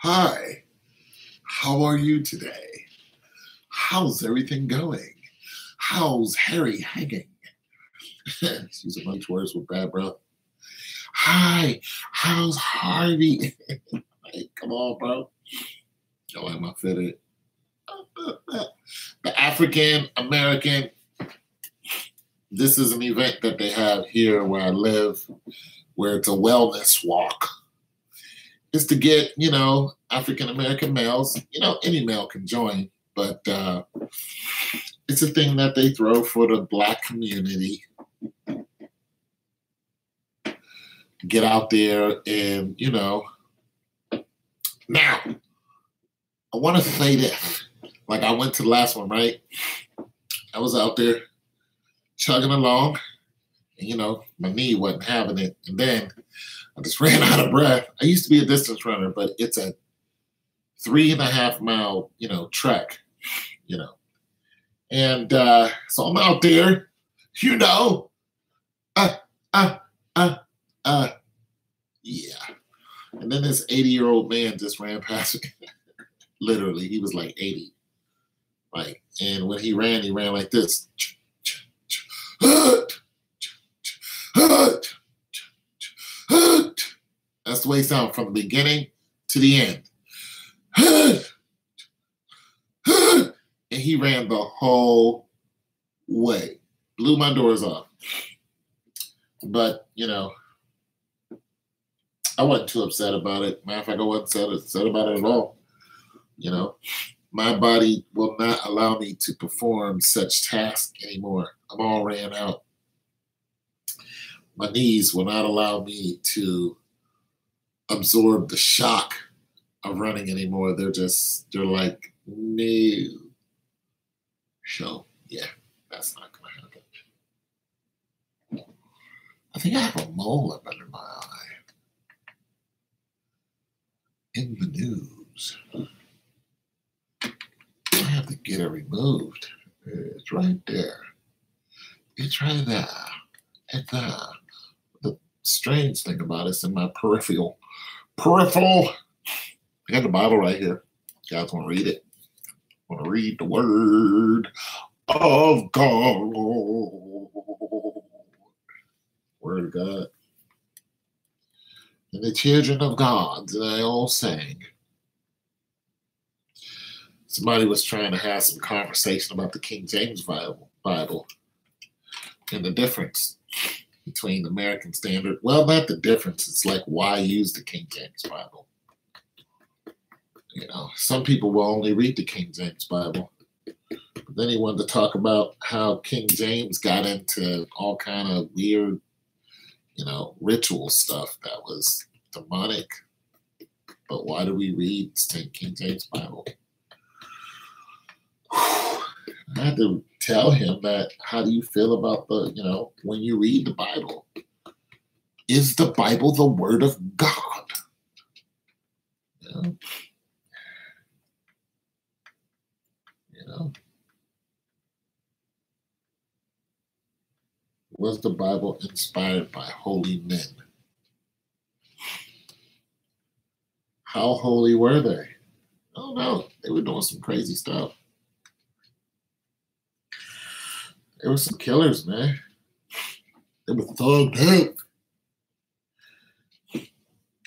Hi, how are you today? How's everything going? How's Harry hanging? Use a bunch of words with bad breath. Hi, how's Harvey? Like, come on, bro. Don't have my fitted. The African American, this is an event that they have here where I live, where it's a wellness walk. It's to get, African American males, any male can join, but it's a thing that they throw for the Black community. Get out there and, now, I want to say this. Like I went to the last one, right? I was out there chugging along, and, my knee wasn't having it. And then I just ran out of breath. I used to be a distance runner, but it's a 3.5 mile, trek, And so I'm out there, uh, uh, uh, yeah. And then this 80-year-old man just ran past me. Literally, he was like 80. And when he ran like this. That's the way it sounds from the beginning to the end. And he ran the whole way. Blew my doors off. But, I wasn't too upset about it. Matter of fact, I wasn't upset about it at all. My body will not allow me to perform such tasks anymore. I'm all ran out. My knees will not allow me to absorb the shock of running anymore. They're like, no. So, yeah, that's not going to happen. I think I have a mole up under my eye. In the news. I have to get it removed. It's right there. It's right there. It's there. The strange thing about it's in my peripheral. I got the Bible right here. You guys want to read it? Want to read the word of God. Word of God. And the children of God, they all sang. Somebody was trying to have some conversation about the King James Bible and the difference between the American Standard. Well, not the difference. It's like, why use the King James Bible? Some people will only read the King James Bible. But then he wanted to talk about how King James got into all kind of weird, ritual stuff that was demonic. But why do we read King James Bible? I had to tell him that, how do you feel about when you read the Bible? Is the Bible the word of God? Was the Bible inspired by holy men? How holy were they? I don't know. They were doing some crazy stuff. They were some killers, man. They were thugged out.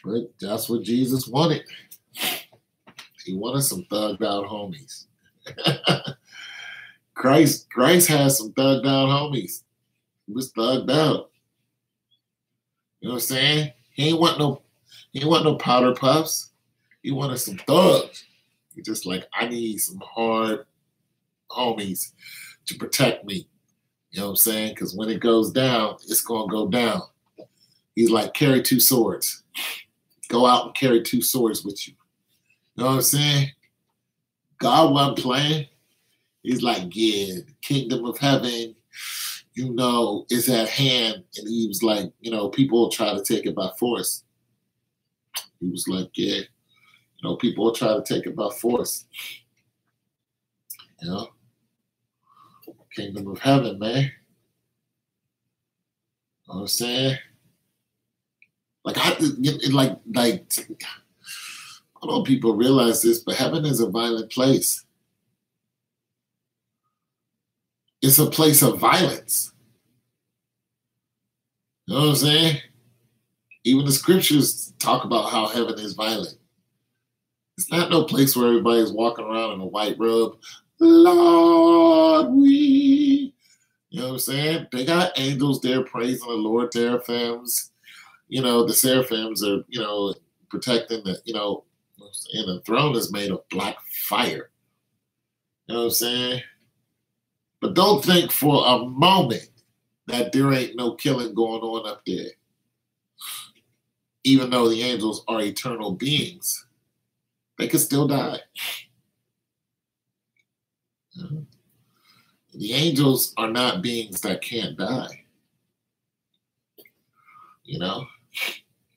But that's what Jesus wanted. He wanted some thugged out homies. Christ has some thugged out homies. He was thugged out. You know what I'm saying? He ain't want no powder puffs. He wanted some thugs. He just like, I need some hard homies to protect me. You know what I'm saying? Because when it goes down, it's going to go down. He's like, carry 2 swords. Go out and carry 2 swords with you. You know what I'm saying? God wasn't playing. He's like, yeah, the kingdom of heaven, is at hand. And he was like, people will try to take it by force. He was like, yeah, people will try to take it by force. Kingdom of heaven, man. You know what I'm saying? Like I don't know if people realize this, but heaven is a violent place. It's a place of violence. You know what I'm saying? Even the scriptures talk about how heaven is violent. It's not no place where everybody's walking around in a white robe. Lord, we. You know what I'm saying? They got angels there praising the Lord, seraphims. You know, the seraphims are, you know, protecting the, you know, and the throne is made of black fire. You know what I'm saying? But don't think for a moment that there ain't no killing going on up there. Even though the angels are eternal beings, they could still die. The angels are not beings that can't die. You know?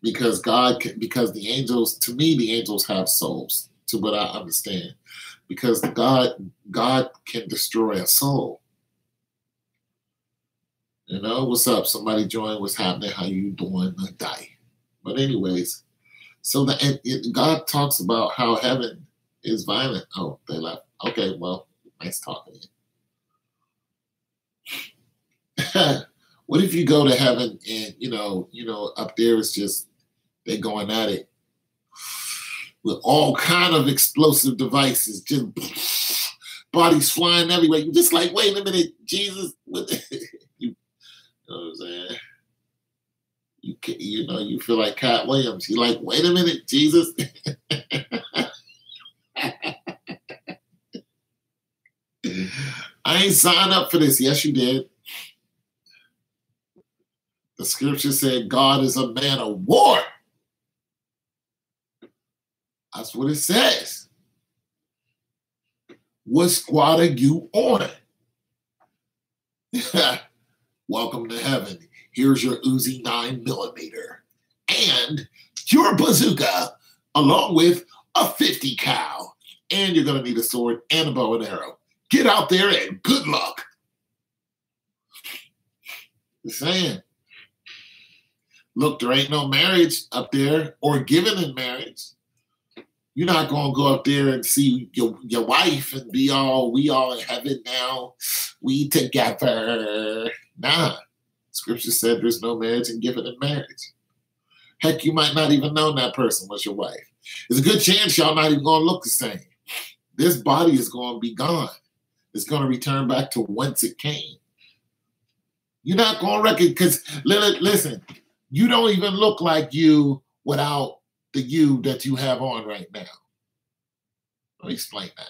Because the angels, to me, the angels have souls, to what I understand. Because God can destroy a soul. You know, what's up? Somebody join, what's happening? How you doing? I die. But anyways, so God talks about how heaven is violent. Oh, they left. Okay, well, nice talking to you. What if you go to heaven and, you know, up there it's just, they're going at it with all kind of explosive devices, just bodies flying everywhere. You're just like, wait a minute, Jesus. You know what I'm saying? You feel like Cat Williams. You're like, wait a minute, Jesus. I ain't signed up for this. Yes, you did. The scripture said God is a man of war. That's what it says. What squad are you on? Welcome to heaven. Here's your Uzi 9mm and your bazooka, along with a 50 cal. And you're going to need a sword and a bow and arrow. Get out there and good luck. Just saying. Look, there ain't no marriage up there or given in marriage. You're not going to go up there and see your wife and be all, we all in heaven now. We together. Nah. Scripture said there's no marriage and given in marriage. Heck, you might not even know that person was your wife. There's a good chance y'all not even going to look the same. This body is going to be gone. It's going to return back to whence it came. You're not going to reckon, because listen, you don't even look like you without the you that you have on right now. Let me explain that.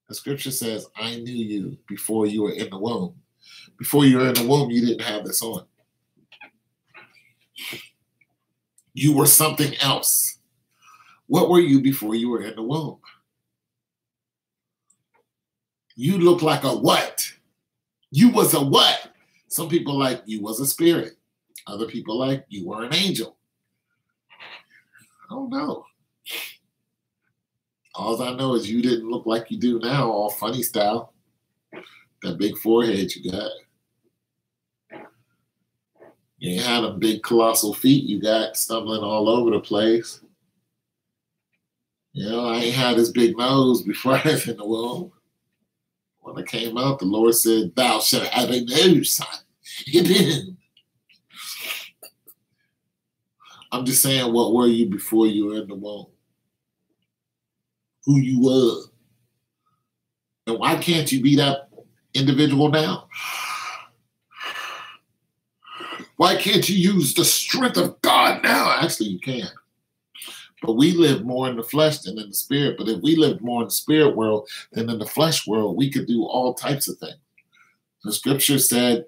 The scripture says, I knew you before you were in the womb. Before you were in the womb, you didn't have this on. You were something else. What were you before you were in the womb? You look like a what? You was a what? Some people like you was a spirit. Other people like you were an angel. I don't know. All I know is you didn't look like you do now, all funny style. That big forehead you got. You ain't had them big colossal feet you got stumbling all over the place. You know, I ain't had this big nose before I was in the womb. When I came out, the Lord said, thou shalt have a nose, son. I'm just saying, what were you before you were in the womb? Who you were. And why can't you be that individual now? Why can't you use the strength of God now? Actually, you can. But we live more in the flesh than in the spirit. But if we lived more in the spirit world than in the flesh world, we could do all types of things. The scripture said,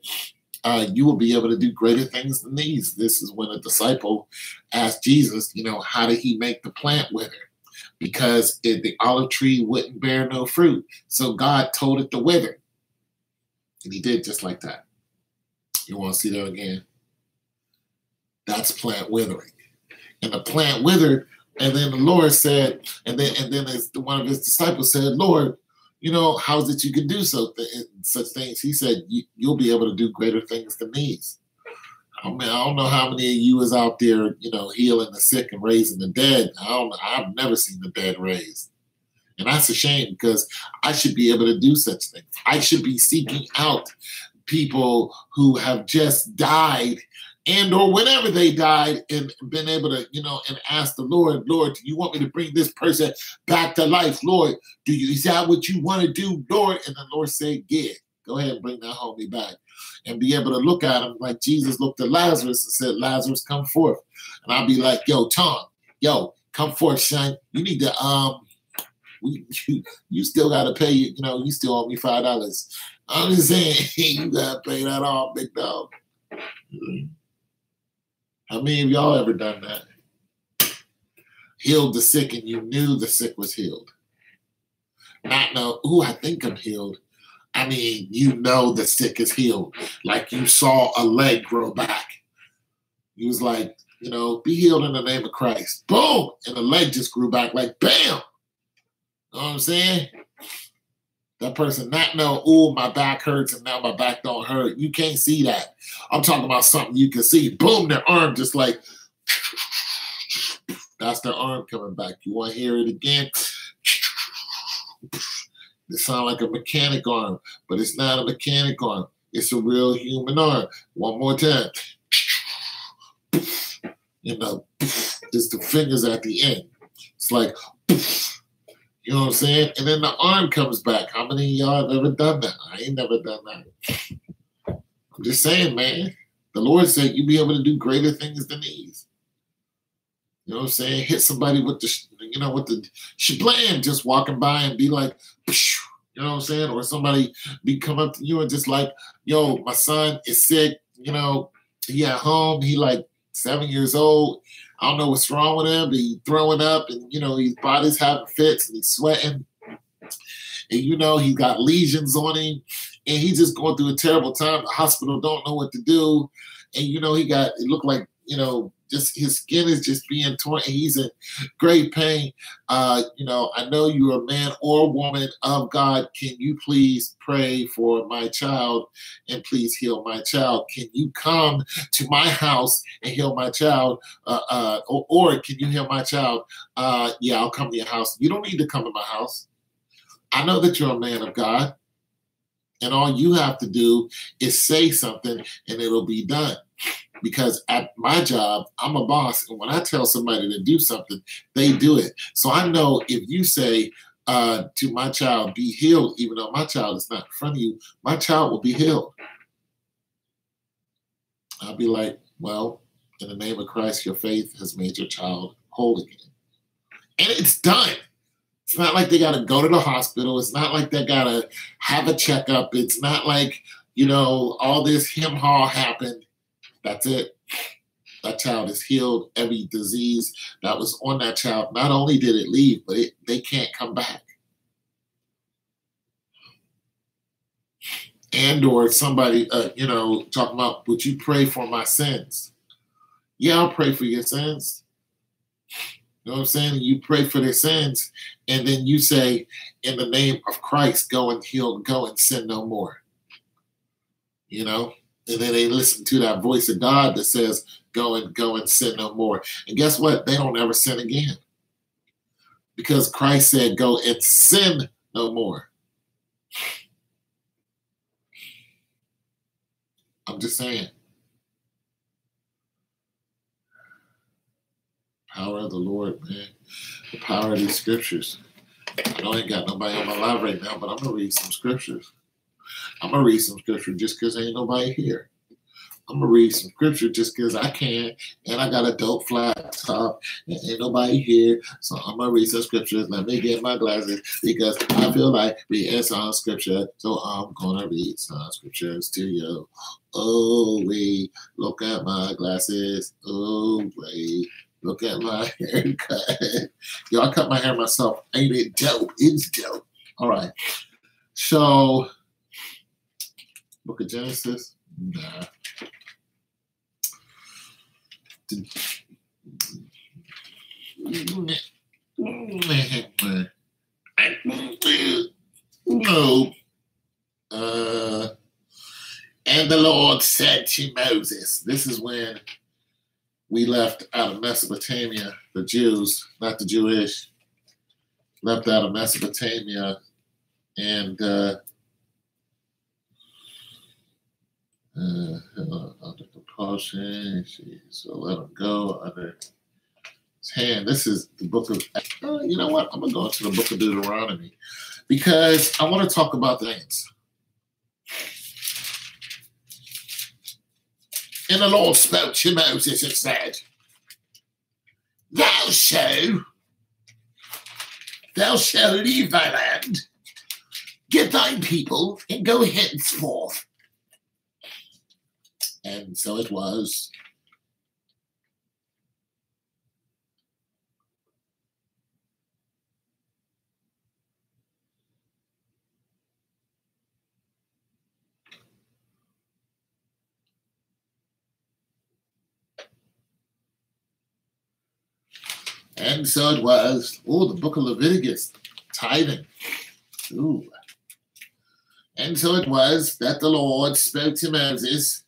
you will be able to do greater things than these. This is when a disciple asked Jesus, how did he make the plant wither? Because the olive tree wouldn't bear no fruit. So God told it to wither. And he did just like that. You want to see that again? That's plant withering. And the plant withered, and then the Lord said, and then one of his disciples said, Lord, how is it you can do such things? He said, you'll be able to do greater things than these. I mean, I don't know how many of you is out there, healing the sick and raising the dead. I've never seen the dead raised. And that's a shame because I should be able to do such things. I should be seeking out people who have just died and or whenever they died and been able to, and ask the Lord, do you want me to bring this person back to life? Lord, is that what you want to do, Lord? And the Lord said, yeah, go ahead and bring that homie back. And be able to look at him like Jesus looked at Lazarus and said, Lazarus, come forth. And I'll be like, yo, Tom, come forth, son. You need to, you still got to pay, you still owe me $5. I'm just saying, you got to pay that off, big dog. How many of y'all ever done that? Healed the sick and you knew the sick was healed. Not know, I think I'm healed. I mean, the sick is healed. Like you saw a leg grow back. You was like, be healed in the name of Christ. Boom! And the leg just grew back like bam! You know what I'm saying? That person not know, my back hurts and now my back don't hurt. You can't see that. I'm talking about something you can see. Boom, their arm just like, that's their arm coming back. You want to hear it again? It sounds like a mechanic arm, but it's not a mechanic arm. It's a real human arm. One more time. Just the fingers at the end. It's like, you know what I'm saying? And then the arm comes back. How many of y'all have ever done that? I ain't never done that. I'm just saying, man. The Lord said you be able to do greater things than these. You know what I'm saying? Hit somebody with the shablam, just walking by and be like, you know what I'm saying? Or somebody come up to you and just like, yo, my son is sick. He at home. He like 7 years old. I don't know what's wrong with him, but he's throwing up and, his body's having fits and he's sweating. And, he got lesions on him and he's just going through a terrible time. The hospital don't know what to do. And, it looked like, just his skin is just being torn and he's in great pain. I know you're a man or a woman of God. Can you please pray for my child and please heal my child? Can you come to my house and heal my child? Or can you heal my child? Yeah, I'll come to your house. You don't need to come to my house. I know that you're a man of God. And all you have to do is say something and it'll be done. Because at my job, I'm a boss. And when I tell somebody to do something, they do it. So I know if you say to my child, be healed, even though my child is not in front of you, my child will be healed. I'll be like, well, in the name of Christ, your faith has made your child whole again. And it's done. It's not like they got to go to the hospital. It's not like they got to have a checkup. It's not like, all this hem-haw happened. That's it. That child is healed. Every disease that was on that child, not only did it leave, but they can't come back. And or somebody, talking about, would you pray for my sins? Yeah, I'll pray for your sins. You know what I'm saying? You pray for their sins, and then you say, in the name of Christ, go and heal, go and sin no more. And then they listen to that voice of God that says, go and sin no more. And guess what? They don't ever sin again. Because Christ said, go and sin no more. I'm just saying. Power of the Lord, man. The power of these scriptures. I know I ain't got nobody on my live right now, but I'm going to read some scriptures. I'm going to read some scripture just because ain't nobody here. I'm going to read some scripture just because I can. And I got a dope flat top and ain't nobody here. So I'm going to read some scriptures. Let me get my glasses because I feel like reading some scripture. So I'm going to read some scriptures to you. Oh, wait. Look at my glasses. Oh, wait. Look at my haircut. Yo, I cut my hair myself. Ain't it dope? It's dope. All right. So... Book of Genesis? Nah. No. And the Lord said to Moses, this is when we left out of Mesopotamia, the Jews, not the Jewish, left out of Mesopotamia, and under compulsion, so let him go under his hand. This is the book of, you know what? I'm going to go into the book of Deuteronomy because I want to talk about things. And the Lord spoke to Moses and said, Thou shalt leave thy land, get thine people, and go henceforth. And so it was. And so it was. Oh, the book of Leviticus, tithing. Ooh. And so it was that the Lord spoke to Moses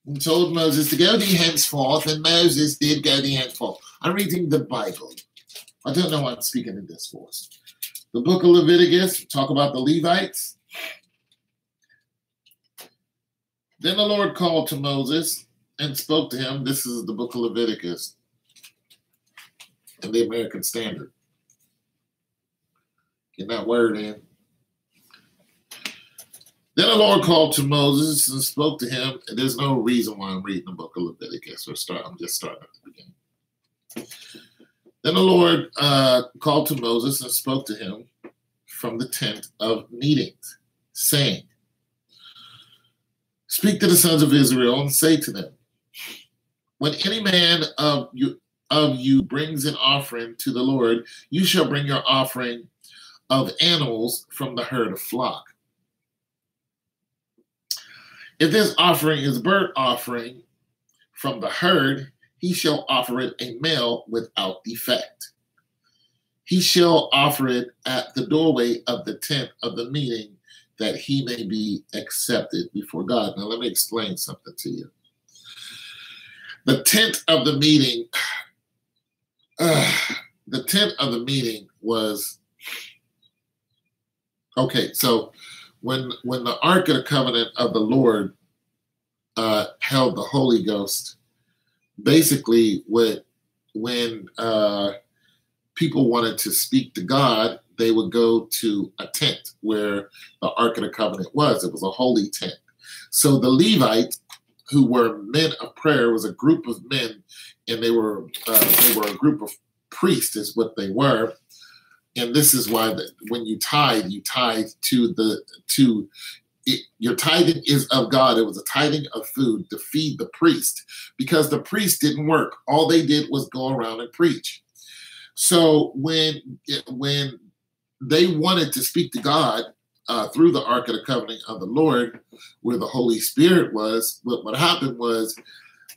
and told Moses to go thee henceforth, and Moses did go thee henceforth. I'm reading the Bible. I don't know why I'm speaking in this voice. The book of Leviticus, talk about the Levites. Then the Lord called to Moses and spoke to him. This is the book of Leviticus in the American Standard. Get that word in. Then the Lord called to Moses and spoke to him. And there's no reason why I'm reading the book of Leviticus. I'm just starting at the beginning. Then the Lord called to Moses and spoke to him from the tent of meetings, saying, Speak to the sons of Israel and say to them, when any man of you brings an offering to the Lord, you shall bring your offering of animals from the herd of flock. If this offering is burnt offering from the herd, he shall offer it a male without defect. He shall offer it at the doorway of the tent of the meeting, that he may be accepted before God. Now let me explain something to you. The tent of the meeting, was, okay, so when the Ark of the Covenant of the Lord held the Holy Ghost, basically when people wanted to speak to God, they would go to a tent where the Ark of the Covenant was. It was a holy tent. So the Levites, who were men of prayer, was a group of men, and they were a group of priests, is what they were. And this is why when you tithe your tithing is of God. It was a tithing of food to feed the priest, because the priest didn't work. All they did was go around and preach. So when they wanted to speak to God through the Ark of the Covenant of the Lord, where the Holy Spirit was, what happened was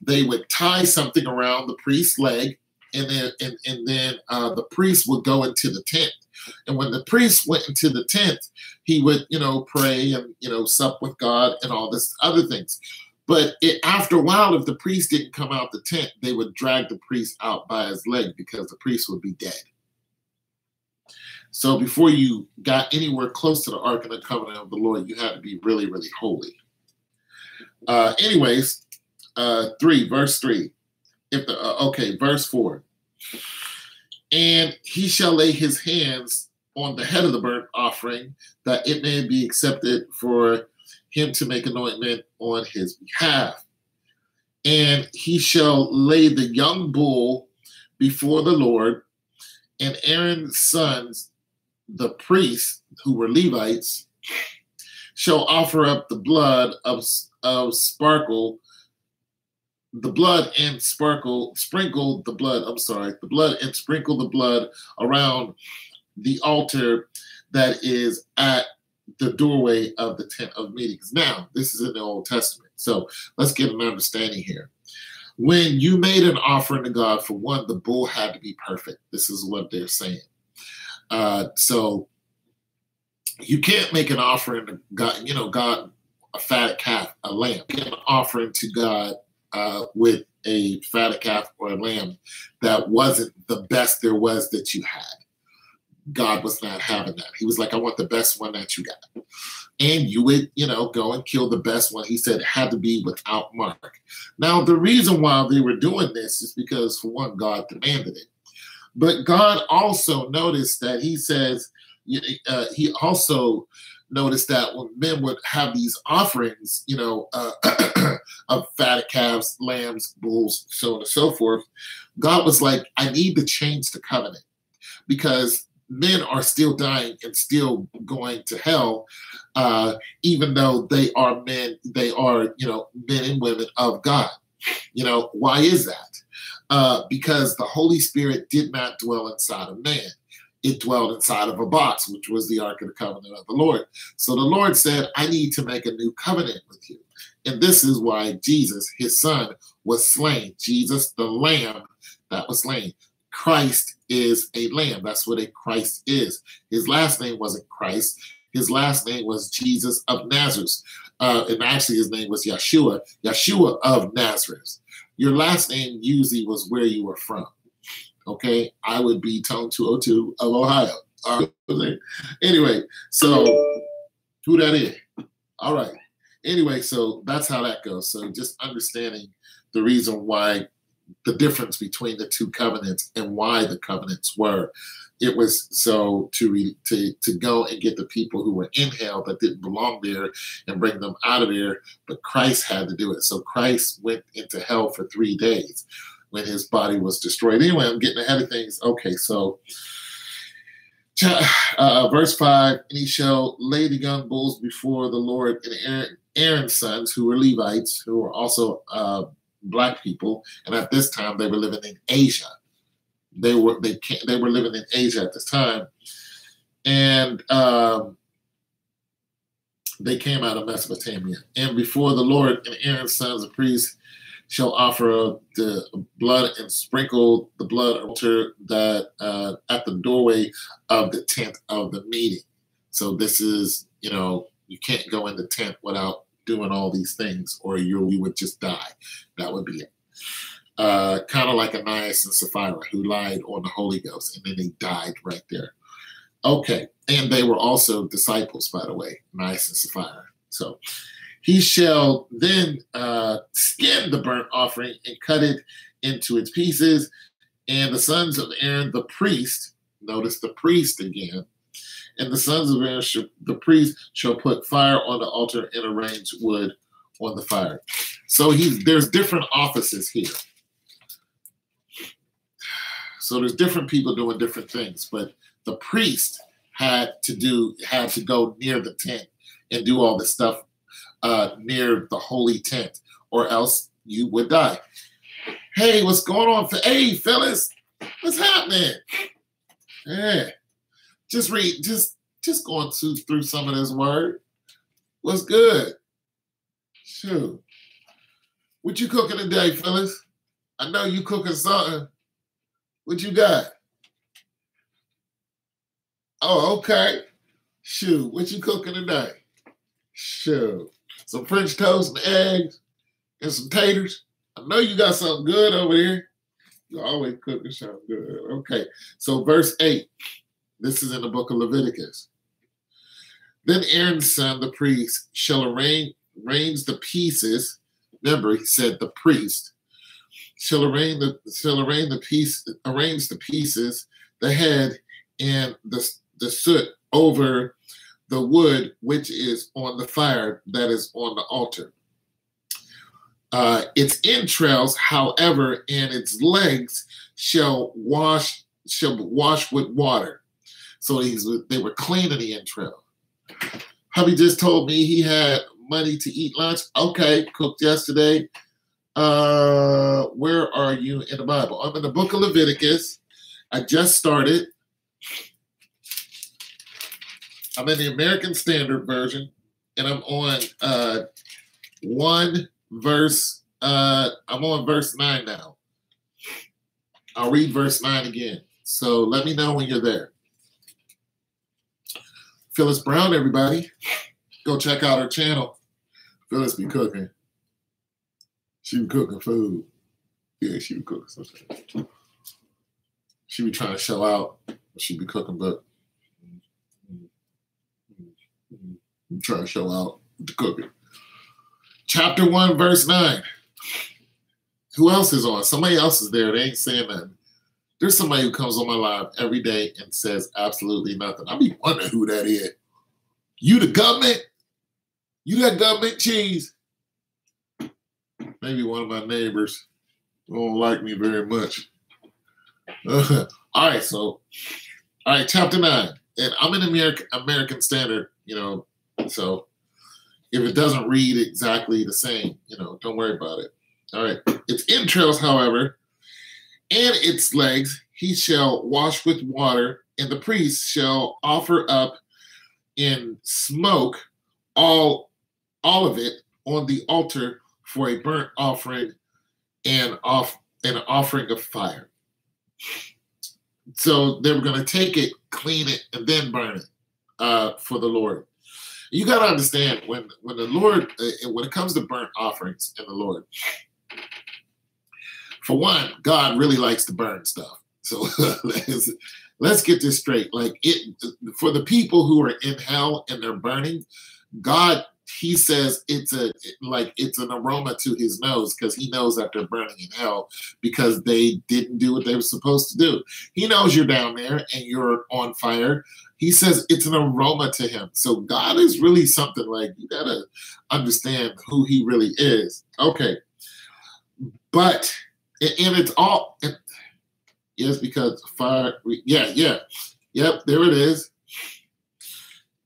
they would tie something around the priest's leg, and then the priest would go into the tent. And when the priest went into the tent, he would, pray and, sup with God and all this other things. But after a while, if the priest didn't come out the tent, they would drag the priest out by his leg, because the priest would be dead. So before you got anywhere close to the Ark of the Covenant of the Lord, you had to be really, really holy. Anyways, 3, verse 3. Verse 4. And he shall lay his hands on the head of the burnt offering, that it may be accepted for him to make anointment on his behalf. And he shall lay the young bull before the Lord, and Aaron's sons, the priests, who were Levites, shall offer up the blood of sprinkle the blood and sprinkle the blood around the altar that is at the doorway of the tent of meetings. Now, this is in the Old Testament, so let's get an understanding here. When you made an offering to God, for one, the bull had to be perfect. This is what they're saying. So you can't make an offering to God. God a fatted calf, a lamb, an offering to God with a fatted calf or a lamb that wasn't the best there was that you had. God was not having that. He was like, I want the best one that you got. And you would, go and kill the best one. He said it had to be without mark. Now, the reason why they were doing this is because, for one, God demanded it. But God also noticed that he says, he also noticed that when men would have these offerings, of fatted calves, lambs, bulls, so on and so forth, God was like, I need to change the covenant because men are still dying and still going to hell, even though they are men, men and women of God. Why is that? Because the Holy Spirit did not dwell inside of man. It dwelled inside of a box, which was the Ark of the Covenant of the Lord. So the Lord said, I need to make a new covenant with you. And this is why Jesus, his son, was slain. Jesus, the lamb that was slain. Christ is a lamb. That's what a Christ is. His last name wasn't Christ. His last name was Jesus of Nazareth. And actually his name was Yeshua of Nazareth. Your last name usually was where you were from. Okay, I would be Tone 202 of Ohio. Anyway, so who that is? All right. Anyway, so that's how that goes. So just understanding the reason why, the difference between the two covenants and why the covenants were. It was so to go and get the people who were in hell that didn't belong there and bring them out of there, but Christ had to do it. So Christ went into hell for 3 days when his body was destroyed. Anyway, I'm getting ahead of things. Okay, so verse 5, and he shall lay the young bulls before the Lord, and Aaron's sons, who were Levites, who were also Black people, and at this time they were living in Asia. They were living in Asia at this time, and they came out of Mesopotamia. And before the Lord and Aaron's sons, the priests, shall offer the blood and sprinkle the blood altar that at the doorway of the tent of the meeting. So this is, you can't go in the tent without doing all these things, or we would just die. That would be it. Kind of like Ananias and Sapphira, who lied on the Holy Ghost, and then they died right there. Okay, and they were also disciples, by the way, Ananias and Sapphira. So he shall then skin the burnt offering and cut it into its pieces. And the sons of Aaron, the priest, notice the priest again, and the sons of Aaron, the priest, shall put fire on the altar and arrange wood on the fire. So there's different offices here. So there's different people doing different things, but the priest had to go near the tent and do all this stuff near the holy tent, or else you would die. Hey, what's going on? Hey, fellas, what's happening? Yeah, just going through some of this word. What's good? Shoot, what you cooking today, fellas? I know you cooking something. What you got? Oh, okay. Shoot, what you cooking today? Shoot. Some French toast and eggs and some taters. I know you got something good over there. You're always cooking something good. Okay, so verse 8. This is in the book of Leviticus. Then Aaron's son, the priest, shall arrange the pieces. Remember, he said the priest shall arrange the pieces, the head and the soot over the wood which is on the fire that is on the altar. Its entrails, however, and its legs shall wash with water. So they were cleaning the entrail. Hubby just told me he had money to eat lunch. Okay, cooked yesterday. Where are you in the Bible? I'm in the book of Leviticus. I just started. I'm in the American Standard Version, and I'm on I'm on verse 9 now. I'll read verse 9 again. So let me know when you're there. Phyllis Brown, everybody. Go check out her channel. Phyllis be cooking. She be cooking food. Yeah, she be cooking something. She be trying to show out. She be cooking, but trying to show out the cooking. Chapter 1, verse 9. Who else is on? Somebody else is there. They ain't saying nothing. There's somebody who comes on my live every day and says absolutely nothing. I be wondering who that is. You the government? You that government cheese? Maybe one of my neighbors who don't like me very much. All right, chapter 9. And I'm in American Standard, so if it doesn't read exactly the same, don't worry about it. All right. Its entrails, however, and its legs he shall wash with water, and the priest shall offer up in smoke all of it on the altar for a burnt offering and an offering of fire. So they were going to take it, clean it, and then burn it for the Lord. You got to understand when the Lord, when it comes to burnt offerings in the Lord, for one, God really likes to burn stuff. So let's get this straight. Like for the people who are in hell and they're burning, God, he says it's an aroma to his nose because he knows that they're burning in hell because they didn't do what they were supposed to do. He knows you're down there and you're on fire. He says it's an aroma to him. So God is really something like you got to understand who he really is. Okay. But, and it's all, yes, because fire, yep, there it is.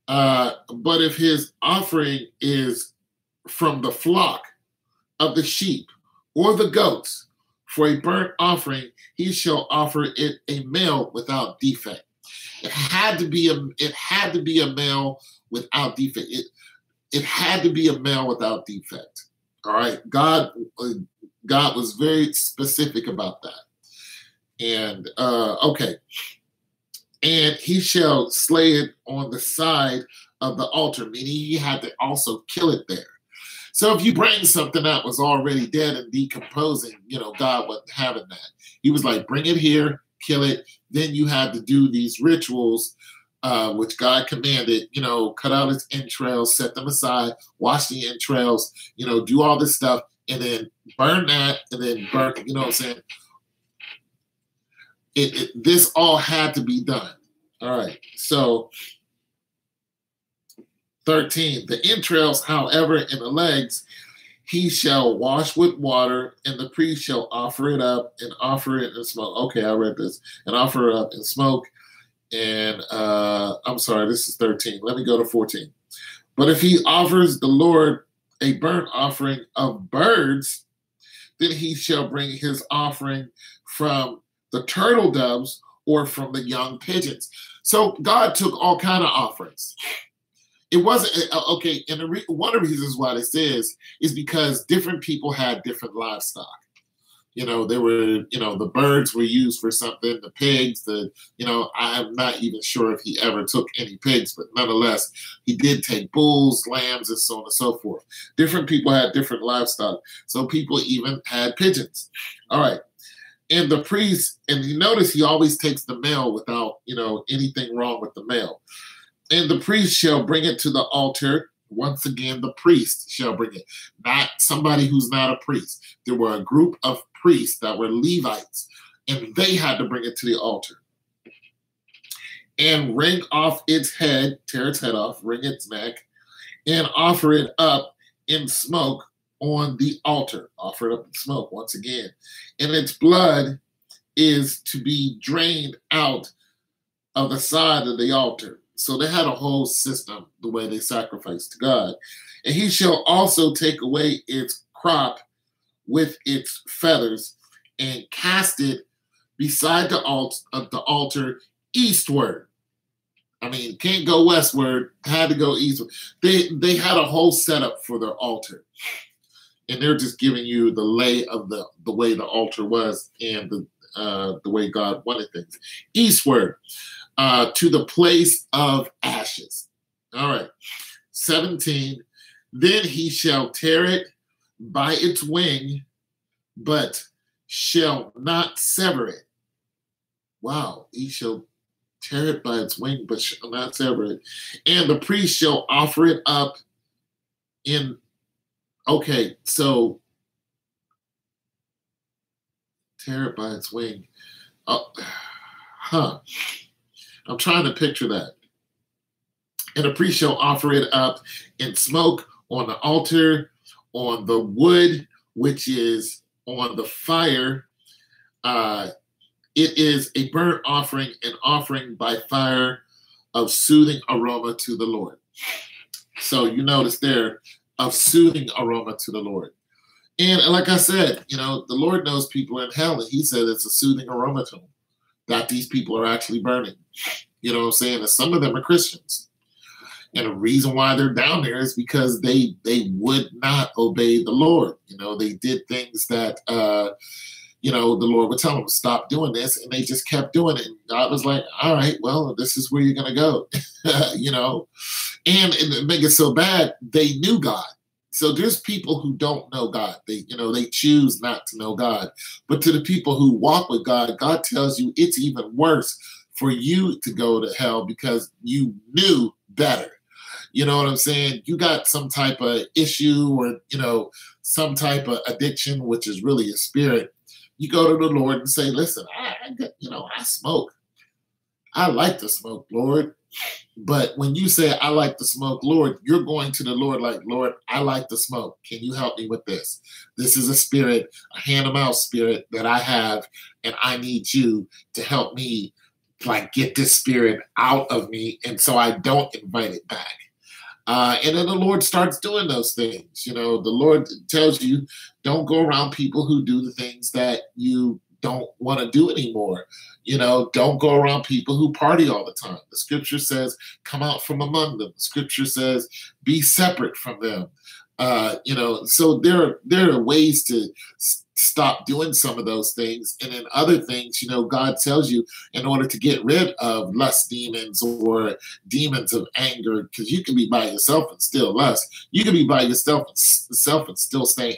But if his offering is from the flock of the sheep or the goats for a burnt offering, he shall offer it a male without defect. It had to be a male without defect. It had to be a male without defect. All right. God was very specific about that. And okay. And he shall slay it on the side of the altar, meaning he had to also kill it there. So if you bring something that was already dead and decomposing, God wasn't having that. He was like, bring it here, kill it. Then you had to do these rituals, which God commanded, cut out its entrails, set them aside, wash the entrails, do all this stuff, and then burn that, and then burn, you know what I'm saying? This all had to be done. All right. So 13, the entrails, however, and the legs, he shall wash with water, and the priest shall offer it up and offer it in smoke. Okay, I read this. And offer it up in smoke. And I'm sorry, this is 13. Let me go to 14. But if he offers the Lord a burnt offering of birds, then he shall bring his offering from the turtle doves or from the young pigeons. So God took all kind of offerings. It wasn't, okay, and one of the reasons why this is because different people had different livestock. They were, the birds were used for something, the pigs, I'm not even sure if he ever took any pigs, but nonetheless, he did take bulls, lambs, and so on and so forth. Different people had different livestock. So people even had pigeons. All right. And the priest, and you notice he always takes the male without, anything wrong with the male. And the priest shall bring it to the altar. Once again, the priest shall bring it, not somebody who's not a priest. There were a group of priests that were Levites, and they had to bring it to the altar. And wring off its head, tear its head off, wring its neck, and offer it up in smoke on the altar. Offer it up in smoke once again. And its blood is to be drained out of the side of the altar. So they had a whole system, the way they sacrificed to God. And he shall also take away its crop with its feathers and cast it beside the altar eastward. I mean, can't go westward, had to go eastward. They had a whole setup for their altar. And they're just giving you the lay of the way the altar was and the way God wanted things. Eastward. To the place of ashes. All right. 17. Then he shall tear it by its wing, but shall not sever it. Wow, he shall tear it by its wing, but shall not sever it. And the priest shall offer it up in, okay, so tear it by its wing. Oh, I'm trying to picture that. And the priest shall offer it up in smoke on the altar, on the wood, which is on the fire. It is a burnt offering, an offering by fire of soothing aroma to the Lord. So you notice there, of soothing aroma to the Lord. And like I said, the Lord knows people in hell, and he said it's a soothing aroma to them, that these people are actually burning. You know what I'm saying? And some of them are Christians. And the reason why they're down there is because they would not obey the Lord. They did things that, the Lord would tell them, stop doing this. And they just kept doing it. And God was like, all right, well, this is where you're going to go, And to make it so bad, they knew God. So there's people who don't know God. They choose not to know God. But to the people who walk with God, God tells you it's even worse for you to go to hell because you knew better. You know what I'm saying? You got some type of issue or, some type of addiction, which is really a spirit. You go to the Lord and say, listen, I smoke. I like to smoke, Lord. But when you say, I like to smoke, Lord, you're going to the Lord like, Lord, I like to smoke. Can you help me with this? This is a spirit, a hand-to-mouth spirit that I have, and I need you to help me, get this spirit out of me, and so I don't invite it back. And then the Lord starts doing those things. The Lord tells you, don't go around people who do the things that you don't want to do anymore. Don't go around people who party all the time. The scripture says, come out from among them. The scripture says, be separate from them. So there are ways to stop doing some of those things. And then other things, God tells you in order to get rid of lust demons or demons of anger, because you can be by yourself and still lust. You can be by yourself and still stay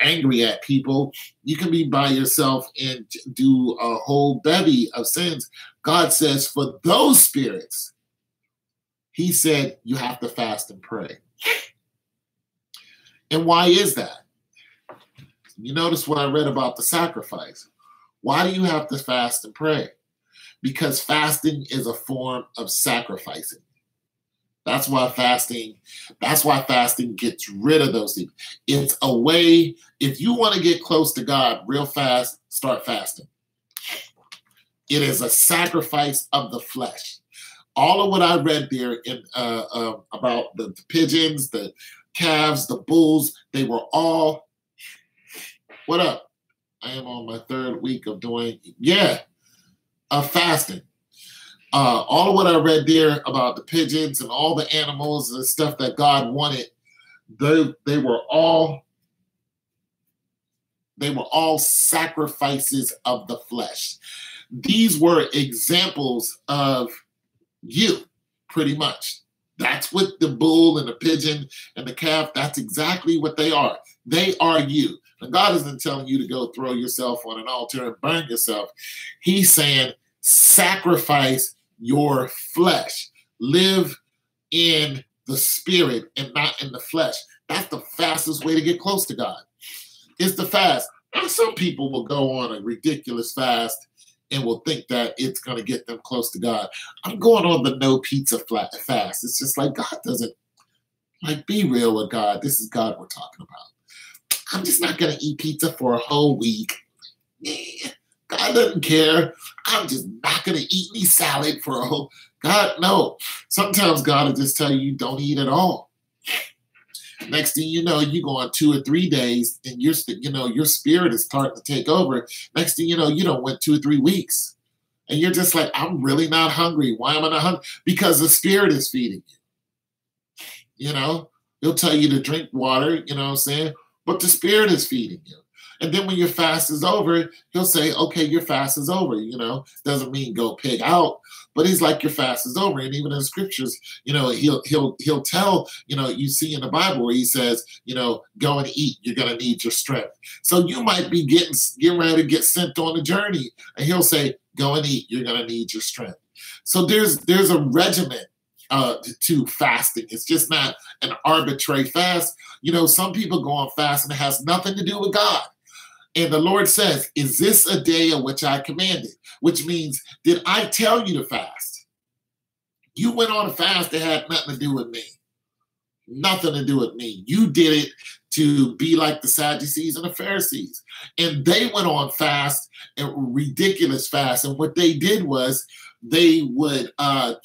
angry at people. You can be by yourself and do a whole bevy of sins. God says for those spirits, he said you have to fast and pray. And why is that? You notice what I read about the sacrifice. Why do you have to fast and pray? Because fasting is a form of sacrificing. That's why fasting gets rid of those things. It's a way, if you want to get close to God real fast, start fasting. It is a sacrifice of the flesh. All of what I read there in about the pigeons, the calves, the bulls, they were all, what up? I am on my third week of doing, fasting. All of what I read there about the pigeons and all the animals and the stuff that God wanted, they were all sacrifices of the flesh. These were examples of you, pretty much. That's what the bull and the pigeon and the calf, that's exactly what they are. They are you. And God isn't telling you to go throw yourself on an altar and burn yourself. He's saying, sacrifice your flesh. Live in the spirit and not in the flesh. That's the fastest way to get close to God. It's the fast. Now, some people will go on a ridiculous fast and will think that it's going to get them close to God. I'm going on the no pizza fast. It's just like God doesn't, be real with God. This is God we're talking about. I'm just not going to eat pizza for a whole week. God doesn't care. I'm just not going to eat any salad for a whole... God, no. Sometimes God will just tell you don't eat at all. Next thing you know, you go on 2 or 3 days and your spirit is starting to take over. Next thing you know, you don't went 2 or 3 weeks. And you're just like, I'm really not hungry. Why am I not hungry? Because the spirit is feeding you. He'll tell you to drink water, but the spirit is feeding you. And then when your fast is over, he'll say, okay, your fast is over. Doesn't mean go pig out, but he's like, your fast is over. And even in the scriptures, he'll tell, you see in the Bible where he says, go and eat. You're going to need your strength. So you might be getting ready to get sent on a journey, and he'll say, go and eat. You're going to need your strength. So there's a regimen to fasting. It's just not an arbitrary fast. Some people go on fast and it has nothing to do with God. And the Lord says, is this a day of which I commanded? Which means, did I tell you to fast? You went on a fast that had nothing to do with me. Nothing to do with me. You did it to be like the Sadducees and the Pharisees. And they went on fast, and ridiculous fast. And what they did was they would I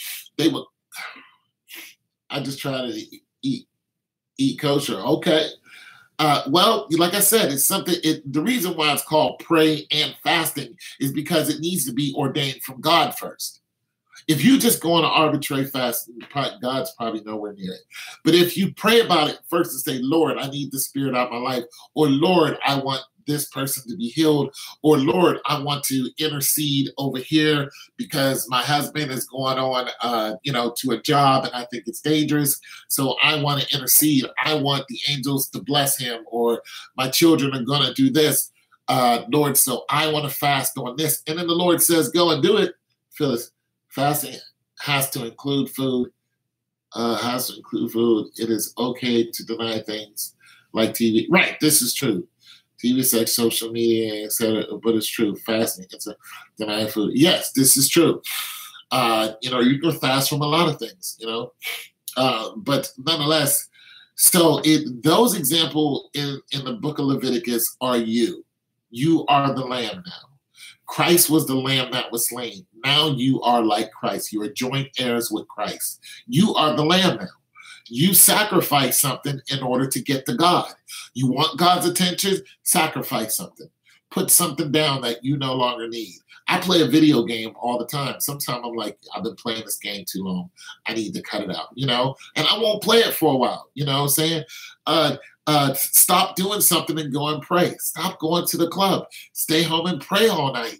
just try to eat kosher. Okay. Well, like I said, it's something. The reason why it's called pray and fasting is because it needs to be ordained from God first. If you just go on an arbitrary fast, God's probably nowhere near it. But if you pray about it first and say, Lord, I need the Spirit out of my life, or Lord, I want this person to be healed, or Lord, I want to intercede over here because my husband is going on, to a job and I think it's dangerous. So I want to intercede. I want the angels to bless him, or my children are going to do this, Lord. So I want to fast on this. And then the Lord says, go and do it. Phyllis, fasting has to include food. It is okay to deny things like TV. Right. This is true. TV, sex, social media, etc. But it's true. Fasting, it's a denying food. Yes, this is true. You can fast from a lot of things, but nonetheless, so those examples in the book of Leviticus are you. You are the lamb now. Christ was the lamb that was slain. Now you are like Christ. You are joint heirs with Christ. You are the lamb now. You sacrifice something in order to get to God. You want God's attention? Sacrifice something. Put something down that you no longer need. I play a video game all the time. Sometimes I'm like, I've been playing this game too long. I need to cut it out, and I won't play it for a while. You know what I'm saying? Stop doing something and go and pray. Stop going to the club. Stay home and pray all night,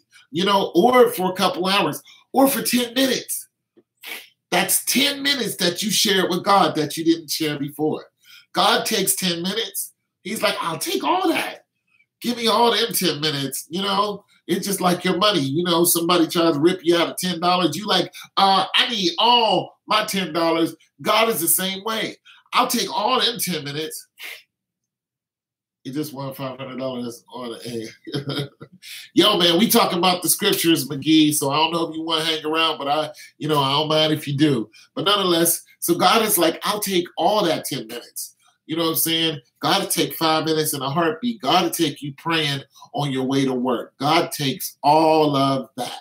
or for a couple hours, or for 10 minutes. That's 10 minutes that you shared with God that you didn't share before. God takes 10 minutes. He's like, I'll take all that. Give me all them 10 minutes. It's just like your money. Somebody tries to rip you out of $10. You like, I need all my $10. God is the same way. I'll take all them 10 minutes. He just won $500 on a Yo, man, we talking about the scriptures, McGee. So I don't know if you want to hang around, but I don't mind if you do. But nonetheless, so God is like, I'll take all that 10 minutes. You know what I'm saying? God will take 5 minutes in a heartbeat. God will take you praying on your way to work. God takes all of that.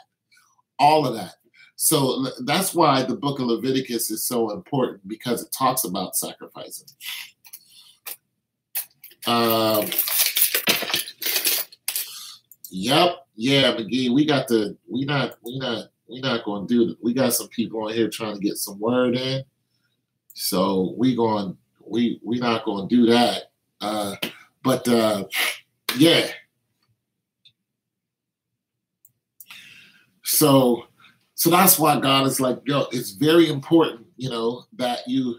All of that. So that's why the book of Leviticus is so important, because it talks about sacrificing. Yep. Yeah, McGee, we not going to do it. We got some people on here trying to get some word in. So we not going to do that. Yeah. So that's why God is like, yo, it's very important, that you,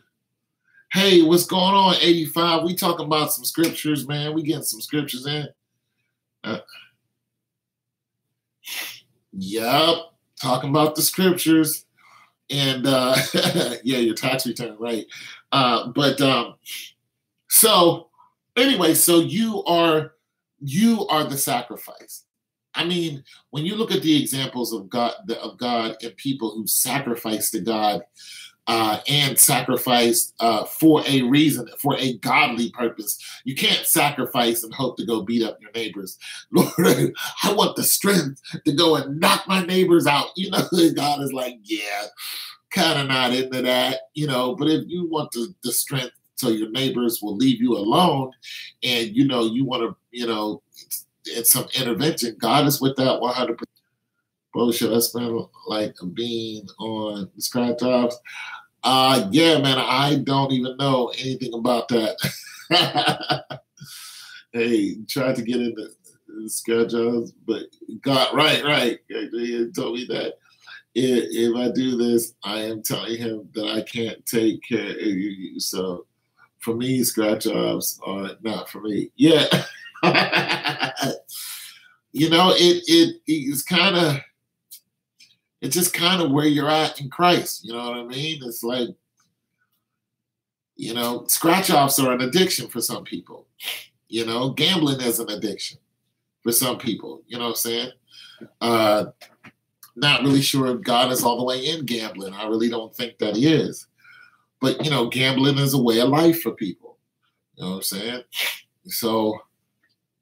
hey, what's going on, 85? We talking about some scriptures, man. We getting some scriptures in. Yep, talking about the scriptures. And yeah, your tax return, right? So anyway, so you are the sacrifice. I mean, when you look at the examples of God and people who sacrifice to God and sacrifice for a reason, for a godly purpose, you can't sacrifice and hope to go beat up your neighbors. Lord, I want the strength to go and knock my neighbors out. God is like, yeah, kind of not into that, but if you want the strength so your neighbors will leave you alone, and you want to, it's some intervention, God is with that 100%. Bro, should I spend like a bean on the scribe jobs? Yeah, man, I don't even know anything about that. Hey, tried to get into scratch offs, but God, right. He told me that if I do this, I am telling him that I can't take care of you. So for me, scratch offs are not for me. Yeah. It's kind of, it's just kind of where you're at in Christ. You know what I mean? It's like, scratch offs are an addiction for some people. Gambling is an addiction for some people. You know what I'm saying? Not really sure if God is all the way in gambling. I really don't think that he is. But, gambling is a way of life for people. You know what I'm saying? So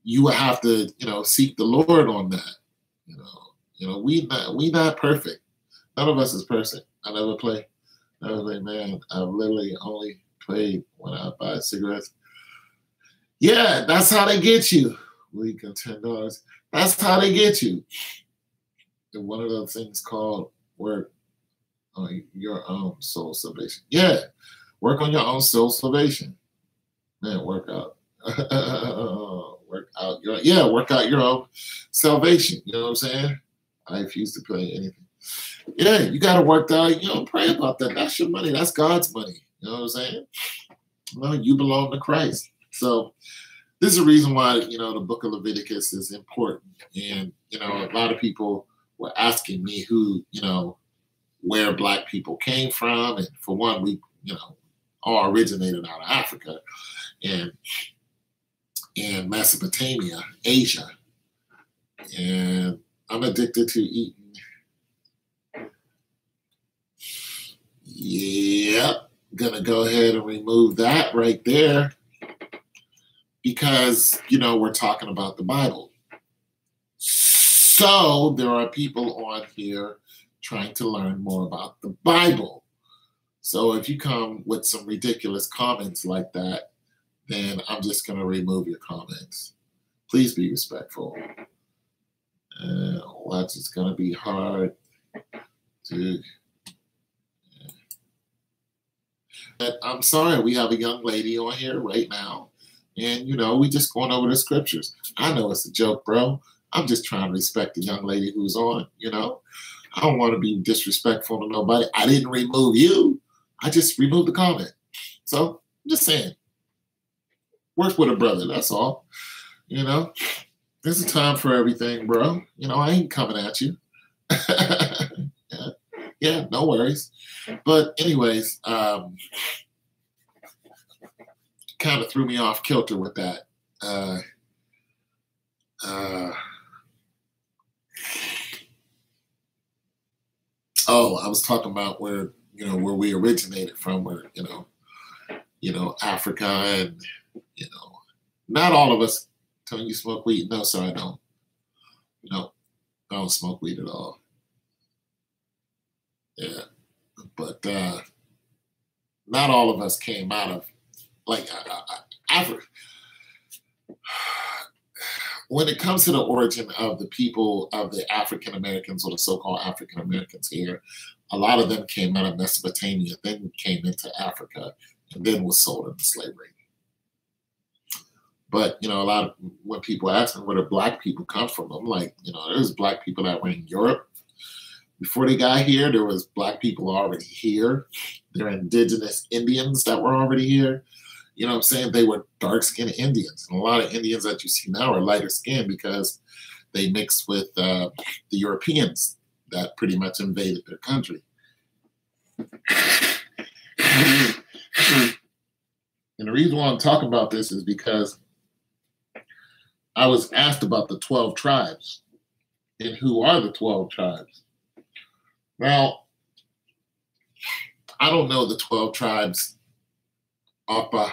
you would have to, seek the Lord on that. We not perfect. None of us is perfect. I never play, man. I've literally only played when I buy cigarettes. Yeah, that's how they get you. Week of $10. That's how they get you. And one of the things called work on your own soul salvation. Yeah, work on your own soul salvation. Man, work out your own salvation. You know what I'm saying? I refuse to pay anything. Yeah, you got to work out. Pray about that. That's your money. That's God's money. You know what I'm saying? Well, you belong to Christ. So this is the reason why, the book of Leviticus is important. And, a lot of people were asking me who, where Black people came from. And for one, we, all originated out of Africa and Mesopotamia, Asia. And I'm addicted to eating. Yep. Gonna go ahead and remove that right there because, we're talking about the Bible. So there are people on here trying to learn more about the Bible. So if you come with some ridiculous comments like that, then I'm just going to remove your comments. Please be respectful. Watch, it's going to be hard to... But I'm sorry, we have a young lady on here right now. And, we just going over the scriptures. I know it's a joke, bro. I'm just trying to respect the young lady who's on, I don't want to be disrespectful to nobody. I didn't remove you. I just removed the comment. So I'm just saying, work with a brother. That's all. There's a time for everything, bro. I ain't coming at you. Yeah, no worries. But anyways, kind of threw me off kilter with that. I was talking about where we originated from, where, Africa and, not all of us. Telling you smoke weed. No, sir, I don't. I don't smoke weed at all. Yeah. But not all of us came out of, Africa. When it comes to the origin of the people of the African Americans or the so-called African Americans here, a lot of them came out of Mesopotamia, then came into Africa, and then was sold into slavery. But, a lot of when people ask me where the Black people come from, I'm like, there's Black people that were in Europe. Before they got here, there was Black people already here. There are indigenous Indians that were already here. You know what I'm saying? They were dark-skinned Indians. And a lot of Indians that you see now are lighter skinned because they mixed with the Europeans that pretty much invaded their country. And the reason why I'm talking about this is because I was asked about the 12 tribes and who are the 12 tribes. Now, I don't know the 12 tribes off by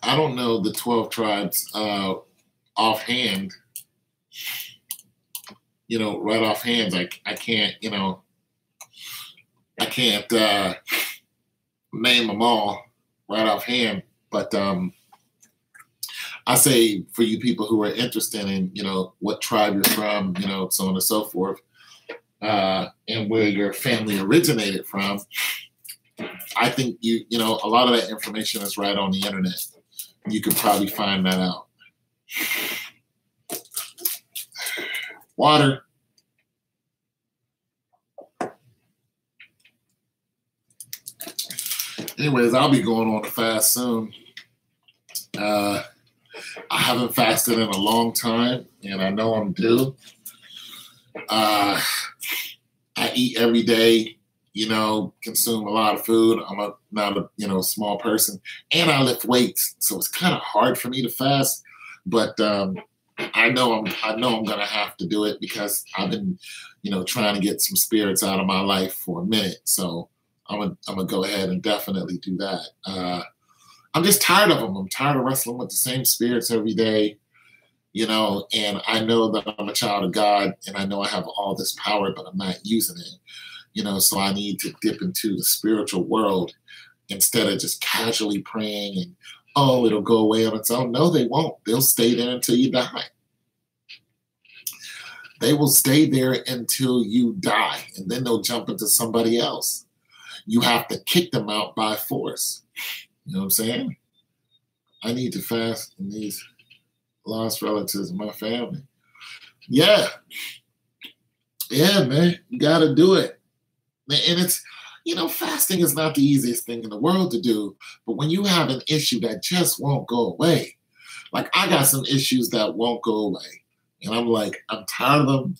I don't know the 12 tribes offhand. Right offhand, I can't, I can't name them all right offhand. But I say for you people who are interested in, what tribe you're from, so on and so forth, and where your family originated from, I think you know, a lot of that information is right on the internet. You could probably find that out. Water. Anyways, I'll be going on a fast soon. I haven't fasted in a long time, and I know I'm due. I eat every day, you know, consume a lot of food. I'm not a small person, and I lift weights, so it's kind of hard for me to fast. But I know I'm gonna have to do it because I've been, trying to get some spirits out of my life for a minute. So I'm gonna go ahead and definitely do that. I'm just tired of them. I'm tired of wrestling with the same spirits every day, and I know that I'm a child of God and I know I have all this power, but I'm not using it, so I need to dip into the spiritual world instead of just casually praying and, oh, it'll go away on its own. No, they won't. They'll stay there until you die. They will stay there until you die, and then they'll jump into somebody else. You have to kick them out by force. You know what I'm saying? I need to fast in these lost relatives in my family. Yeah. Yeah, man. You got to do it. And it's, fasting is not the easiest thing in the world to do. But when you have an issue that just won't go away, like I got some issues that won't go away. And I'm like, I'm tired of them.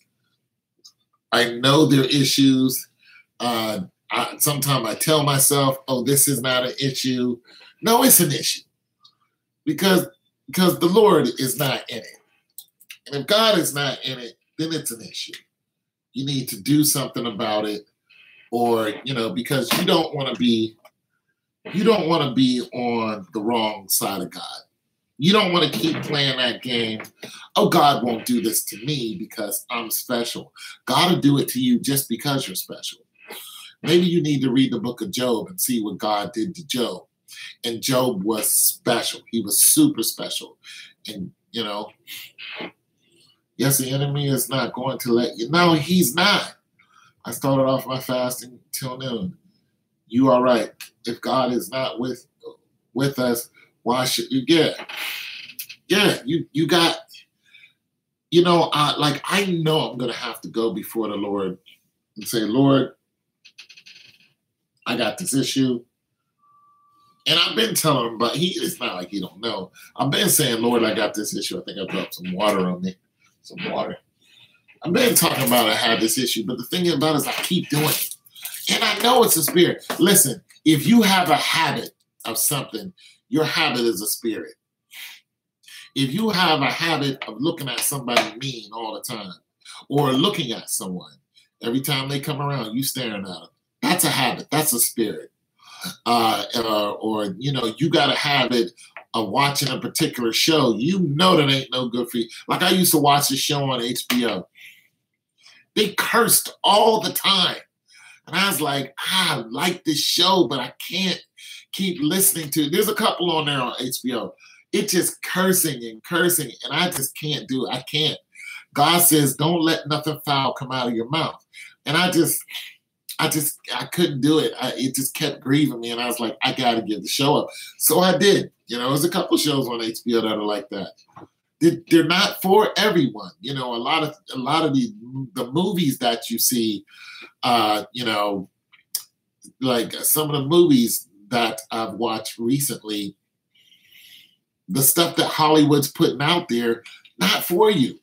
I know they're issues. Sometimes I tell myself, oh, this is not an issue. No, it's an issue. Because the Lord is not in it. And if God is not in it, then it's an issue. You need to do something about it. Or, because you don't want to be on the wrong side of God. You don't want to keep playing that game. Oh, God won't do this to me because I'm special. God will do it to you just because you're special. Maybe you need to read the book of Job and see what God did to Job. And Job was special. He was super special. And, yes, the enemy is not going to let you. No, he's not. I started off my fasting till noon. You are right. If God is not with us, why should you get? Yeah, you got, I know I'm going to have to go before the Lord and say, Lord, I got this issue. And I've been telling him, but it's not like he don't know. I've been saying, Lord, I got this issue. I think I dropped some water on me. Some water. I've been talking about I had this issue, but the thing about it is I keep doing it. And I know it's a spirit. Listen, if you have a habit of something, your habit is a spirit. If you have a habit of looking at somebody mean all the time, or looking at someone, every time they come around, you staring at them, that's a habit. That's a spirit. Or you got a habit of watching a particular show. That ain't no good for you. Like I used to watch a show on HBO. They cursed all the time. And I was like, I like this show, but I can't keep listening to it. There's a couple on there on HBO. It's just cursing and cursing, and I just can't do it. I can't. God says, don't let nothing foul come out of your mouth. And I couldn't do it. It just kept grieving me, and I was like, I got to give the show up. So I did. There's a couple shows on HBO that are like that. They're not for everyone. A lot of the movies that you see, like some of the movies that I've watched recently, the stuff that Hollywood's putting out there, not for you.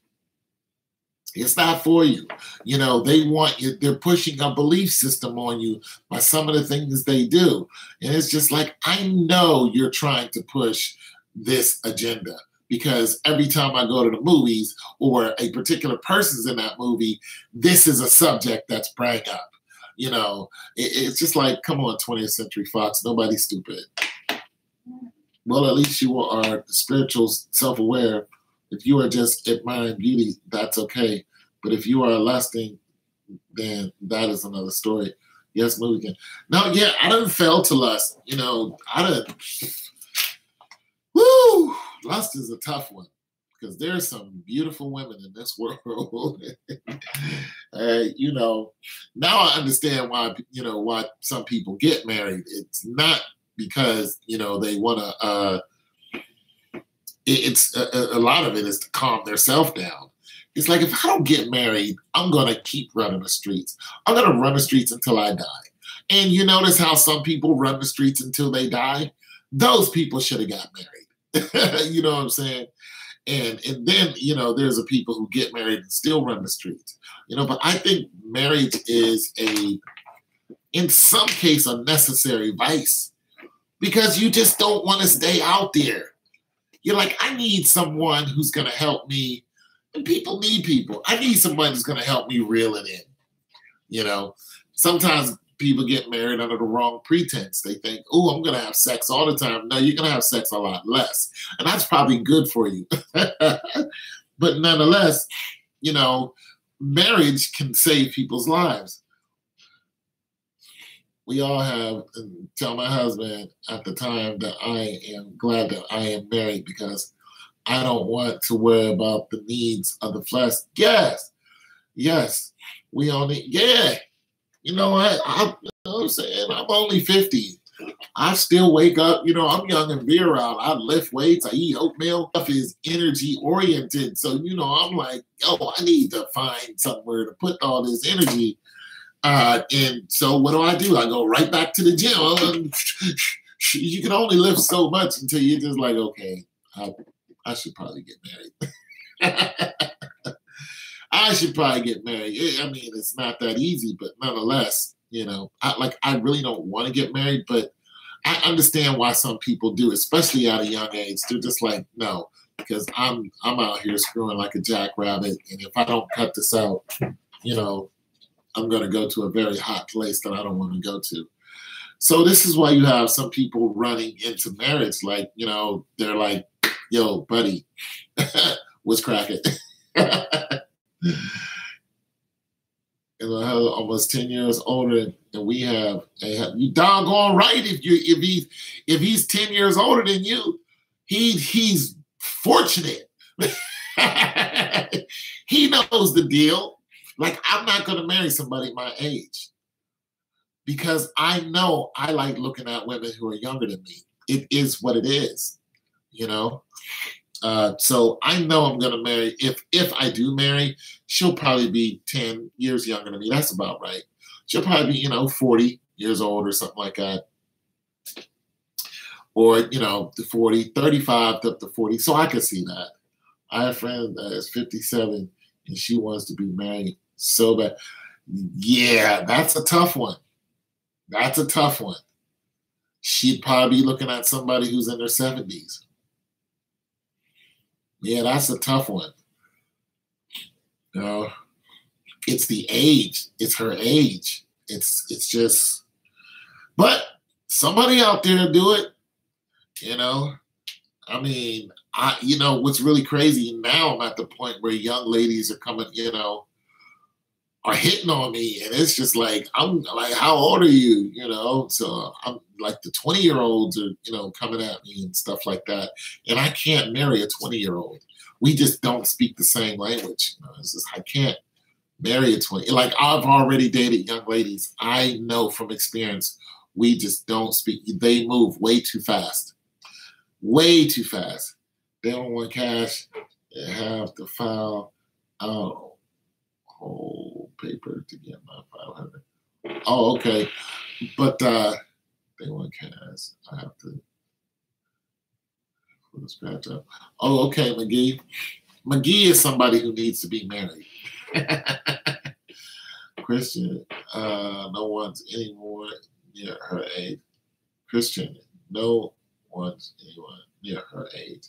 It's not for you. They want you, they're pushing a belief system on you by some of the things they do. And it's just like, I know you're trying to push this agenda because every time I go to the movies or a particular person's in that movie, this is a subject that's brought up. It's just like, come on, 20th Century Fox, nobody's stupid. Well, at least you are spiritual, self-aware. If you are just admiring beauty, that's okay. But if you are lusting, then that is another story. Yes, movie again. No, yeah, I done fell to lust. I done. Woo! Lust is a tough one because there's some beautiful women in this world. Now I understand why why some people get married. It's not because they want to. It's a lot of it is to calm themselves down. It's like, if I don't get married, I'm gonna keep running the streets. I'm gonna run the streets until I die. And you notice how some people run the streets until they die? Those people should have got married. You know what I'm saying? And then, there's a people who get married and still run the streets. But I think marriage is in some case, a necessary vice, because you just don't want to stay out there. You're like, I need someone who's going to help me. And people need people. I need somebody who's going to help me reel it in. Sometimes people get married under the wrong pretense. They think, oh, I'm going to have sex all the time. No, you're going to have sex a lot less. And that's probably good for you. But nonetheless, marriage can save people's lives. We all have, and tell my husband at the time that I am glad that I am married, because I don't want to worry about the needs of the flesh. Yes, we all need, you know what I'm saying? I'm only 50. I still wake up, I'm young and virile. I lift weights, I eat oatmeal. Stuff is energy oriented. So, I'm like, I need to find somewhere to put all this energy. And so what do? I go right back to the gym. You can only lift so much until you're just like, okay, I should probably get married. I should probably get married. I mean, it's not that easy, but nonetheless, I really don't want to get married, but I understand why some people do, especially at a young age. They're just like, no, because I'm out here screwing like a jackrabbit, and if I don't cut this out, I'm going to go to a very hot place that I don't want to go to. So this is why you have some people running into marriage, like, they're like, yo, buddy, what's cracking? And I have almost 10 years older, and we have you doggone right. If he's 10 years older than you, he's fortunate. He knows the deal. Like, I'm not going to marry somebody my age, because I know I like looking at women who are younger than me. It is what it is, So I know I'm going to marry. If I do marry, she'll probably be 10 years younger than me. That's about right. She'll probably be, 40 years old or something like that. Or, the 40, 35 up to 40. So I can see that. I have a friend that is 57 and she wants to be married so bad. Yeah, that's a tough one. She'd probably be looking at somebody who's in their 70s. Yeah, that's a tough one. It's the age. It's her age. It's just, but somebody out there do it. I mean, what's really crazy now, I'm at the point where young ladies are coming, are hitting on me, and it's just like, I'm like, how old are you? So I'm like, the 20-year-olds are, coming at me and stuff like that. And I can't marry a 20-year-old. We just don't speak the same language. It's just, I can't marry a 20. Like, I've already dated young ladies. I know from experience, we just don't speak. They move way too fast. Way too fast. They don't want cash. They have to file out whole paper to get my 500. Oh, okay. But they want cash. I have to put this patch up. Oh, okay, McGee. McGee is somebody who needs to be married. Christian, no one's anymore near her age. Christian, no one's anyone near her age.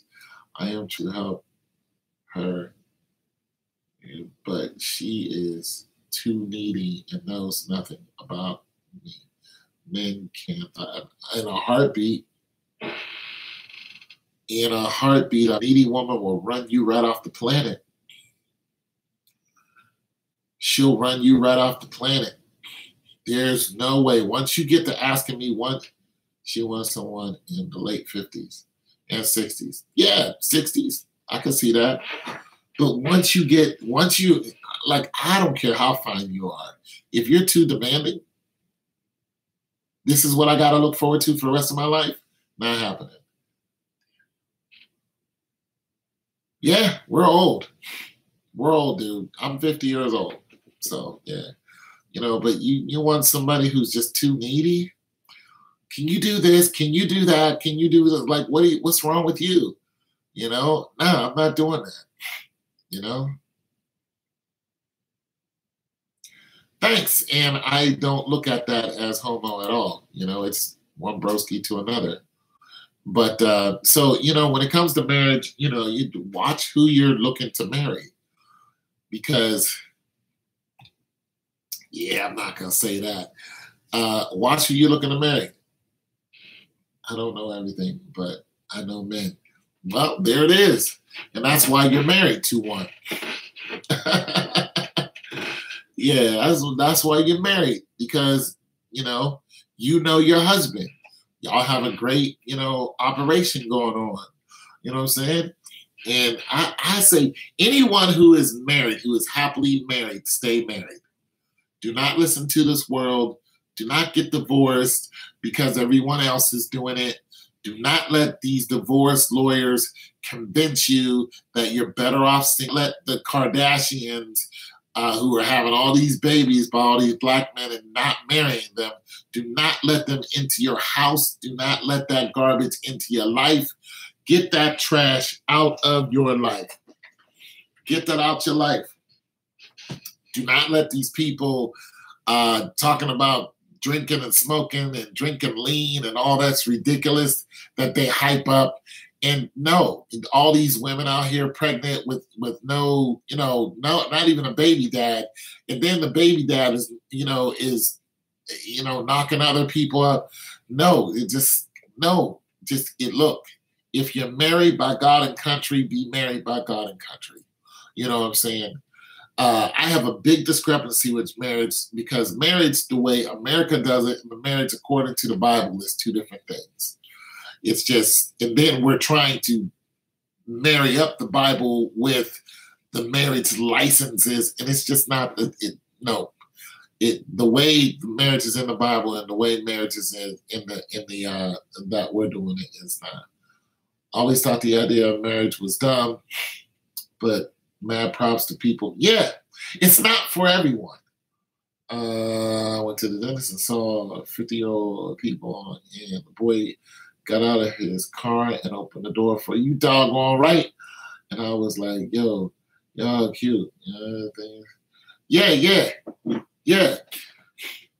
I am to help her, but she is too needy and knows nothing about me. Men can't, in a heartbeat, a needy woman will run you right off the planet. She'll run you right off the planet. There's no way. Once you get to asking me what, she wants someone in the late 50s and 60s. Yeah, 60s. I can see that. But like, I don't care how fine you are. If you're too demanding, this is what I got to look forward to for the rest of my life. Not happening. Yeah, we're old. We're old, dude. I'm 50 years old. So, yeah. But you want somebody who's just too needy? Can you do this? Can you do that? Can you do this? Like, what's wrong with you? No, I'm not doing that. Thanks. And I don't look at that as homo at all. It's one broski to another. But so, when it comes to marriage, you watch who you're looking to marry. Because, yeah, I'm not going to say that. Watch who you're looking to marry. I don't know everything, but I know men. Well, there it is. And that's why you're married to one. Yeah, that's why you're married. Because, you know your husband. Y'all have a great, operation going on. You know what I'm saying? And I say anyone who is married, who is happily married, stay married. Do not listen to this world. Do not get divorced because everyone else is doing it. Do not let these divorce lawyers convince you that you're better off. Let the Kardashians, who are having all these babies by all these black men and not marrying them, do not let them into your house. Do not let that garbage into your life. Get that trash out of your life. Get that out your life. Do not let these people talking about drinking and smoking and drinking lean and all that's ridiculous that they hype up. And no, all these women out here pregnant with no, not even a baby dad. And then the baby dad is knocking other people up. No, look, if you're married by God and country, be married by God and country. You know what I'm saying? I have a big discrepancy with marriage because marriage, the way America does it, and the marriage according to the Bible is two different things. It's just, and then we're trying to marry up the Bible with the marriage licenses, and it's just not. The way marriage is in the Bible and the way marriage is in the that we're doing it is not. I always thought the idea of marriage was dumb, but mad props to people. Yeah, it's not for everyone. I went to the dentist and saw 50-year-old people, and the boy got out of his car and opened the door for you doggone right. And I was like, yo, y'all cute. Yeah.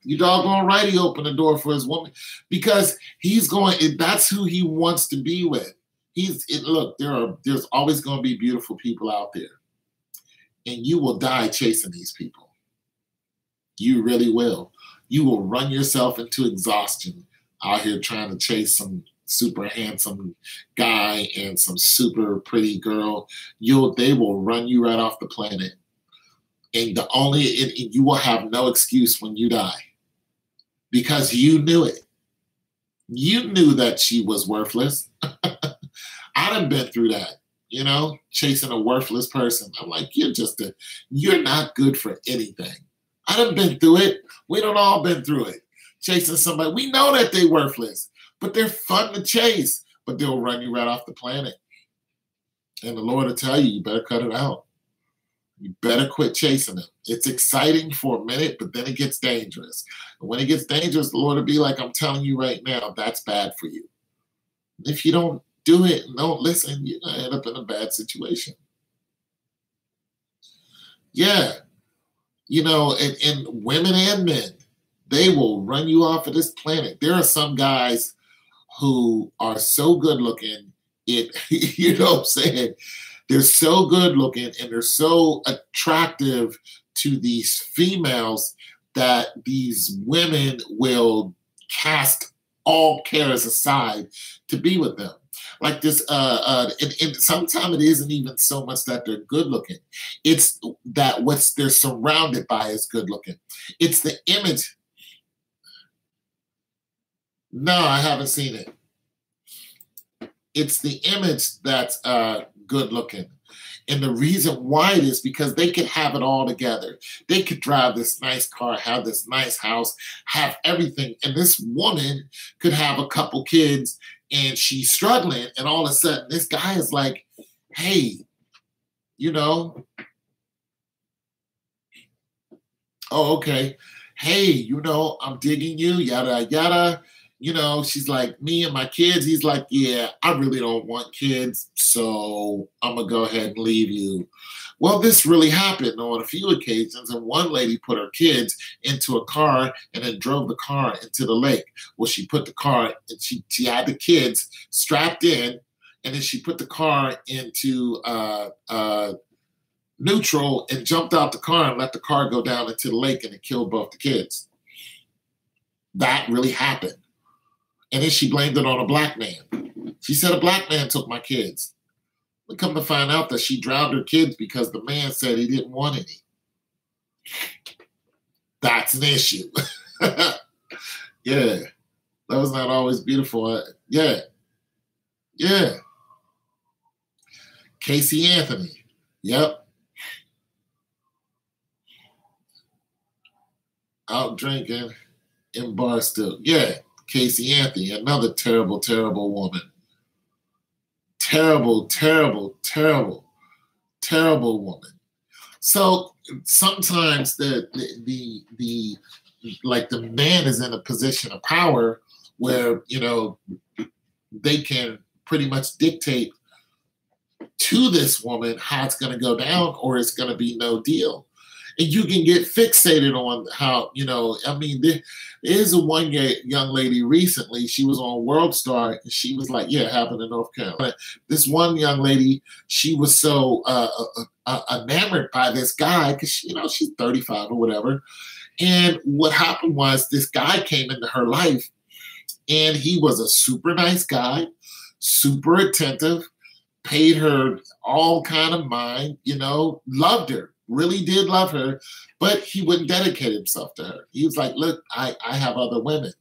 You doggone right he opened the door for his woman because that's who he wants to be with. Look, there's always going to be beautiful people out there. And you will die chasing these people. You really will. You will run yourself into exhaustion out here trying to chase some super handsome guy and some super pretty girl. They will run you right off the planet. And you will have no excuse when you die. Because you knew it. You knew that she was worthless. I done been through that. Chasing a worthless person. I'm like, you're not good for anything. I done been through it. We done all been through it. Chasing somebody. We know that they worthless, but they're fun to chase, but they'll run you right off the planet. And the Lord will tell you better cut it out. You better quit chasing them. It's exciting for a minute, but then it gets dangerous. And when it gets dangerous, the Lord will be like, I'm telling you right now, that's bad for you. If you don't do it and don't listen, you're going to end up in a bad situation. Yeah. And women and men, they will run you off of this planet. There are some guys who are so good looking, you know what I'm saying? They're so good looking and they're so attractive to these females that these women will cast all cares aside to be with them. Like this, and sometimes it isn't even so much that they're good looking. It's that what they're surrounded by is good looking. It's the image. No, I haven't seen it. It's the image that's good looking. And the reason why it is because they could have it all together. They could drive this nice car, have this nice house, have everything. And this woman could have a couple kids and she's struggling. And all of a sudden, this guy is like, hey, you know, oh, okay. Hey, I'm digging you, yada, yada. She's like, me and my kids. He's like, yeah, I really don't want kids, so I'm going to go ahead and leave you. Well, this really happened on a few occasions, and one lady put her kids into a car and then drove the car into the lake. Well, she put the car, and she had the kids strapped in, and then she put the car into neutral and jumped out the car and let the car go down into the lake, and it killed both the kids. That really happened. And then she blamed it on a black man. She said, a black man took my kids. We come to find out that she drowned her kids because the man said he didn't want any. That's an issue. Yeah. That was not always beautiful. Yeah. Yeah. Casey Anthony. Yep. Out drinking in Barstow. Yeah. Casey Anthony, another terrible, terrible woman. Terrible, terrible, terrible, terrible woman. So sometimes the man is in a position of power where, they can pretty much dictate to this woman how it's going to go down, or it's going to be no deal. And you can get fixated on how, there is a young lady recently, she was on World Star, and she was like, yeah, it happened in North Carolina. This one young lady, she was so enamored by this guy, because, she's 35 or whatever. And what happened was this guy came into her life, and he was a super nice guy, super attentive, paid her all kind of mind, loved her. Really did love her, but he wouldn't dedicate himself to her. He was like, look, I have other women,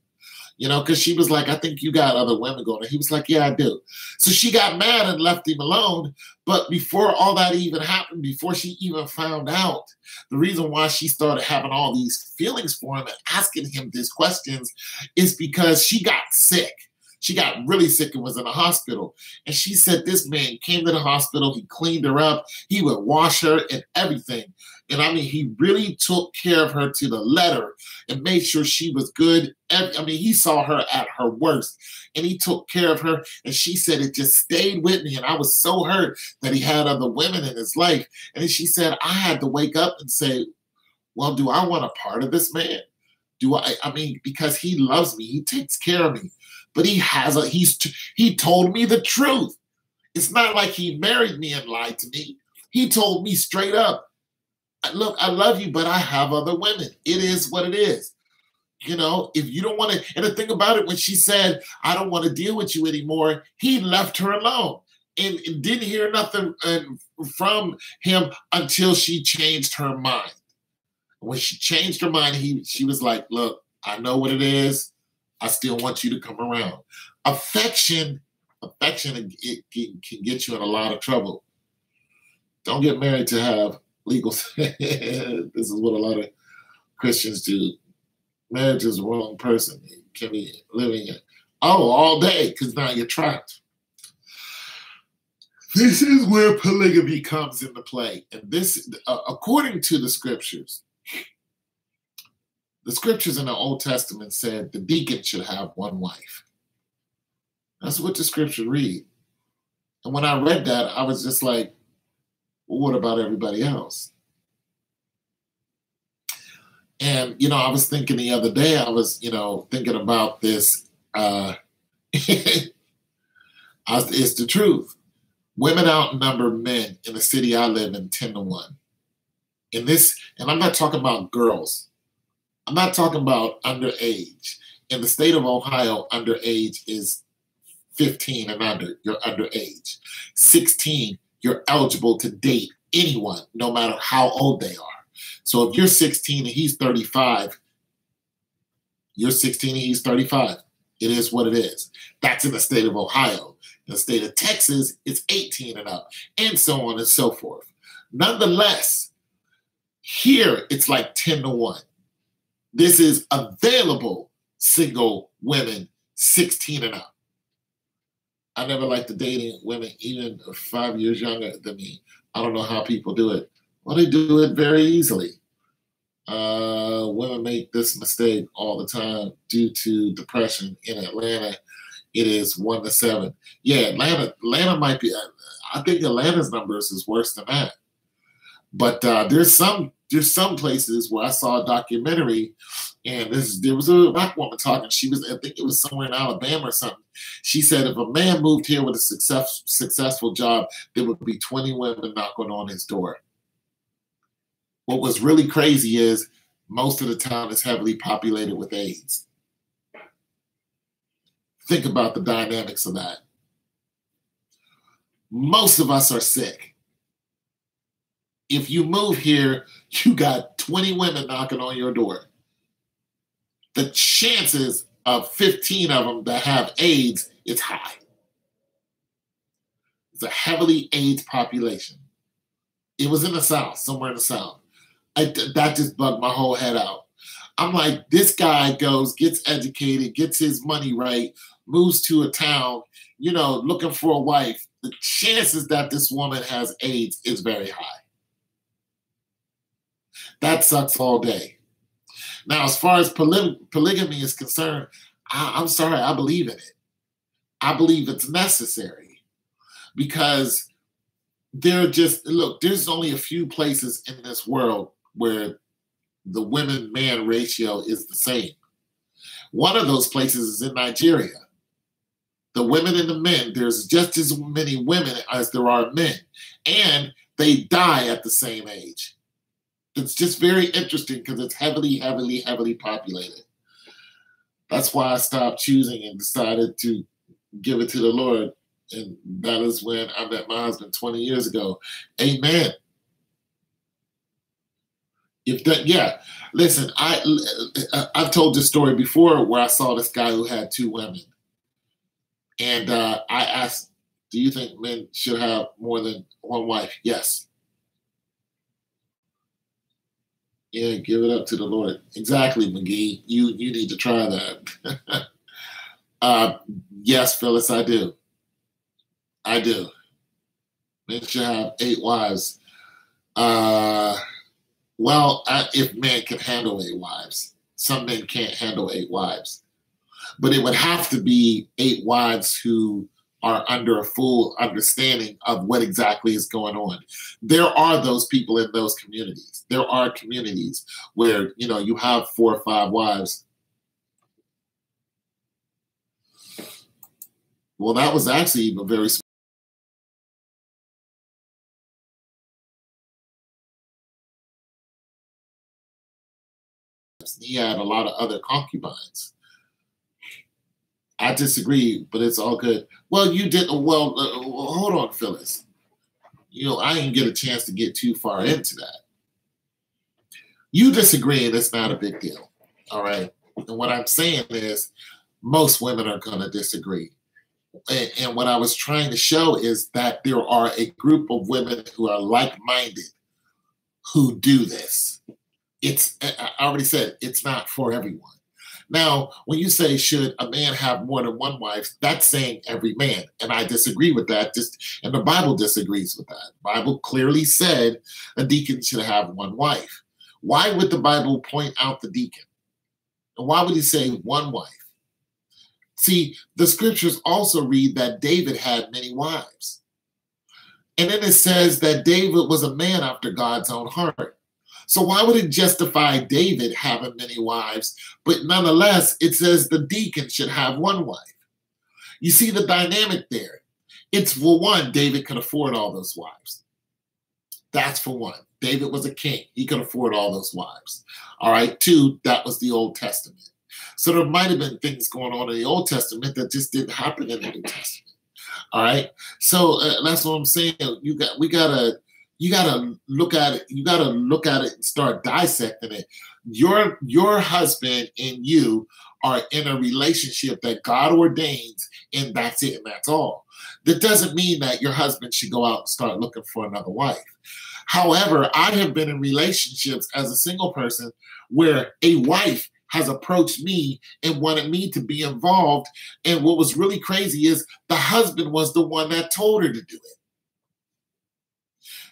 because she was like, I think you got other women going. And he was like, yeah, I do. So she got mad and left him alone. But before all that even happened, before she even found out, the reason why she started having all these feelings for him and asking him these questions is because she got sick. She got really sick and was in a hospital. And she said this man came to the hospital. He cleaned her up. He would wash her and everything. And he really took care of her to the letter and made sure she was good. He saw her at her worst and he took care of her. And she said it just stayed with me. And I was so hurt that he had other women in his life. And then she said, I had to wake up and say, well, do I want a part of this man? Because he loves me. He takes care of me. But he told me the truth. It's not like he married me and lied to me. He told me straight up, look, I love you, but I have other women. It is what it is. If you don't want to, and the thing about it, when she said, I don't want to deal with you anymore, he left her alone and didn't hear nothing from him until she changed her mind. When she changed her mind, she was like, look, I know what it is. I still want you to come around. Affection, it can get you in a lot of trouble. Don't get married to have legal. This is what a lot of Christians do. Marriage is the wrong person. You can be living it all day because now you're trapped. This is where polygamy comes into play. And this, according to the scriptures in the Old Testament said the deacon should have one wife. That's what the scripture read. And when I read that, I was just like, well, what about everybody else? And, I was thinking the other day, I was, thinking about this. It's the truth. Women outnumber men in the city I live in 10-1. And I'm not talking about girls. I'm not talking about underage. In the state of Ohio, underage is 15 and under. You're underage. 16, you're eligible to date anyone, no matter how old they are. So if you're 16 and he's 35, you're 16 and he's 35. It is what it is. That's in the state of Ohio. In the state of Texas, it's 18 and up, and so on and so forth. Nonetheless, here it's like 10 to 1. This is available single women 16 and up. I never liked the dating women even 5 years younger than me. I don't know how people do it. Well, they do it very easily. Women make this mistake all the time due to depression. In Atlanta, it is 1 to 7. Yeah, Atlanta might be. I think Atlanta's numbers is worse than that. But there's some places where I saw a documentary, and there was a black woman talking. I think it was somewhere in Alabama or something. She said if a man moved here with a successful job, there would be 20 women knocking on his door. What was really crazy is most of the town is heavily populated with AIDS. Think about the dynamics of that. Most of us are sick. If you move here, you got 20 women knocking on your door. The chances of 15 of them that have AIDS is high. It's a heavily AIDS population. It was in the South, somewhere in the South. That just bugged my whole head out. I'm like, this guy goes, gets educated, gets his money right, moves to a town, looking for a wife. The chances that this woman has AIDS is very high. That sucks all day. Now, as far as polygamy is concerned, I'm sorry, I believe in it. I believe it's necessary because there's only a few places in this world where the women-man ratio is the same. One of those places is in Nigeria. The women and the men, there's just as many women as there are men, and they die at the same age. It's just very interesting because it's heavily, heavily, heavily populated. That's why I stopped choosing and decided to give it to the Lord. And that is when I met my husband 20 years ago. Amen. Listen, I've told this story before where I saw this guy who had 2 women. And I asked, do you think men should have more than one wife? Yes. Yeah, give it up to the Lord. Exactly, McGee. You need to try that. Yes, Phyllis, I do. I do. Men should have 8 wives. If men can handle 8 wives. Some men can't handle 8 wives. But it would have to be 8 wives who are under a full understanding of what exactly is going on. There are those people in those communities. There are communities where, you have 4 or 5 wives. Well, that was actually a very small. He had a lot of other concubines. I disagree, but it's all good. Well, you didn't. Well, hold on, Phyllis. I didn't get a chance to get too far into that. You disagree, and it's not a big deal. All right. And what I'm saying is most women are going to disagree. And what I was trying to show is that there are a group of women who are like-minded who do this. I already said it's not for everyone. Now, when you say, should a man have more than one wife, that's saying every man. And I disagree with that. And the Bible disagrees with that. The Bible clearly said a deacon should have one wife. Why would the Bible point out the deacon? And why would he say one wife? See, the scriptures also read that David had many wives. And then it says that David was a man after God's own heart. So why would it justify David having many wives? But nonetheless, it says the deacon should have one wife. You see the dynamic there. It's, for one, David could afford all those wives. That's for one. David was a king. He could afford all those wives. All right. 2, that was the Old Testament. So there might have been things going on in the Old Testament that just didn't happen in the New Testament. All right. So that's what I'm saying. You gotta look at it. You gotta look at it and start dissecting it. Your husband and you are in a relationship that God ordains, and that's it, and that's all. That doesn't mean that your husband should go out and start looking for another wife. However, I have been in relationships as a single person where a wife has approached me and wanted me to be involved. And what was really crazy is the husband was the one that told her to do it.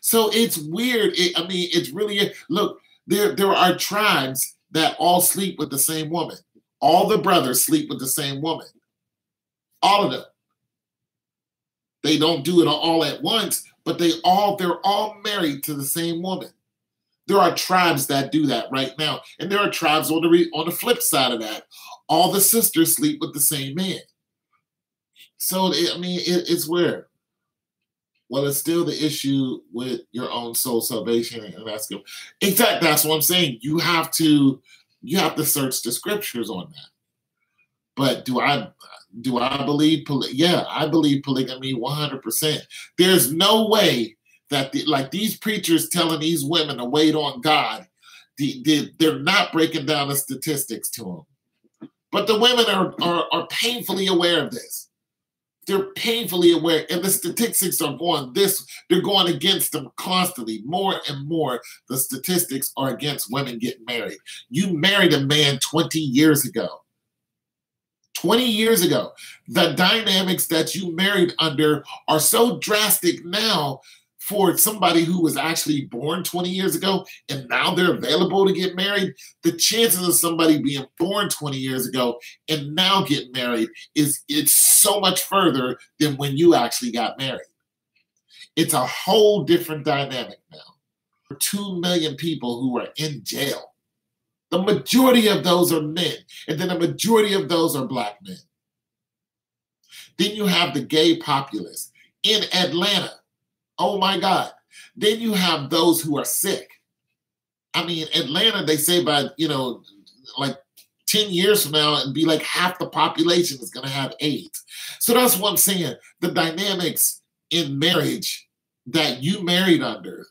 So it's weird. It's really, look, there are tribes that all sleep with the same woman. All the brothers sleep with the same woman. All of them. They don't do it all at once, but they're all married to the same woman. There are tribes that do that right now. And there are tribes on the flip side of that. All the sisters sleep with the same man. So, it's weird. Well, it's still the issue with your own soul salvation, and that's good. Exactly, that's what I'm saying. You have to search the scriptures on that. But do I believe? Yeah, I believe polygamy 100%. There's no way that these preachers telling these women to wait on God, they're not breaking down the statistics to them. But the women are painfully aware of this. They're painfully aware, and the statistics are they're going against them constantly. More and more, the statistics are against women getting married. You married a man 20 years ago. 20 years ago. The dynamics that you married under are so drastic now for somebody who was actually born 20 years ago and now they're available to get married. The chances of somebody being born 20 years ago and now get married it's so much further than when you actually got married. It's a whole different dynamic now. 2 million people who are in jail. The majority of those are men, and then the majority of those are black men. Then you have the gay populace in Atlanta. Oh my God. Then you have those who are sick. Atlanta, they say by, 10 years from now, it'd be like half the population is going to have AIDS. So that's what I'm saying. The dynamics in marriage that you married under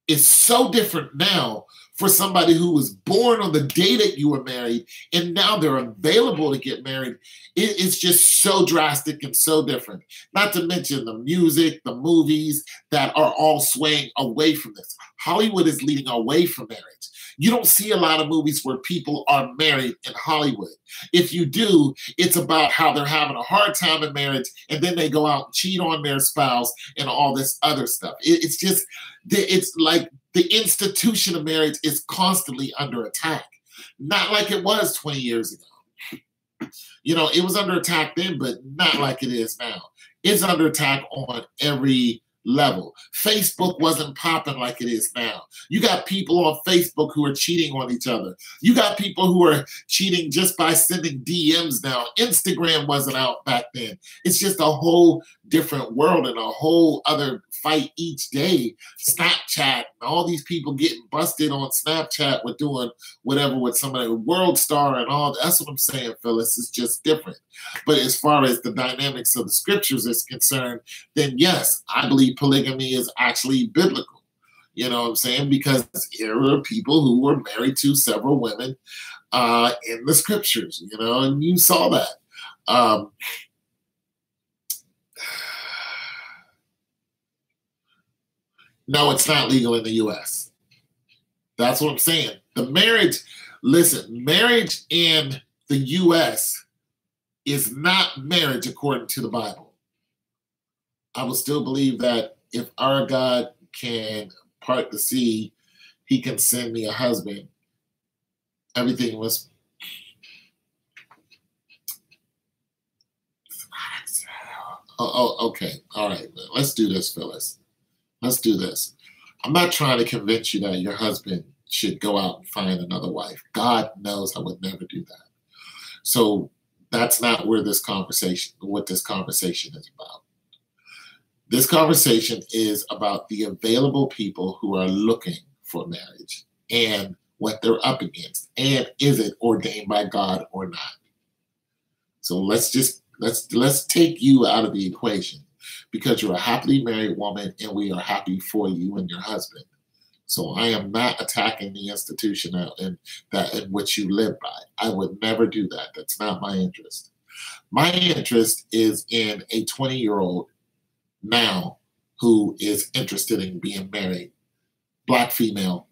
is so different now for somebody who was born on the day that you were married and now they're available to get married. It's just so drastic and so different. Not to mention the music, the movies that are all swaying away from this. Hollywood is leading away from marriage. You don't see a lot of movies where people are married in Hollywood. If you do, it's about how they're having a hard time in marriage and then they go out and cheat on their spouse and all this other stuff. It's like the institution of marriage is constantly under attack. Not like it was 20 years ago. It was under attack then, but not like it is now. It's under attack on every level. Facebook wasn't popping like it is now. You got people on Facebook who are cheating on each other. You got people who are cheating just by sending DMs now. Instagram wasn't out back then. It's just a whole different world and a whole other fight each day. Snapchat and all these people getting busted on Snapchat with doing whatever with somebody, World Star and all. That's what I'm saying, Phyllis. It's just different. But as far as the dynamics of the scriptures is concerned, then yes, I believe polygamy is actually biblical. You know what I'm saying? Because there are people who were married to several women in the scriptures, and you saw that. No, it's not legal in the U.S. That's what I'm saying. Marriage in the U.S. is not marriage according to the Bible. I will still believe that if our God can part the sea, he can send me a husband. Everything was... Oh, okay. All right. Let's do this, Phyllis. Let's do this. I'm not trying to convince you that your husband should go out and find another wife. God knows I would never do that. So that's not what this conversation is about. This conversation is about the available people who are looking for marriage and what they're up against. And is it ordained by God or not? So let's take you out of the equation, because you're a happily married woman and we are happy for you and your husband. So I am not attacking the institution in which you live by. I would never do that. That's not my interest. My interest is in a 20-year-old now who is interested in being married, Black female,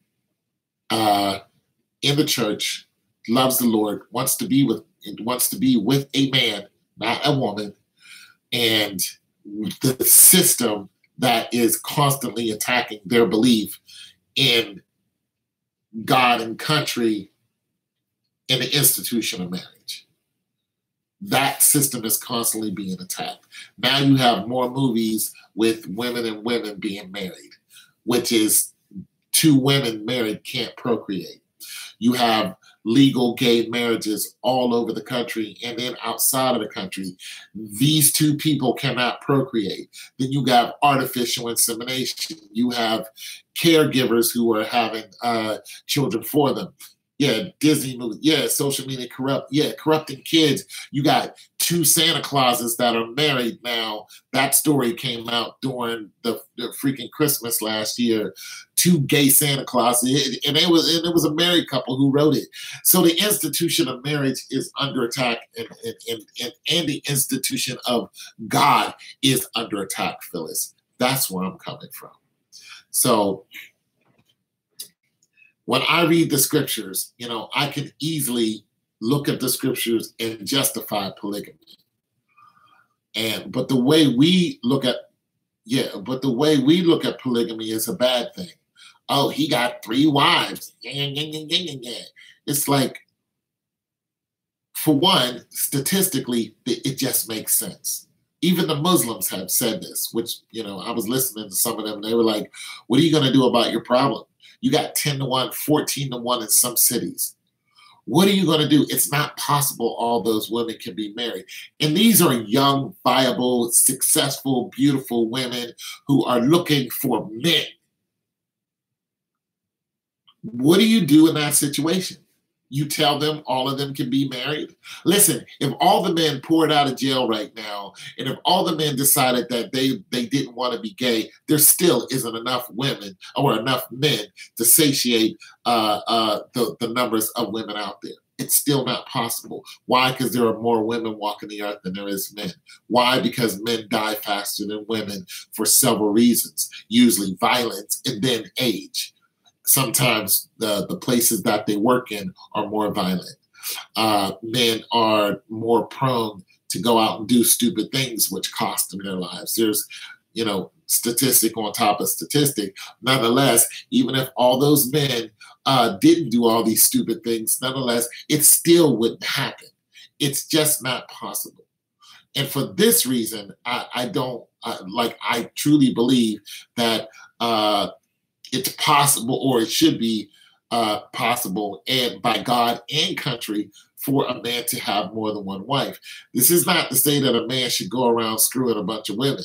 in the church, loves the Lord, wants to be with a man, not a woman, and the system that is constantly attacking their belief in God and country and the institution of marriage. That system is constantly being attacked. Now you have more movies with women and women being married, which is two women married can't procreate. You have legal gay marriages all over the country, and then outside of the country, these two people cannot procreate. Then you got artificial insemination. You have caregivers who are having children for them. Yeah, Disney movies. Yeah, social media corrupting kids. You got two Santa Clauses that are married now. That story came out during the freaking Christmas last year. Two gay Santa Clauses, and it was a married couple who wrote it. So the institution of marriage is under attack, and the institution of God is under attack, Phyllis. That's where I'm coming from. So when I read the scriptures, I can easily look at the scriptures and justify polygamy. But the way we look at polygamy is a bad thing. Oh, he got 3 wives. It's like, for one, statistically, it just makes sense. Even the Muslims have said this, which, I was listening to some of them, and they were like, what are you going to do about your problem? You got 10-1, 14-1 in some cities. What are you going to do? It's not possible all those women can be married. And these are young, viable, successful, beautiful women who are looking for men. What do you do in that situation? You tell them all of them can be married? Listen, if all the men poured out of jail right now, and if all the men decided that they didn't want to be gay, there still isn't enough women or enough men to satiate the numbers of women out there. It's still not possible. Why? Because there are more women walking the earth than there is men. Why? Because men die faster than women for several reasons, usually violence and then age. Sometimes the places that they work in are more violent. Men are more prone to go out and do stupid things, which cost them their lives. There's, statistic on top of statistic. Nonetheless, even if all those men didn't do all these stupid things, nonetheless, it still wouldn't happen. It's just not possible. And for this reason, I truly believe that it's possible, or it should be possible, and by God and country, for a man to have more than one wife. This is not to say that a man should go around screwing a bunch of women.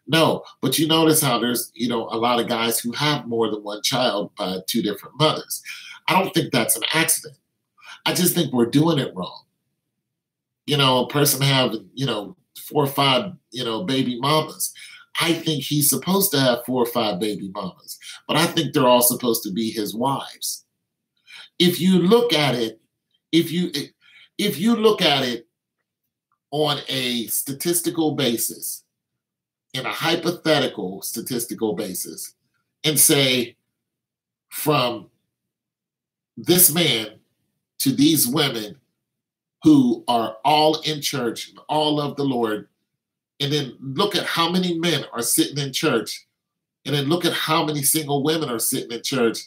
No, but you notice how there's, a lot of guys who have more than one child by 2 different mothers. I don't think that's an accident. I just think we're doing it wrong. A person having, 4 or 5, baby mamas. I think he's supposed to have 4 or 5 baby mamas, but I think they're all supposed to be his wives. If you look at it, if you look at it on a statistical basis, in a hypothetical statistical basis, and say from this man to these women who are all in church, all of the Lord, and then look at how many men are sitting in church, and then look at how many single women are sitting in church,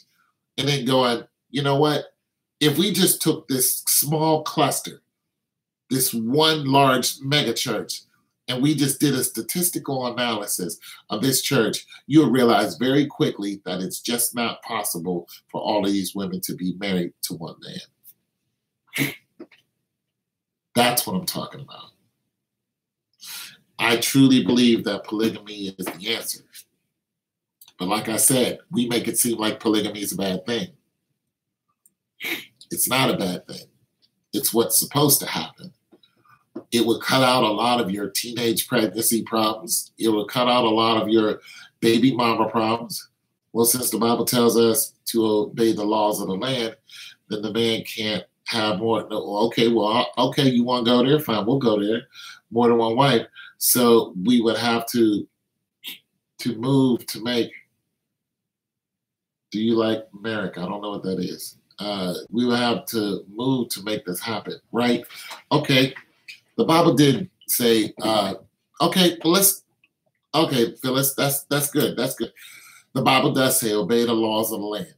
and then going, you know what? If we just took this small cluster, this one large mega church, and we just did a statistical analysis of this church, you'll realize very quickly that it's just not possible for all of these women to be married to one man. That's what I'm talking about. I truly believe that polygamy is the answer. But like I said, we make it seem like polygamy is a bad thing. It's not a bad thing. It's what's supposed to happen. It would cut out a lot of your teenage pregnancy problems. It would cut out a lot of your baby mama problems. Well, since the Bible tells us to obey the laws of the land, then the man can't have more. No, okay, well, okay, you want to go there? Fine, we'll go there. More than one wife. So we would have to move to make. Do you like Merrick? I don't know what that is. We would have to move to make this happen, right? Okay. The Bible did say, okay, well, okay, Phyllis, that's good. That's good. The Bible does say, obey the laws of the land.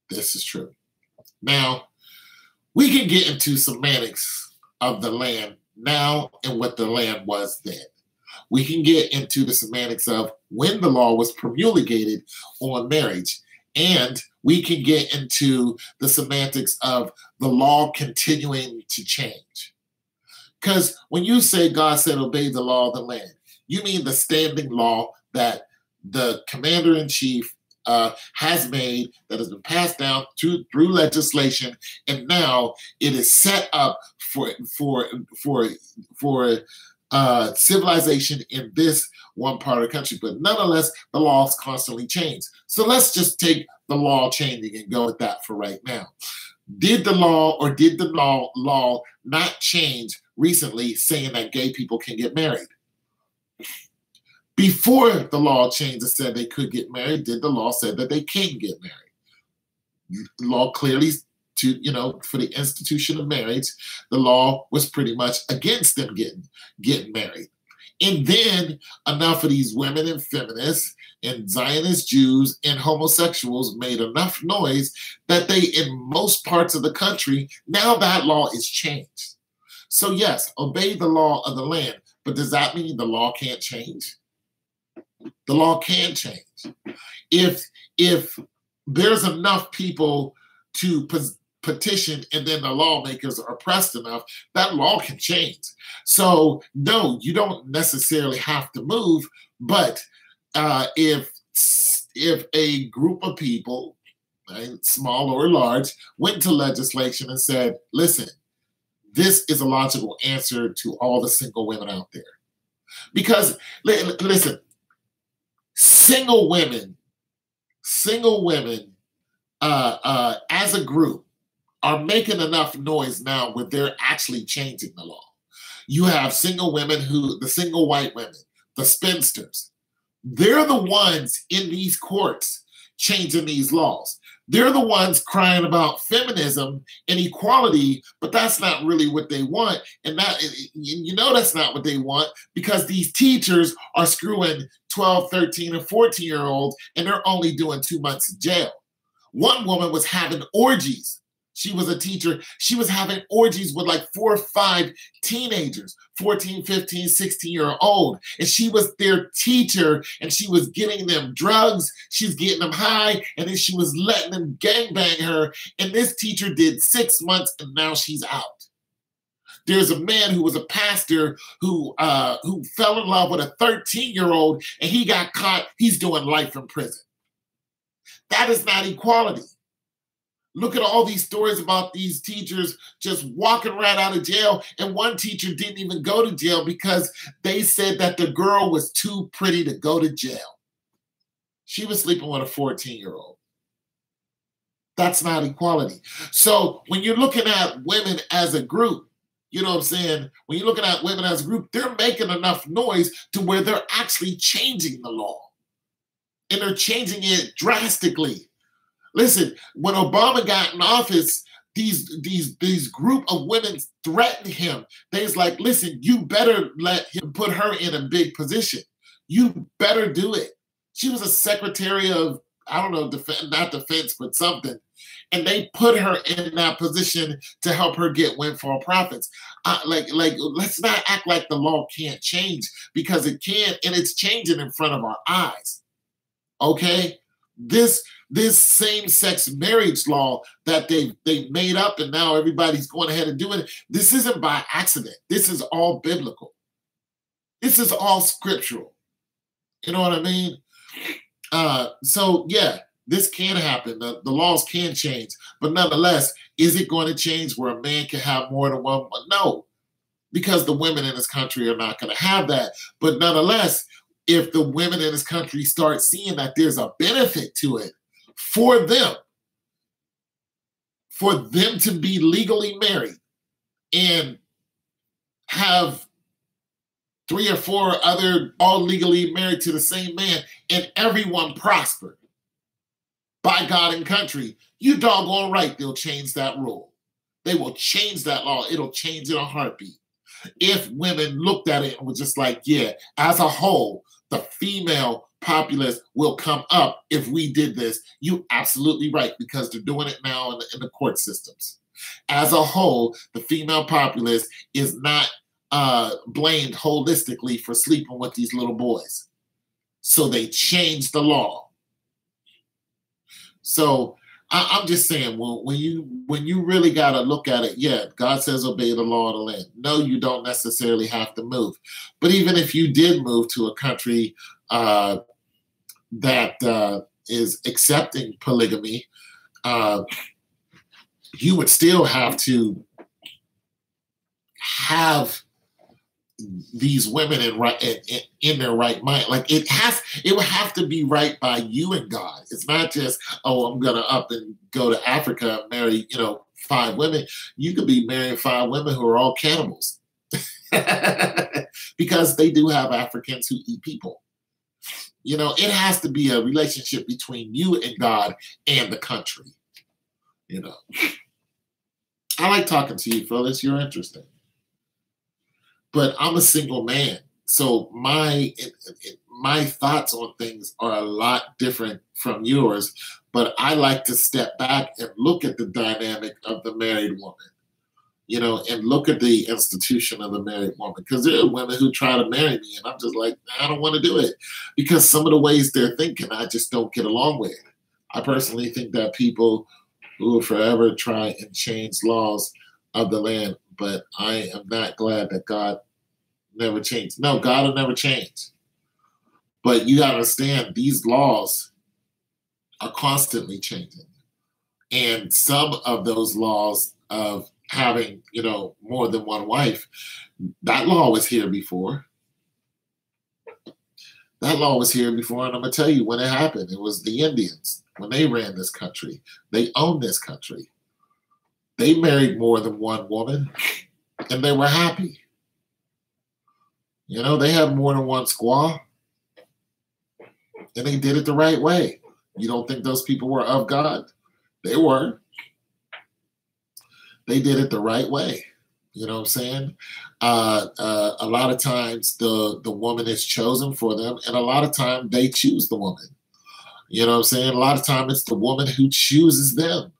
This is true. Now, we can get into semantics of the land now and what the land was then. We can get into the semantics of when the law was promulgated on marriage. And we can get into the semantics of the law continuing to change. Because when you say God said obey the law of the land, you mean the standing law that the commander-in-chief has made, that has been passed down through legislation, and now it is set up for civilization in this one part of the country. But nonetheless, the laws constantly change. So let's just take the law changing and go with that for right now. Did the law not change recently saying that gay people can get married? Before the law changed and said they could get married, did the law say that they can get married? The law clearly, for the institution of marriage, the law was pretty much against them getting married. And then enough of these women and feminists and Zionist Jews and homosexuals made enough noise that they, in most parts of the country, now that law is changed. So yes, obey the law of the land, but does that mean the law can't change? The law can change. If there's enough people to petition and then the lawmakers are pressed enough, that law can change. So no, you don't necessarily have to move, but if a group of people, right, small or large, went to legislation and said, listen, this is a logical answer to all the single women out there. Because, listen, single women as a group are making enough noise now where they're actually changing the law. You have single women the single white women, the spinsters. They're the ones in these courts changing these laws. They're the ones crying about feminism and equality, but that's not really what they want. And that's not what they want, because these teachers are screwing 12, 13, and 14-year-olds, and they're only doing 2 months in jail. One woman was having orgies. She was a teacher. She was having orgies with like 4 or 5 teenagers, 14, 15, 16-year-old. And she was their teacher, and she was getting them drugs. She was getting them high, and then she was letting them gangbang her. And this teacher did 6 months, and now she's out. There's a man who was a pastor who fell in love with a 13-year-old, and he got caught. He's doing life in prison. That is not equality. Look at all these stories about these teachers just walking right out of jail. And one teacher didn't even go to jail because they said that the girl was too pretty to go to jail. She was sleeping with a 14-year-old. That's not equality. So when you're looking at women as a group, you know what I'm saying? When you're looking at women as a group, they're making enough noise to where they're actually changing the law. And they're changing it drastically. Listen, when Obama got in office, these group of women threatened him. They was like, listen, you better let him put her in a big position. You better do it. She was a secretary of, I don't know, not defense, but something. And they put her in that position to help her get windfall profits. Let's not act like the law can't change, because it can, and it's changing in front of our eyes. Okay? This same-sex marriage law that they made up and now everybody's going ahead and doing it, this isn't by accident. This is all biblical. This is all scriptural. You know what I mean? So, yeah, this can happen. The laws can change. But nonetheless, is it going to change where a man can have more than one? No, because the women in this country are not going to have that. But nonetheless, if the women in this country start seeing that there's a benefit to it, for them, for them to be legally married and have 3 or 4 other all legally married to the same man and everyone prosper by God and country, you doggone right they'll change that rule. They will change that law. It'll change in a heartbeat. If women looked at it and were just like, yeah, as a whole, the female populace will come up if we did this. You absolutely right, because they're doing it now in the court systems. As a whole, the female populace is not blamed holistically for sleeping with these little boys. So they changed the law. So I'm just saying, when you really got to look at it, yeah, God says obey the law of the land. No, you don't necessarily have to move. But even if you did move to a country that is accepting polygamy, you would still have to have these women in their right mind. Like it would have to be right by you and God. It's not just, oh, I'm gonna up and go to Africa and marry 5 women. You could be marrying 5 women who are all cannibals because they do have Africans who eat people. It has to be a relationship between you and God and the country. I like talking to you, Phyllis. You're interesting. But I'm a single man, so my thoughts on things are a lot different from yours. But I like to step back and look at the dynamic of the married woman, and look at the institution of the married woman. Because there are women who try to marry me, and I'm just like, I don't want to do it because some of the ways they're thinking, I just don't get along with. I personally think that people who will forever try and change laws of the land, but I am not glad that God never changed. No, God will never change. But you got to understand, these laws are constantly changing. And some of those laws of having, more than one wife, that law was here before. That law was here before, and I'm going to tell you when it happened. It was the Indians. When they ran this country, they owned this country. They married more than one woman, and they were happy. They had more than one squaw, and they did it the right way. You don't think those people were of God? They were. They did it the right way. You know what I'm saying? A lot of times the woman is chosen for them, and a lot of times they choose the woman. You know what I'm saying? A lot of times it's the woman who chooses them.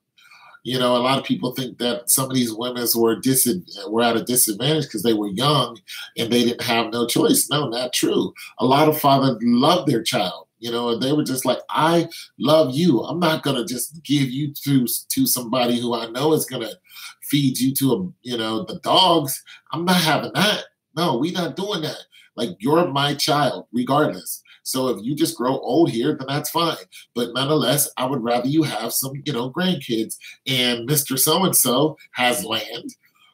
A lot of people think that some of these women were at a disadvantage because they were young and they didn't have no choice. No, not true. A lot of fathers love their child, and they were just like, I love you. I'm not going to just give you to somebody who I know is going to feed you to, the dogs. I'm not having that. No, we're not doing that. Like, you're my child, regardless. So if you just grow old here, then that's fine. But nonetheless, I would rather you have some, grandkids. And Mr. So-and-so has land.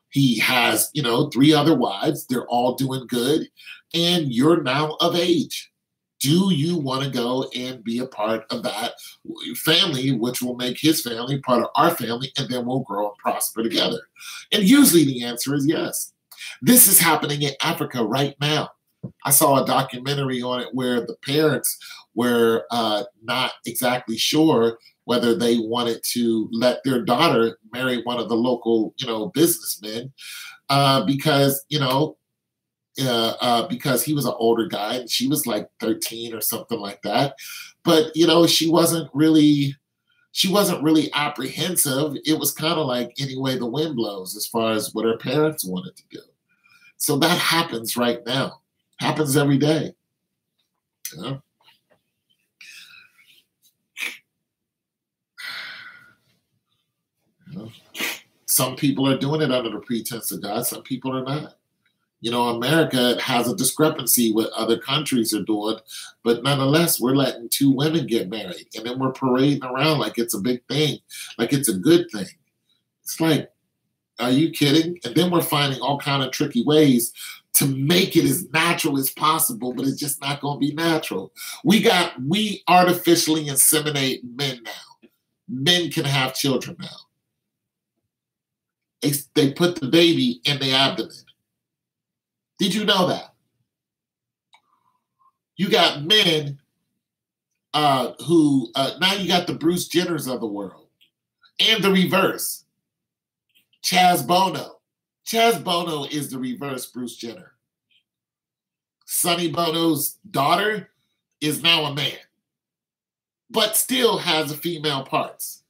He has, 3 other wives. They're all doing good. And you're now of age. Do you want to go and be a part of that family, which will make his family part of our family, and then we'll grow and prosper together? And usually the answer is yes. This is happening in Africa right now. I saw a documentary on it where the parents were not exactly sure whether they wanted to let their daughter marry one of the local, businessmen because he was an older guy and she was like 13 or something like that. But, she wasn't really apprehensive. It was kind of like any way the wind blows as far as what her parents wanted to do. So that happens right now. Happens every day. Some people are doing it under the pretense of God. Some people are not. America has a discrepancy with other countries are doing, but nonetheless, we're letting 2 women get married, and then we're parading around like it's a big thing, like it's a good thing. It's like, are you kidding? And then we're finding all kind of tricky ways to make it as natural as possible, but it's just not going to be natural. We artificially inseminate men now. Men can have children now. They put the baby in the abdomen. Did you know that? You got men who now you got the Bruce Jenners of the world, and the reverse. Chaz Bono. Chaz Bono is the reverse Bruce Jenner. Sonny Bono's daughter is now a man, but still has the female parts.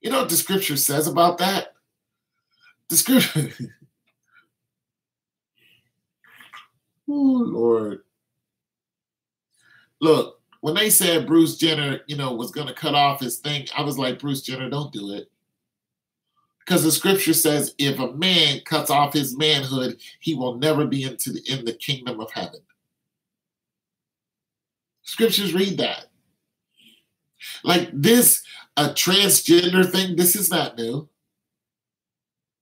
You know what the scripture says about that? The scripture. Oh, Lord. Look, when they said Bruce Jenner, was going to cut off his thing, I was like, Bruce Jenner, don't do it. Because the scripture says if a man cuts off his manhood, he will never be in the kingdom of heaven. Scriptures read that. Like this, a transgender thing, this is not new.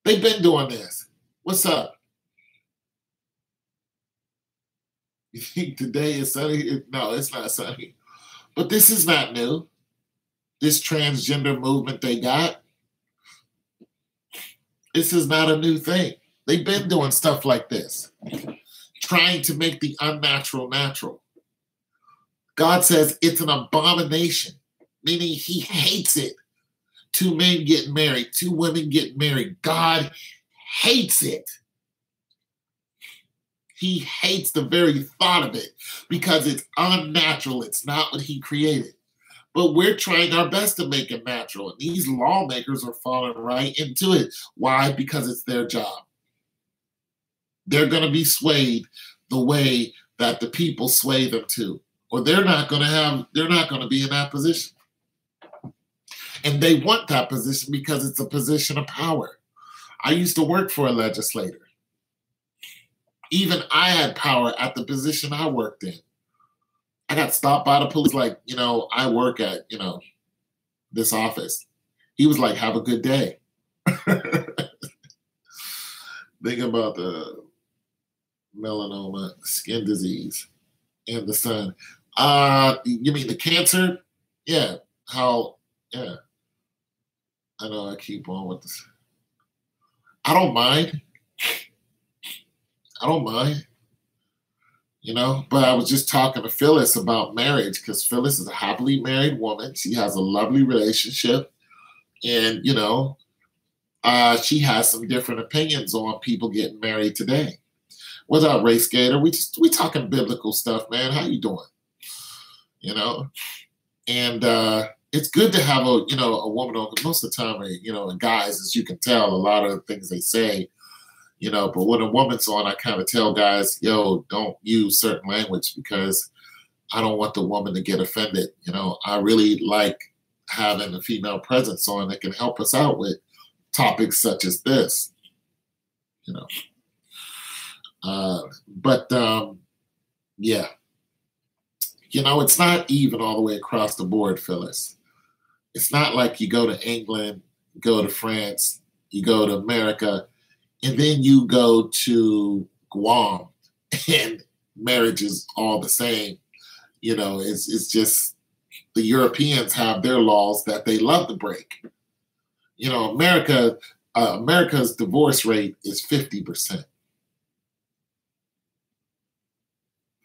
They've been doing this. What's up? You think today is sunny? No, it's not sunny. But this is not new. This transgender movement they got. This is not a new thing. They've been doing stuff like this, trying to make the unnatural natural. God says it's an abomination, meaning he hates it. 2 men getting married, 2 women getting married. God hates it. He hates the very thought of it because it's unnatural. It's not what he created. But we're trying our best to make it natural. And these lawmakers are falling right into it. Why? Because it's their job. They're going to be swayed the way that the people sway them to. Or they're not going to be in that position. And they want that position because it's a position of power. I used to work for a legislator. Even I had power at the position I worked in. I got stopped by the police like, I work at, this office. He was like, have a good day. Think about the melanoma, skin disease, and the sun. You mean the cancer? Yeah. Yeah. I know I keep on with this. I don't mind. But I was just talking to Phyllis about marriage because Phyllis is a happily married woman. She has a lovely relationship. And, she has some different opinions on people getting married today. What's up, Race Gator? We talking biblical stuff, man. How you doing? And it's good to have a woman on. Most of the time, guys, as you can tell, a lot of the things they say, but when a woman's on, I kind of tell guys, don't use certain language because I don't want the woman to get offended. I really like having a female presence on that can help us out with topics such as this, yeah. It's not even all the way across the board, Phyllis. It's not like you go to England, go to France, you go to America, and then you go to Guam and marriage is all the same. It's just the Europeans have their laws that they love to break. America's divorce rate is 50%.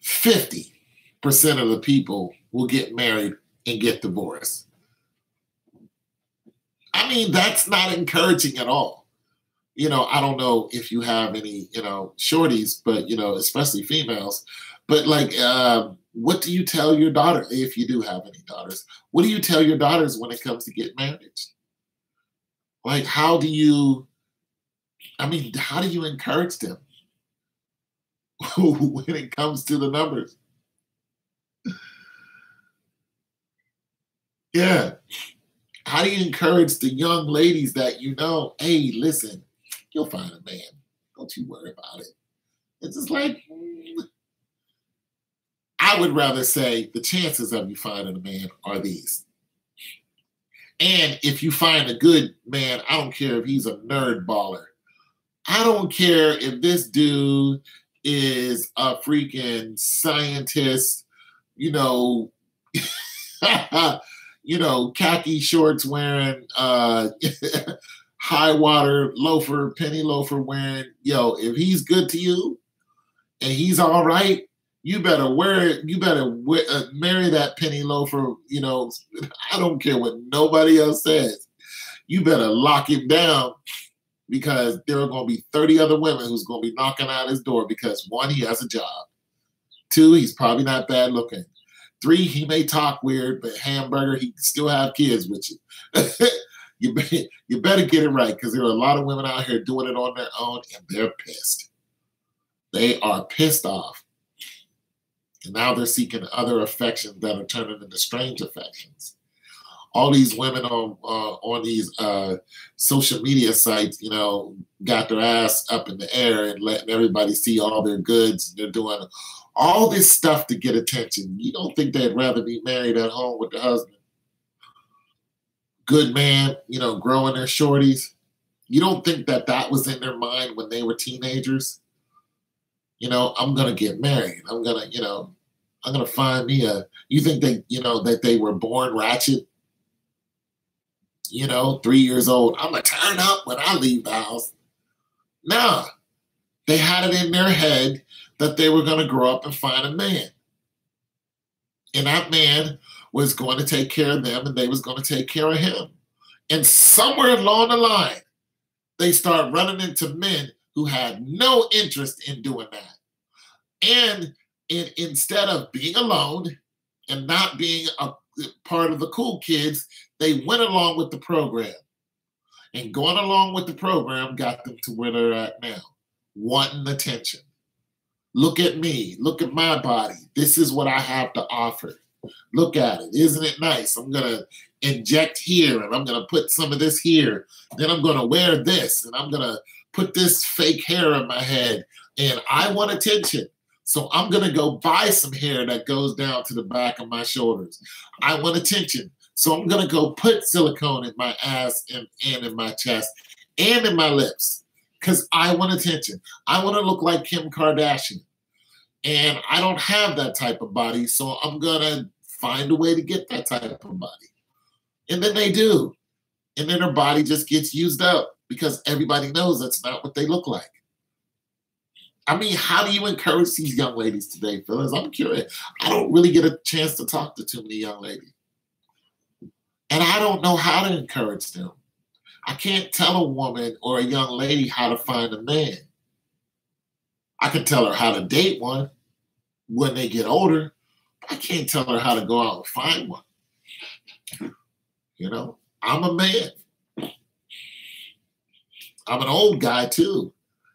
50% of the people will get married and get divorced. I mean, that's not encouraging at all. I don't know if you have any, shorties, but, especially females. But what do you tell your daughter, if you do have any daughters? What do you tell your daughters when it comes to get married? How do you encourage them when it comes to the numbers? Yeah. How do you encourage the young ladies that hey, listen, you'll find a man. Don't you worry about it. It's just I would rather say the chances of you finding a man are these. And if you find a good man, I don't care if he's a nerd baller. I don't care if this dude is a freaking scientist, khaki shorts wearing, high water loafer, penny loafer wearing, yo, if he's good to you and he's all right, you better wear it. You better marry that penny loafer. You know, I don't care what nobody else says. You better lock him down because there are going to be 30 other women who's going to be knocking out his door because one, he has a job. Two, he's probably not bad looking. Three, he may talk weird, but hamburger, he can still have kids with you. You better get it right because there are a lot of women out here doing it on their own and they're pissed. They are pissed off. And now they're seeking other affections that are turning into strange affections. All these women on these social media sites, you know, got their ass up in the air and letting everybody see all their goods. They're doing all this stuff to get attention. You don't think they'd rather be married at home with the husband? Good man, you know, growing their shorties. You don't think that that was in their mind when they were teenagers? You know, I'm going to get married. I'm going to find me you think they, you know, that they were born ratchet? You know, 3 years old. I'm going to turn up when I leave the house. Nah, they had it in their head that they were going to grow up and find a man. And that man was going to take care of them and they was going to take care of him. And somewhere along the line, they start running into men who had no interest in doing that. And instead of being alone and not being a part of the cool kids, they went along with the program. And going along with the program got them to where they're at now, wanting attention. Look at me. Look at my body. This is what I have to offer. Look at it. Isn't it nice? I'm going to inject here and I'm going to put some of this here. Then I'm going to wear this and I'm going to put this fake hair on my head. And I want attention. So I'm going to go buy some hair that goes down to the back of my shoulders. I want attention. So I'm going to go put silicone in my ass and in my chest and in my lips because I want attention. I want to look like Kim Kardashian. And I don't have that type of body, so I'm going to find a way to get that type of body. And then they do. And then their body just gets used up because everybody knows that's not what they look like. I mean, how do you encourage these young ladies today, Phyllis? I'm curious. I don't really get a chance to talk to too many young ladies. And I don't know how to encourage them. I can't tell a woman or a young lady how to find a man. I can tell her how to date one when they get older. I can't tell her how to go out and find one. You know, I'm a man. I'm an old guy too.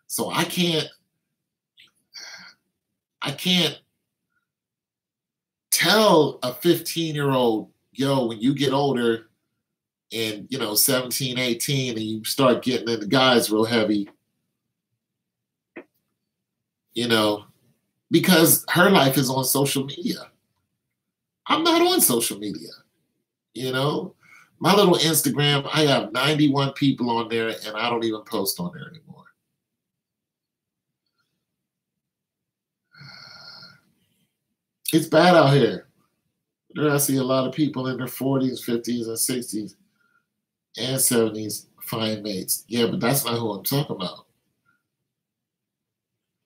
So I can't tell a 15-year-old, yo, when you get older and, you know, 17, 18, and you start getting into guys real heavy, you know, because her life is on social media. I'm not on social media. You know, my little Instagram, I have 91 people on there and I don't even post on there anymore. It's bad out here. There I see a lot of people in their 40s, 50s, and 60s and 70s find mates. Yeah, but that's not who I'm talking about.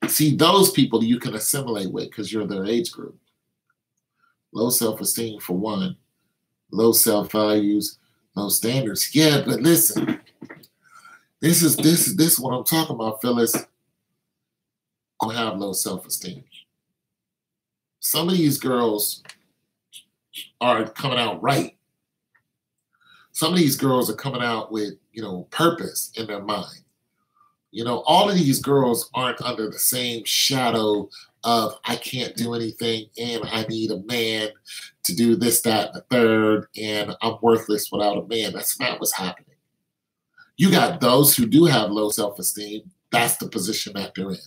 See, those people you can assimilate with because you're their age group. Low self-esteem for one, low self-values, low standards. Yeah, but listen, this is what I'm talking about, Phyllis. I have low self-esteem. Some of these girls are coming out right. Some of these girls are coming out with, you know, purpose in their mind. You know, all of these girls aren't under the same shadow of I can't do anything and I need a man to do this, that, and the third, and I'm worthless without a man. That's not what's happening. You got those who do have low self-esteem. That's the position that they're in.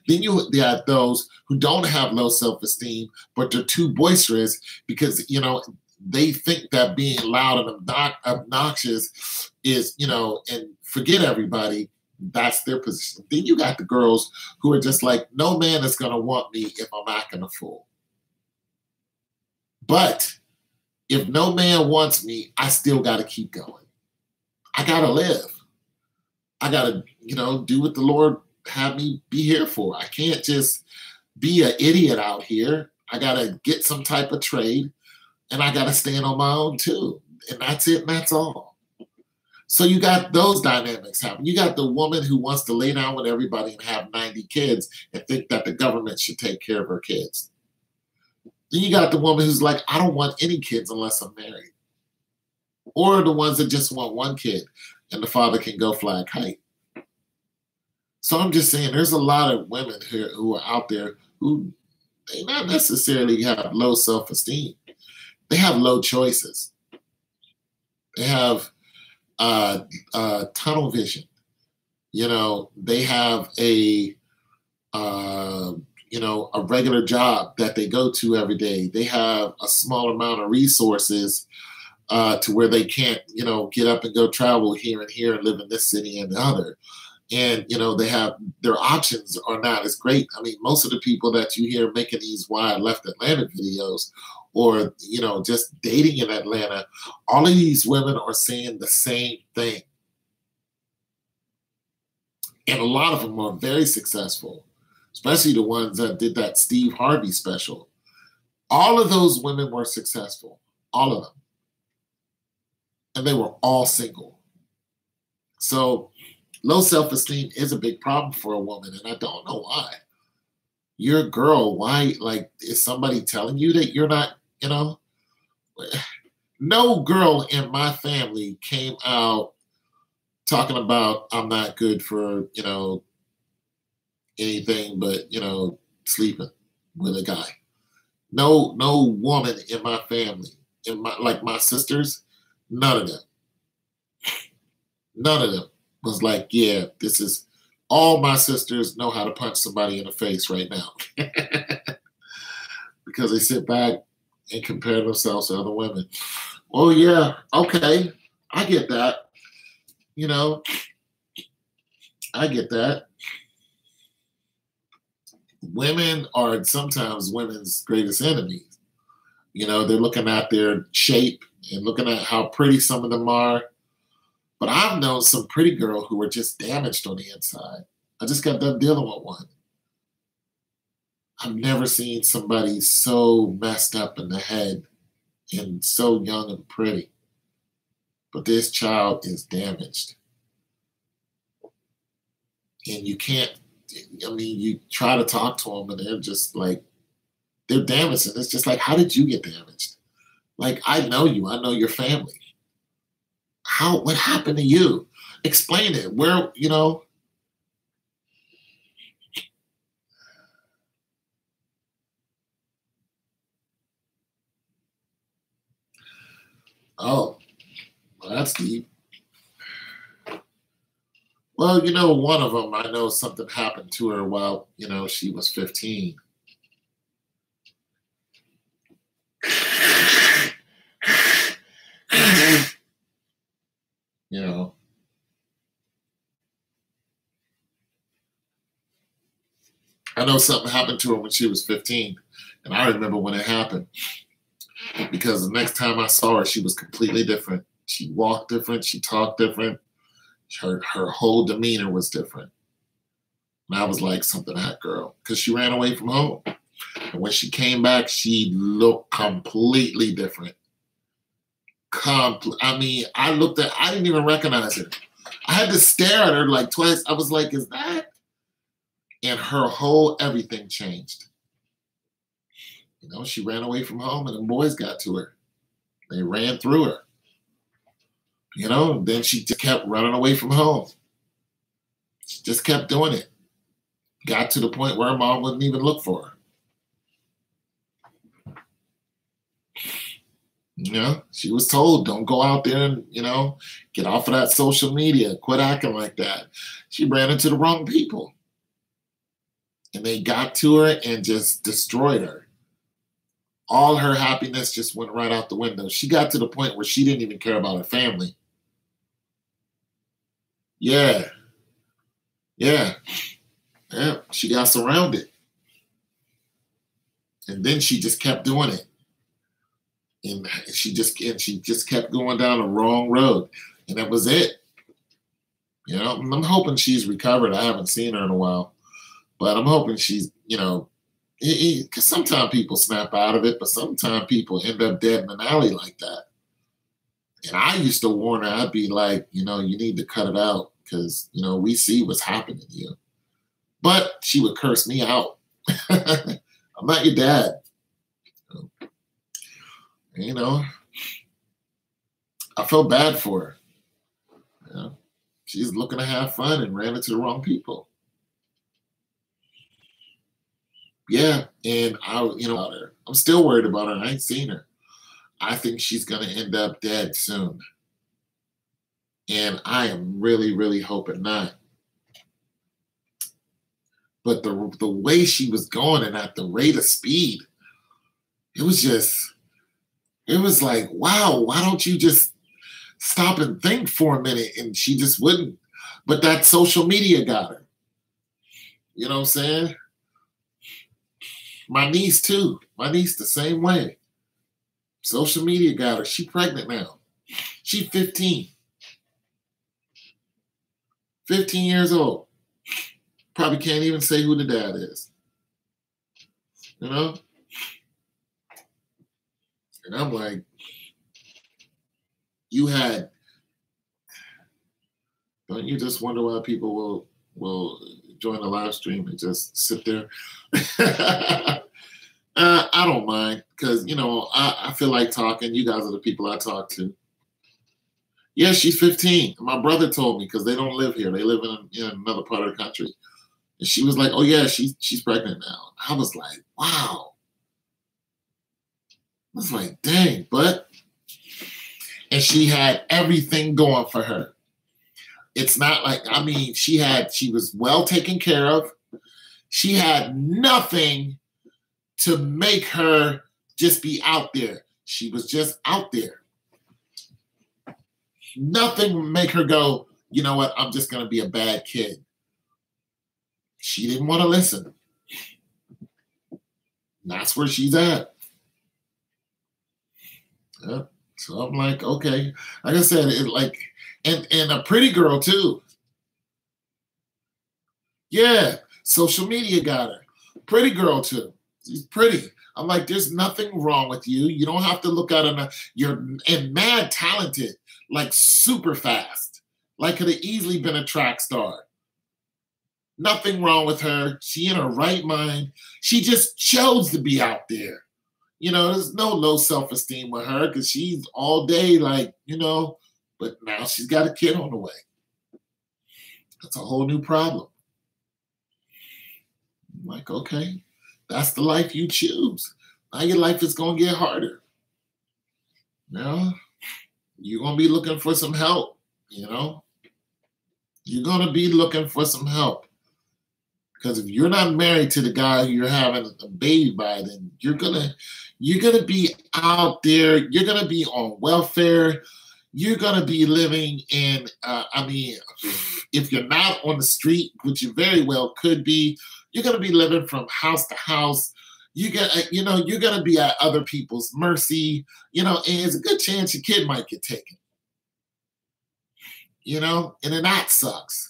Then you got those who don't have low self-esteem, but they're too boisterous because, you know, they think that being loud and obnoxious is, you know, and forget everybody. That's their position. Then you got the girls who are just like, no man is going to want me if I'm acting a fool. But if no man wants me, I still got to keep going. I got to live. I gotta, do what the Lord have me be here for. I can't just be an idiot out here. I gotta get some type of trade, and I gotta stand on my own too. And that's it, and that's all. So you got those dynamics happening. You got the woman who wants to lay down with everybody and have 90 kids and think that the government should take care of her kids. Then you got the woman who's like, I don't want any kids unless I'm married. Or the ones that just want one kid and the father can go fly a kite. So I'm just saying there's a lot of women here who are out there who they not necessarily have low self-esteem. They have low choices. They have tunnel vision. They have a regular job that they go to every day. They have a small amount of resources to where they can't, get up and go travel here and here and live in this city and the other. And, they have their options are not as great. I mean, most of the people that you hear making these Why I Left Atlanta videos or, just dating in Atlanta, all of these women are saying the same thing. And a lot of them are very successful, especially the ones that did that Steve Harvey special. All of those women were successful, all of them. And they were all single. So low self-esteem is a big problem for a woman, and I don't know why. You're a girl. Why, is somebody telling you that you're not, No girl in my family came out talking about I'm not good for, anything but, sleeping with a guy. No woman in my family, my sisters, none of them was like, yeah, this is all my sisters know how to punch somebody in the face right now. Because they sit back and compare themselves to other women. Oh yeah, okay. I get that. I get that. Women are sometimes women's greatest enemies. They're looking at their shape and looking at how pretty some of them are. But I've known some pretty girl who were just damaged on the inside. I just got done dealing with one. I've never seen somebody so messed up in the head and so young and pretty. But this child is damaged. And you can't, you try to talk to them and they're just like, they're damaged. And it's just like, how did you get damaged? Like, I know you. I know your family. What happened to you? Explain it. Where, Oh, well, that's deep. Well, one of them, I know something happened to her while, she was 15. I know something happened to her when she was 15. And I remember when it happened. Because the next time I saw her, she was completely different. She walked different. She talked different. Her whole demeanor was different. And I was like, something that girl. Because she ran away from home. And when she came back, she looked completely different. I didn't even recognize her. I had to stare at her like twice. I was like, is that? And her whole everything changed. She ran away from home and the boys got to her. They ran through her. Then she just kept running away from home. She just kept doing it. Got to the point where her mom wouldn't even look for her. She was told, don't go out there and, get off of that social media. Quit acting like that. She ran into the wrong people. And they got to her and just destroyed her. All her happiness just went right out the window. She got to the point where she didn't even care about her family. Yeah. She got surrounded. And then she just kept doing it. And she just kept going down the wrong road. And that was it. You know, I'm hoping she's recovered. I haven't seen her in a while, but I'm hoping she's, you know, because sometimes people snap out of it, but sometimes people end up dead in an alley like that. And I used to warn her, I'd be like, you know, you need to cut it out because, you know, we see what's happening to you. But she would curse me out. I'm not your dad. You know, I felt bad for her. You know, she's looking to have fun and ran into the wrong people. Yeah, and you know, about her. I'm still worried about her. I ain't seen her. I think she's gonna end up dead soon, and I am really, really hoping not. But the way she was going and at the rate of speed, it was just, it was like, wow, why don't you just stop and think for a minute? And she just wouldn't. But that social media got her. You know what I'm saying? My niece too. My niece the same way. Social media got her. She pregnant now. She's 15. 15 years old. Probably can't even say who the dad is. You know? And I'm like, don't you just wonder why people will join the live stream and just sit there? I don't mind because, you know, I feel like talking. You guys are the people I talk to. Yeah, she's 15. My brother told me because they don't live here. They live in another part of the country. And she was like, oh, yeah, she's pregnant now. I was like, wow. I was like, dang, but. And she had everything going for her. It's not like, I mean, she was well taken care of. She had nothing to make her just be out there. She was just out there. Nothing would make her go, you know what, I'm just going to be a bad kid. She didn't want to listen. That's where she's at. Yeah. So I'm like, okay. Like I said, and a pretty girl too. Yeah, social media got her. Pretty girl too. She's pretty. I'm like, there's nothing wrong with you. You don't have to look at her. You're mad talented, like super fast. Like could have easily been a track star. Nothing wrong with her. She in her right mind. She just chose to be out there. You know, there's no low self-esteem with her because she's all day like, you know, but now she's got a kid on the way. That's a whole new problem. I'm like, okay, that's the life you choose. Now your life is going to get harder. You know, you're going to be looking for some help, you know. You're going to be looking for some help. Because if you're not married to the guy who you're having a baby by, then you're gonna be out there. You're gonna be on welfare. You're gonna be living in. I mean, if you're not on the street, which you very well could be, you're gonna be living from house to house. You're gonna be at other people's mercy. You know, and there's a good chance your kid might get taken. You know, and then that sucks.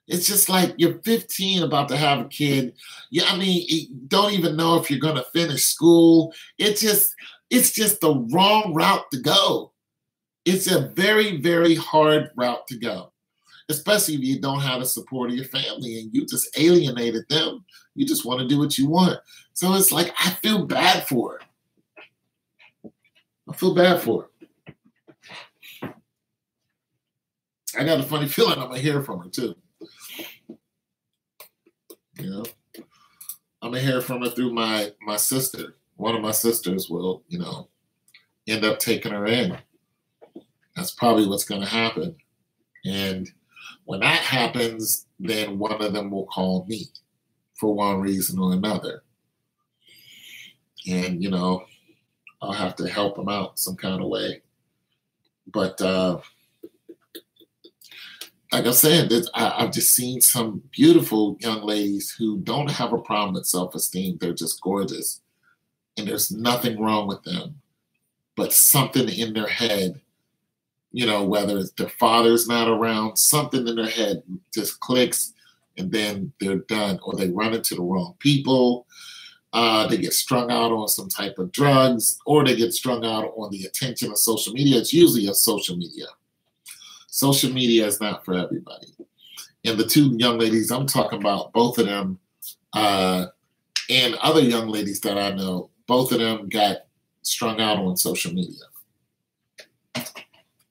It's just like you're 15 about to have a kid. Yeah, I mean, don't even know if you're going to finish school. It's just the wrong route to go. It's a very, very hard route to go, especially if you don't have the support of your family and you just alienated them. You just want to do what you want. So it's like, I feel bad for her. I feel bad for her. I got a funny feeling I'm going to hear from her too. You know, I'm gonna hear from her through my sister. One of my sisters will, you know, end up taking her in. That's probably what's gonna happen. And when that happens, then one of them will call me for one reason or another. And, you know, I'll have to help them out some kind of way. But like I'm saying, I've just seen some beautiful young ladies who don't have a problem with self-esteem. They're just gorgeous. And there's nothing wrong with them. But something in their head you know, whether it's their father's not around, something in their head just clicks and then they're done, or they run into the wrong people. They get strung out on some type of drugs, or they get strung out on the attention of social media. It's usually a social media. Social media is not for everybody. And the two young ladies I'm talking about, both of them, and other young ladies that I know, both of them got strung out on social media. It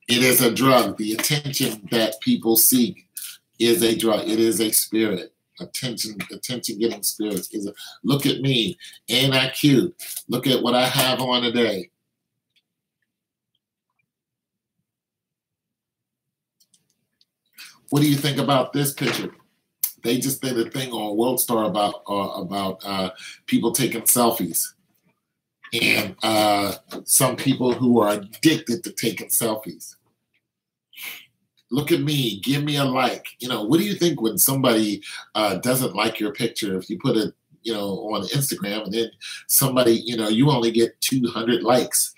is a drug. The attention that people seek is a drug. It is a spirit. Attention getting spirits is a, look at me, ain't I cute? Look at what I have on today. What do you think about this picture? They just did a thing on World Star about people taking selfies, and some people who are addicted to taking selfies. Look at me, give me a like. You know, what do you think when somebody doesn't like your picture? If you put it, you know, on Instagram, and then somebody, you know, you only get 200 likes.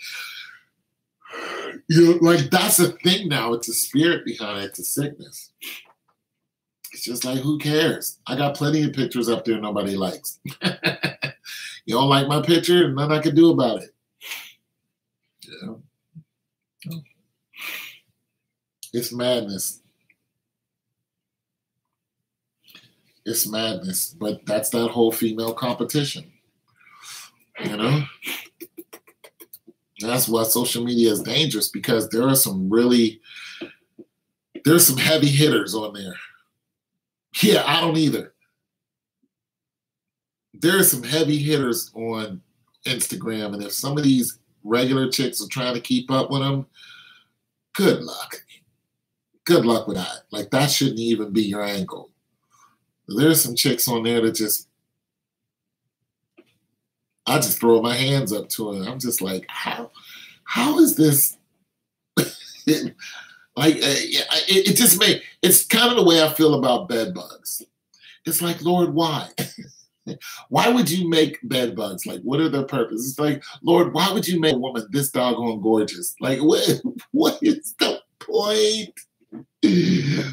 You know, like that's a thing now. It's a spirit behind it. It's a sickness. It's just like, who cares? I got plenty of pictures up there nobody likes. You don't like my picture, nothing I can do about it. Yeah. It's madness. It's madness. But that's that whole female competition. You know? That's why social media is dangerous, because there are some there's some heavy hitters on there. Yeah, I don't either. There are some heavy hitters on Instagram, and if some of these regular chicks are trying to keep up with them, good luck. Good luck with that. Like, that shouldn't even be your angle. There's some chicks on there that just, I just throw my hands up to them. I'm just like, how is this? Like, it just it's kind of the way I feel about bed bugs. It's like, Lord, why? Why would you make bed bugs? Like, what are their purpose? It's like, Lord, why would you make a woman this doggone gorgeous? Like, what is the point?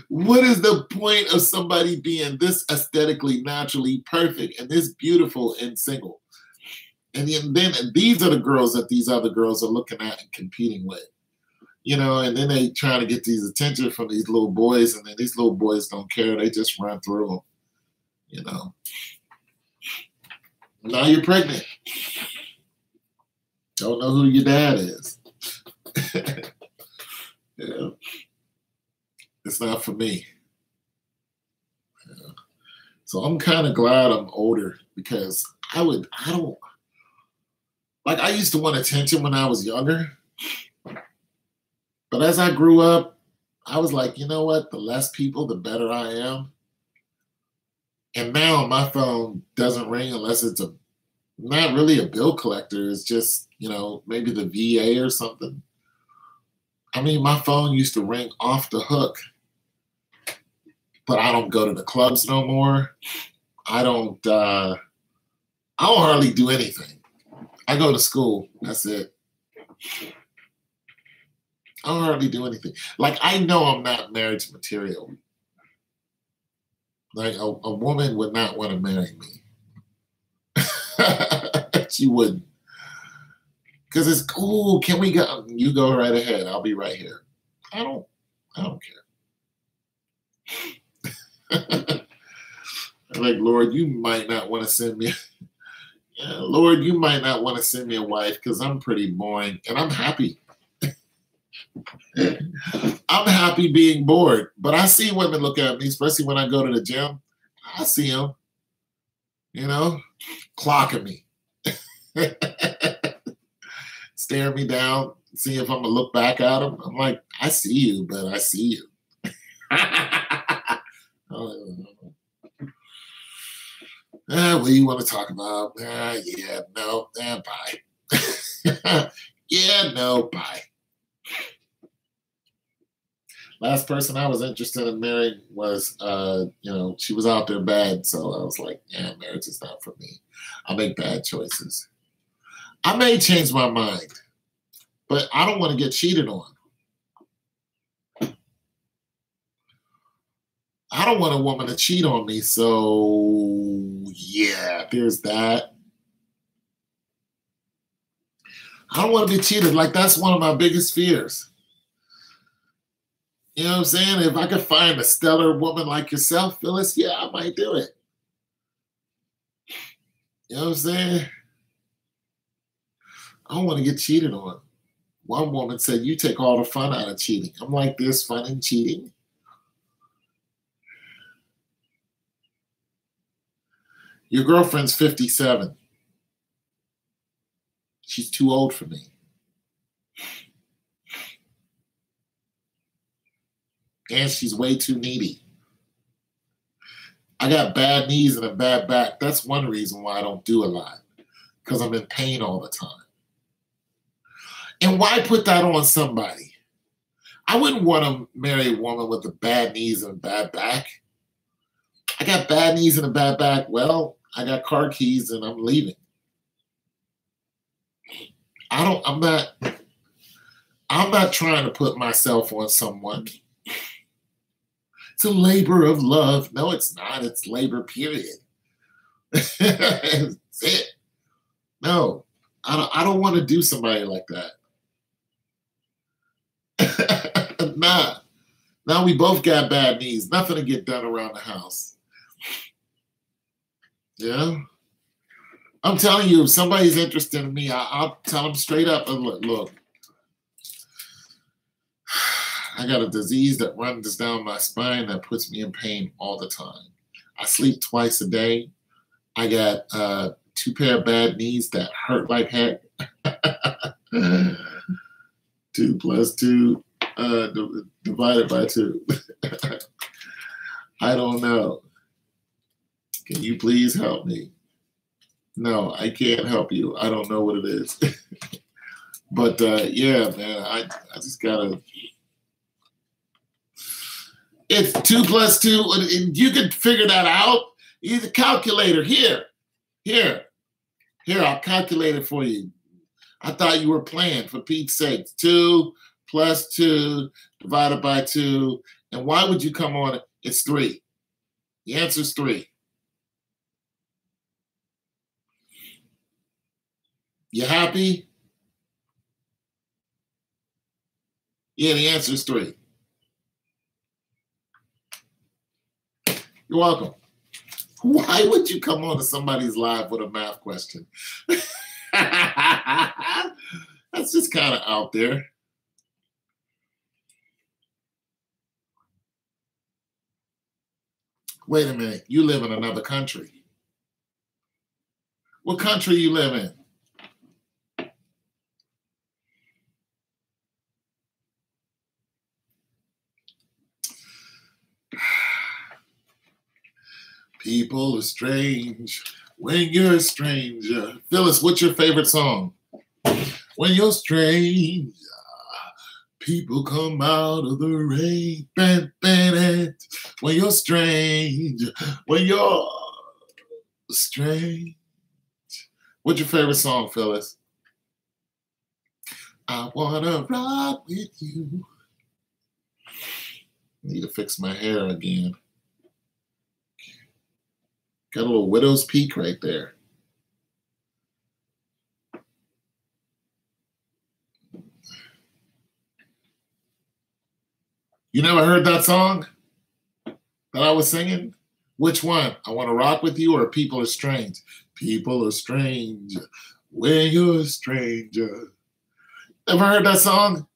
What is the point of somebody being this aesthetically, naturally perfect and this beautiful and single? And then these are the girls that these other girls are looking at and competing with. You know, and then they trying to get these attention from these little boys, and then these little boys don't care. They just run through them, you know. Now you're pregnant. Don't know who your dad is. Yeah. It's not for me. Yeah. So I'm kind of glad I'm older, because I used to want attention when I was younger. But as I grew up, I was like, you know what? The less people, the better I am. And now my phone doesn't ring unless it's not really a bill collector. It's just, you know, maybe the VA or something. I mean, my phone used to ring off the hook. But I don't go to the clubs no more. I don't hardly do anything. I go to school. That's it. I don't hardly do anything. Like, I know I'm not marriage material. Like, a woman would not want to marry me. She wouldn't. Because it's cool. Can we go? You go right ahead. I'll be right here. I don't care. I'm like, Lord, you might not want to send me. Yeah, Lord, you might not want to send me a wife, because I'm pretty boring, and I'm happy. I'm happy being bored. But I see women look at me, especially when I go to the gym. I see them, you know, clocking me, staring me down, see if I'm gonna look back at them. I'm like, I see you, but I see you. What do you want to talk about? Yeah, no, bye. Yeah, no, bye. Last person I was interested in marrying was, you know, she was out there bad. So I was like, yeah, marriage is not for me. I make bad choices. I may change my mind, but I don't want to get cheated on. I don't want a woman to cheat on me. So, yeah, there's that. I don't want to be cheated. Like, that's one of my biggest fears. You know what I'm saying? If I could find a stellar woman like yourself, Phyllis, yeah, I might do it. You know what I'm saying? I don't want to get cheated on. One woman said, you take all the fun out of cheating. I'm like, there's fun in cheating? Your girlfriend's 57. She's too old for me. And she's way too needy. I got bad knees and a bad back. That's one reason why I don't do a lot, because I'm in pain all the time. And why put that on somebody? I wouldn't want to marry a woman with the bad knees and a bad back. I got bad knees and a bad back. Well, I got car keys and I'm leaving. I'm not trying to put myself on someone. It's a labor of love. No, it's not. It's labor, period. That's it. No, I don't want to do somebody like that. Nah. Now we both got bad knees. Nothing to get done around the house. Yeah. I'm telling you, if somebody's interested in me, I'll tell them straight up. Look, I got a disease that runs down my spine that puts me in pain all the time. I sleep twice a day. I got 2 pair of bad knees that hurt like heck. 2 plus 2 divided by 2. I don't know. Can you please help me? No, I can't help you. I don't know what it is. But yeah, man, I just gotta. It's 2 plus 2, and you can figure that out. Use a calculator. Here, I'll calculate it for you. I thought you were playing, for Pete's sake. 2 plus 2 divided by 2. And why would you come on it? It's 3. The answer is 3. You happy? Yeah, the answer is 3. You're welcome. Why would you come on to somebody's live with a math question? That's just kind of out there. Wait a minute. You live in another country. What country you live in? People are strange when you're a stranger. Phyllis, what's your favorite song? When you're strange, people come out of the rain. When you're strange, when you're strange. What's your favorite song, Phyllis? I wanna ride with you. Need to fix my hair again. Got a little widow's peak right there. You never heard that song that I was singing? Which one? I Want to Rock With You or People Are Strange? People are strange when you're a stranger. Ever heard that song?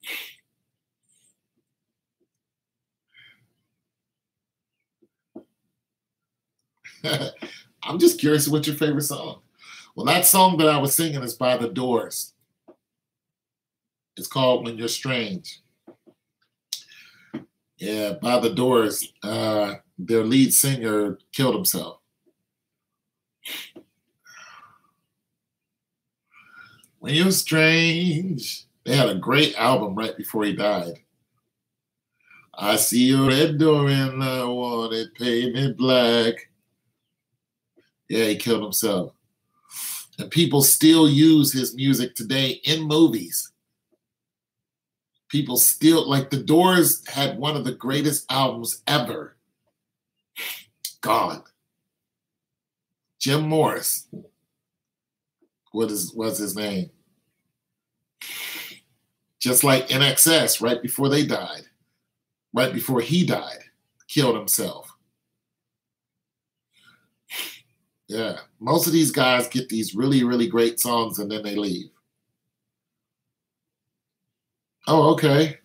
I'm just curious what's your favorite song. Well, that song that I was singing is by The Doors. It's called When You're Strange. Yeah, by The Doors. Their lead singer killed himself. When You're Strange. They had a great album right before he died. I see a red door and I want it painted black. Yeah, he killed himself. And people still use his music today in movies. People still, like The Doors had one of the greatest albums ever. Gone. Jim Morris. Was his name? Just like NXS, right before they died, right before he died, killed himself. Yeah, most of these guys get these really, really great songs and then they leave. Oh, okay.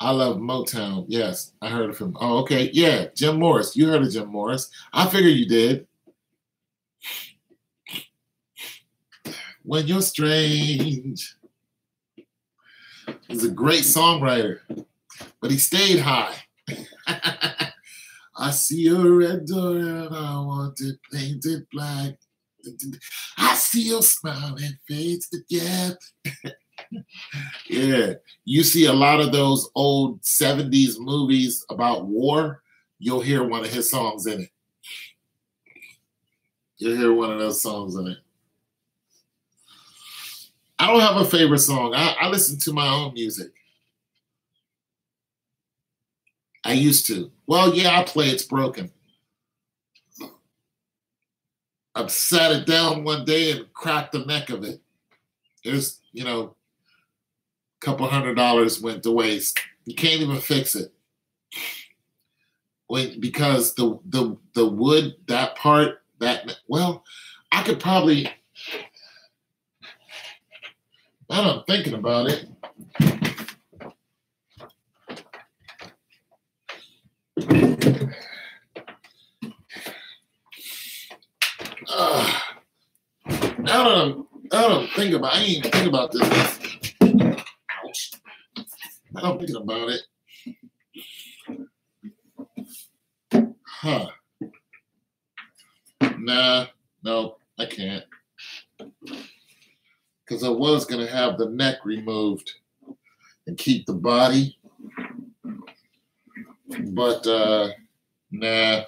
I love Motown. Yes, I heard of him. Oh, okay. Yeah, Jim Morris. You heard of Jim Morris. I figure you did. When You're Strange. He's a great songwriter, but he stayed high. I see a red door and I want it painted black. I see your smiling face together. Yeah, you see a lot of those old 70s movies about war, you'll hear one of his songs in it. You'll hear one of those songs in it. I don't have a favorite song. I listen to my own music. I used to. Well, yeah, I play It's Broken. I sat it down one day and cracked the neck of it. There's, a couple $100 went to waste. You can't even fix it. Because the wood, that part, I could probably, now I'm thinking about it. Now that I'm thinking about, I ain't even think about this. Ouch. Now I'm thinking about it. Huh. Nah, no, I can't. Because I was going to have the neck removed and keep the body. But, nah.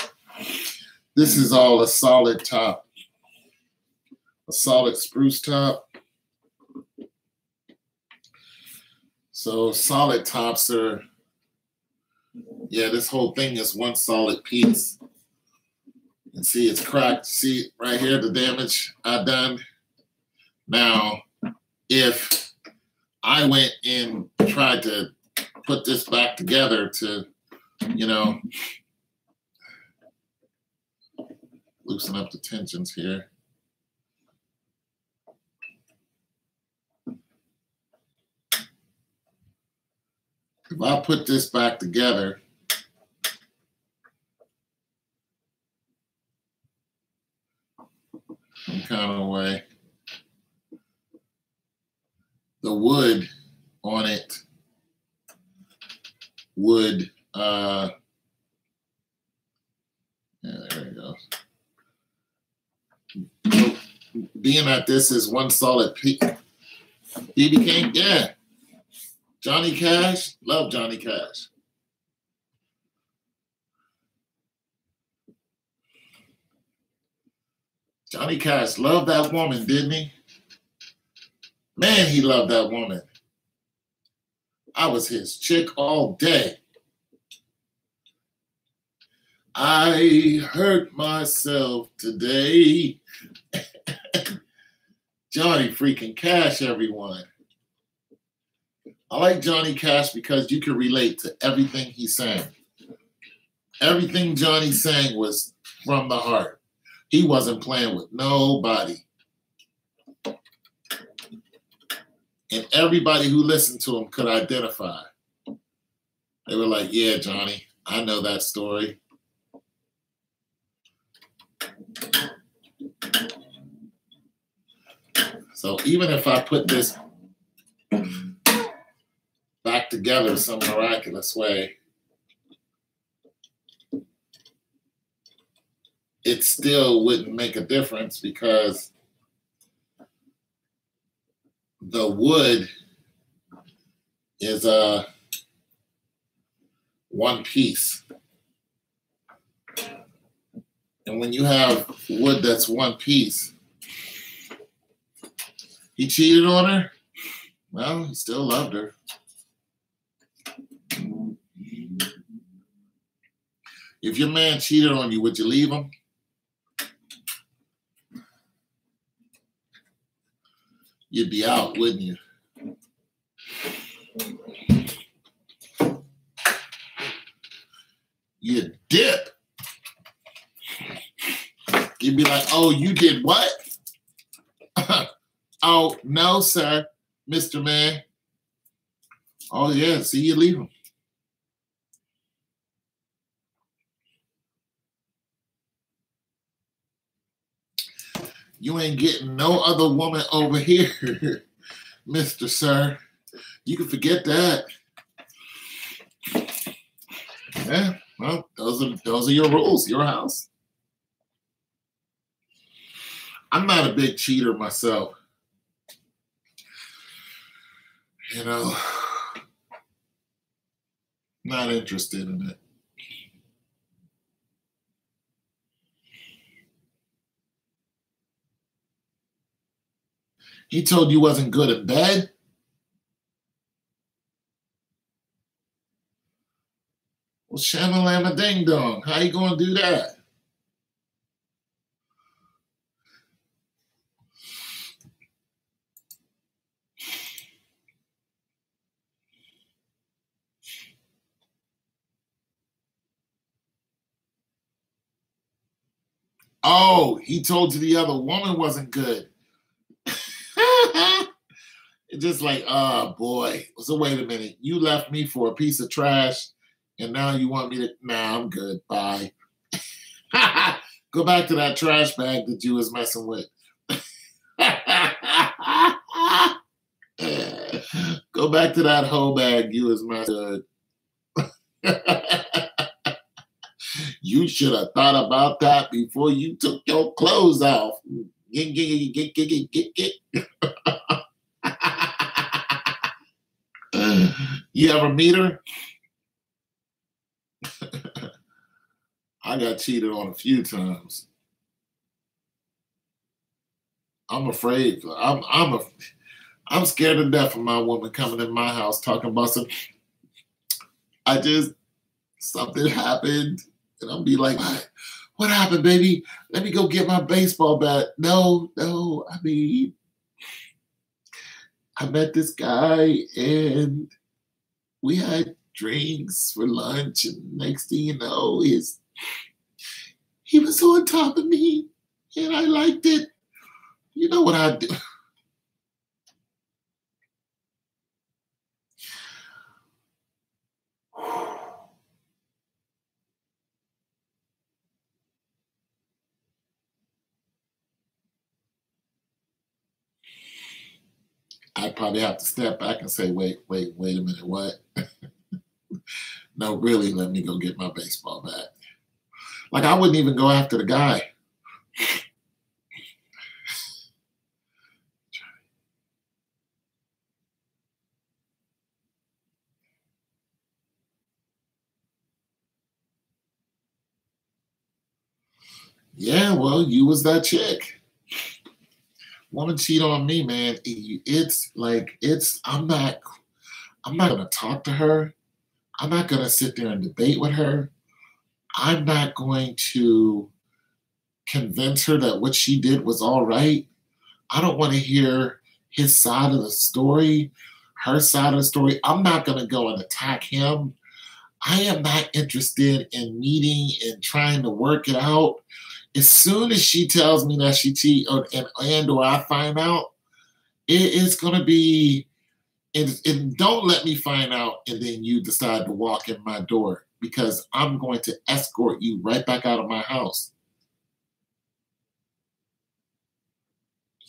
This is all a solid top. A solid spruce top. So solid tops are, this whole thing is one solid piece. And see, it's cracked. See right here, the damage I done. Now, if I went and tried to put this back together to, loosen up the tensions here. If I put this back together, some kind of way, the wood on it would, there it goes. So being that this is one solid piece, BB King, yeah. Johnny Cash, love Johnny Cash. Johnny Cash loved that woman, didn't he? Man, he loved that woman. I was his chick all day. I hurt myself today. Johnny freaking Cash, everyone. I like Johnny Cash because you can relate to everything he sang. Everything Johnny sang was from the heart. He wasn't playing with nobody. And everybody who listened to him could identify. They were like, yeah, Johnny, I know that story. So even if I put this back together some miraculous way, it still wouldn't make a difference because the wood is one piece. And when you have wood that's one piece, he cheated on her? Well, he still loved her. If your man cheated on you, would you leave him? You'd be out, wouldn't you? You'd dip. You'd be like, oh, you did what? Oh, no, sir, Mr. Man. Oh, yeah, see, you leave him. You ain't getting no other woman over here, Mr. Sir. You can forget that. Yeah, well, those are your rules, your house. I'm not a big cheater myself. You know, not interested in it. He told you wasn't good in bed? Well, shamalama ding dong. How you gonna do that? Oh, he told you the other woman wasn't good. It's just like, oh boy. So wait a minute. You left me for a piece of trash, and now you want me to? Nah, I'm good. Bye. Go back to that trash bag that you was messing with. Go back to that hoe bag you was messing with. You should have thought about that before you took your clothes off. You ever meet her? I got cheated on a few times. I'm afraid. I'm scared to death of my woman coming in my house talking about something happened, and I'll be like, what happened, baby? Let me go get my baseball bat. No, I mean, I met this guy and we had drinks for lunch, and next thing you know, he was on top of me, and I liked it. You know what I do? I'd probably have to step back and say, wait a minute, what? No, really, let me go get my baseball bat. Like, I wouldn't even go after the guy. Yeah, well, you was that chick. Woman cheat on me, man. I'm not gonna talk to her. I'm not gonna sit there and debate with her. I'm not going to convince her that what she did was all right. I don't want to hear his side of the story, her side of the story. I'm not going to go and attack him. I am not interested in meeting and trying to work it out. As soon as she tells me that she cheated or I find out, it's going to be, and don't let me find out and then you decide to walk in my door, because I'm going to escort you right back out of my house.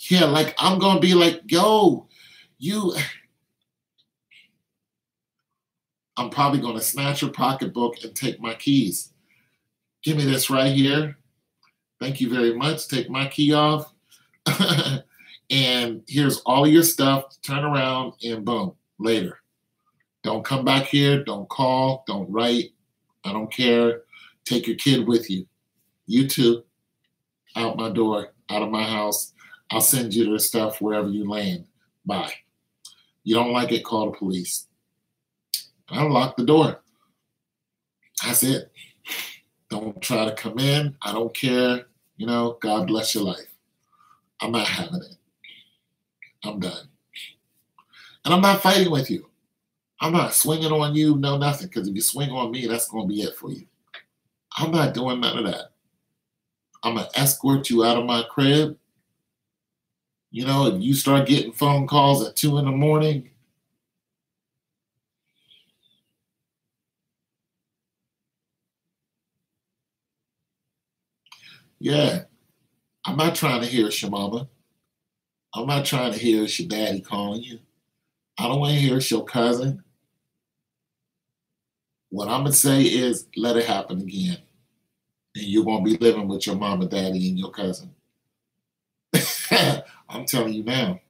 Yeah, like I'm going to be like, yo, I'm probably going to snatch your pocketbook and take my keys. Give me this right here. Thank you very much. Take my key off. And here's all your stuff. Turn around and boom, later. Don't come back here. Don't call. Don't write. I don't care. Take your kid with you. You too. Out my door, out of my house. I'll send you the stuff wherever you land. Bye. You don't like it, call the police. I'll lock the door. That's it. Don't try to come in. I don't care. God bless your life. I'm not having it. I'm done. And I'm not fighting with you. I'm not swinging on you, no nothing. Because if you swing on me, that's going to be it for you. I'm not doing none of that. I'm going to escort you out of my crib. If you start getting phone calls at 2 in the morning, yeah, I'm not trying to hear it's your mama. I'm not trying to hear it's your daddy calling you. I don't want to hear it's your cousin. What I'm going to say is let it happen again. And you're going to be living with your mama, daddy, and your cousin. I'm telling you now.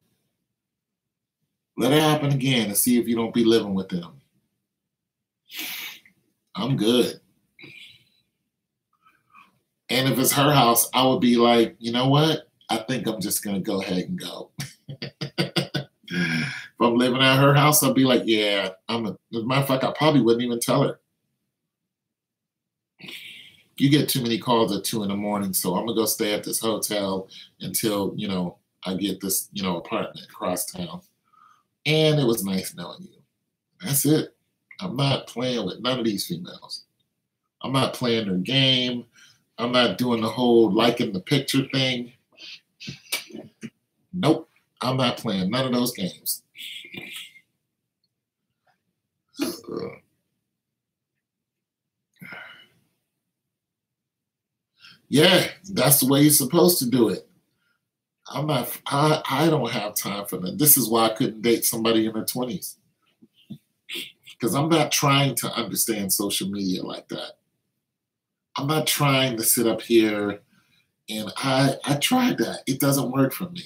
Let it happen again and see if you don't be living with them. I'm good. And if it's her house, I would be like, you know what? I think I'm just going to go ahead and go. If I'm living at her house, I'll be like, yeah, as a matter of fact, I probably wouldn't even tell her. You get too many calls at 2 in the morning, so I'm going to go stay at this hotel until, I get this, apartment across town. And it was nice knowing you. That's it. I'm not playing with none of these females. I'm not playing their game. I'm not doing the whole liking the picture thing. Nope. I'm not playing none of those games. Yeah, that's the way you're supposed to do it. I don't have time for that. This is why I couldn't date somebody in their 20s. Because I'm not trying to understand social media like that. I'm not trying to sit up here and I tried that. It doesn't work for me.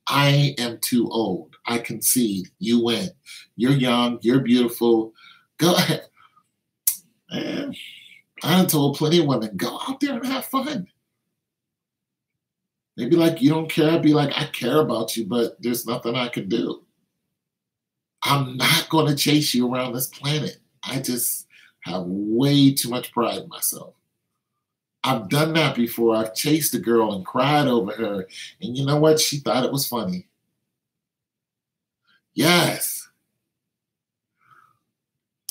I am too old. I concede. You win. You're young. You're beautiful. Go ahead. Man, I done told plenty of women, go out there and have fun. They'd be like, you don't care? I'd be like, I care about you, but there's nothing I can do. I'm not going to chase you around this planet. I just have way too much pride in myself. I've done that before. I've chased a girl and cried over her. And you know what? She thought it was funny. Yes.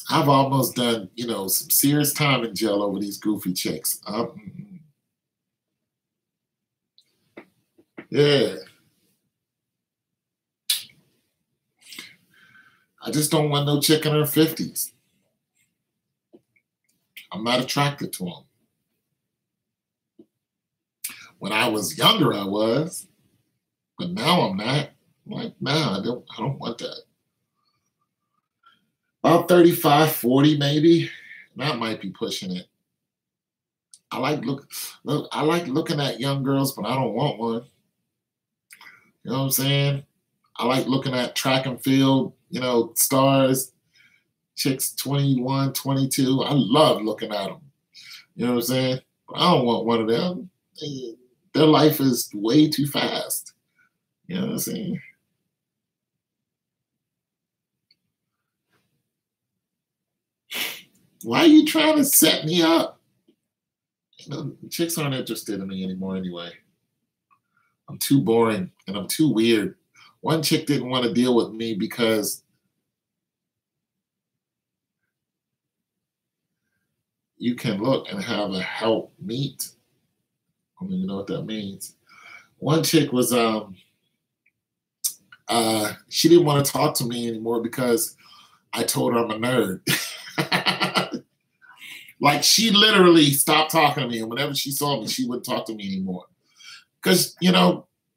I've almost done, some serious time in jail over these goofy chicks. Yeah. I just don't want no chick in her 50s. I'm not attracted to them. When I was younger, I was, but now I'm not. I'm like, nah, I don't want that. About 35, 40 maybe. That might be pushing it. I like looking at young girls, but I don't want one. You know what I'm saying? I like looking at track and field, stars, chicks 21, 22. I love looking at them. You know what I'm saying? But I don't want one of them. Their life is way too fast. You know what I'm saying? Why are you trying to set me up? Chicks aren't interested in me anymore anyway. I'm too boring and I'm too weird. One chick didn't want to deal with me because you can look and have a help meet. I don't even know what that means. One chick was she didn't want to talk to me anymore because I told her I'm a nerd. Like she literally stopped talking to me, and whenever she saw me, she wouldn't talk to me anymore. Because,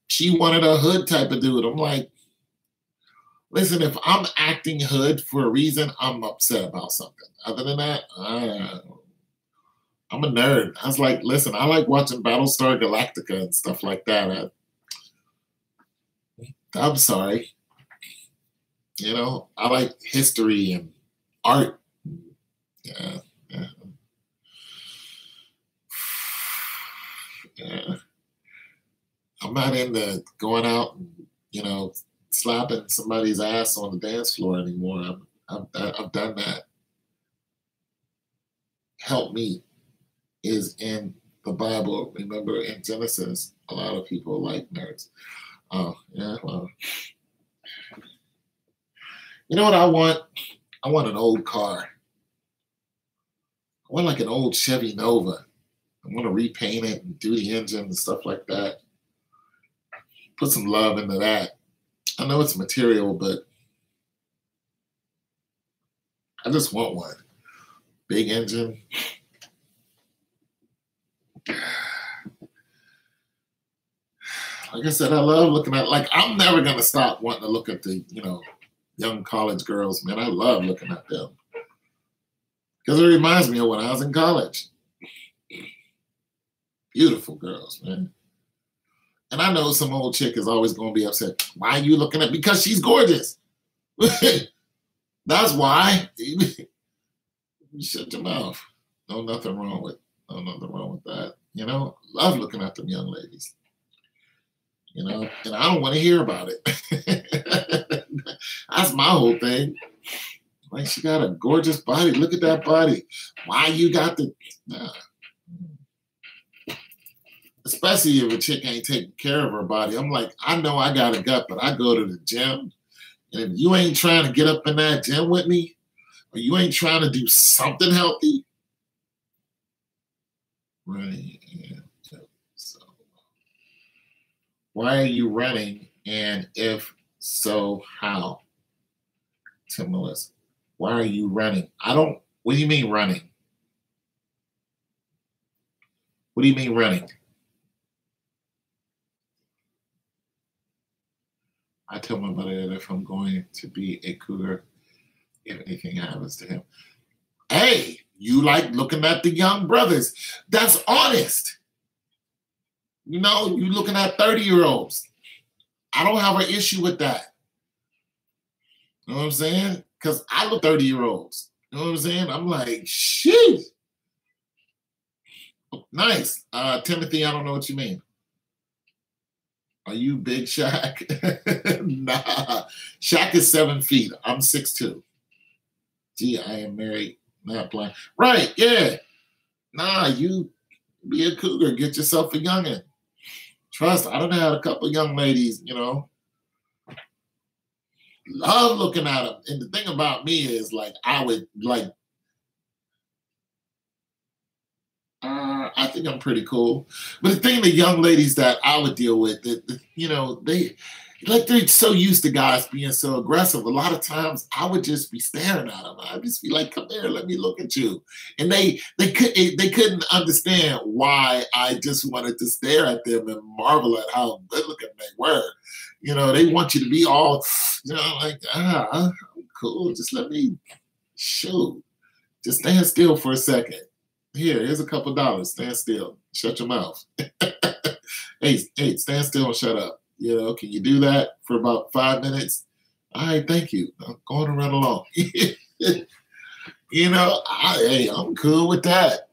she wanted a hood type of dude. I'm like, listen, if I'm acting hood for a reason, I'm upset about something. Other than that, I'm a nerd. I was like, listen, I like watching Battlestar Galactica and stuff like that. I'm sorry. I like history and art. Yeah. Yeah. I'm not into going out and, slapping somebody's ass on the dance floor anymore. I've done that. Help me. is in the Bible. Remember, in Genesis, a lot of people like nerds. Oh, yeah, well. You know what I want? I want an old car. I want like an old Chevy Nova. I want to repaint it and do the engine and stuff like that. Put some love into that. I know it's material, but I just want one. Big engine. Like I said, I love looking at, like, I'm never going to stop wanting to look at the, young college girls, man. I love looking at them. Because it reminds me of when I was in college. Beautiful girls, man. And I know some old chick is always going to be upset. Why are you looking at? Because she's gorgeous. That's why. You shut your mouth. Nothing wrong with that. Love looking at them young ladies. And I don't want to hear about it. That's my whole thing. Like, she got a gorgeous body. Look at that body. Why you got the... Nah. Especially if a chick ain't taking care of her body. I'm like, I know I got a gut, but I go to the gym. And if you ain't trying to get up in that gym with me, or you ain't trying to do something healthy, right? So, why are you running? And if so, how? Tim Willis, why are you running? What do you mean running? What do you mean running? I tell my brother that if I'm going to be a cougar, if anything happens to him. Hey, you like looking at the young brothers. That's honest. You looking at 30-year-olds. I don't have an issue with that. You know what I'm saying? Because I look 30-year-olds. You know what I'm saying? I'm like, shit. Nice. Timothy, I don't know what you mean. Are you big Shaq? Nah. Shaq is 7 feet. I'm 6'2". Gee, I am married, not blind. Right, yeah. Nah, you be a cougar. Get yourself a youngin'. Trust, I done had a couple young ladies, love looking at them. And the thing about me is, like, I would, like, I think I'm pretty cool. But the thing, the young ladies that I would deal with, they're so used to guys being so aggressive. A lot of times I would just be staring at them. I'd just be like, come here, let me look at you. And they couldn't understand why I just wanted to stare at them and marvel at how good looking they were. They want you to be all, like, I'm cool. Just let me shoot. Just stand still for a second. Here's a couple dollars. Stand still. Shut your mouth. Hey, stand still and shut up. Can you do that for about 5 minutes? All right, thank you. I'm going to run along. I'm cool with that.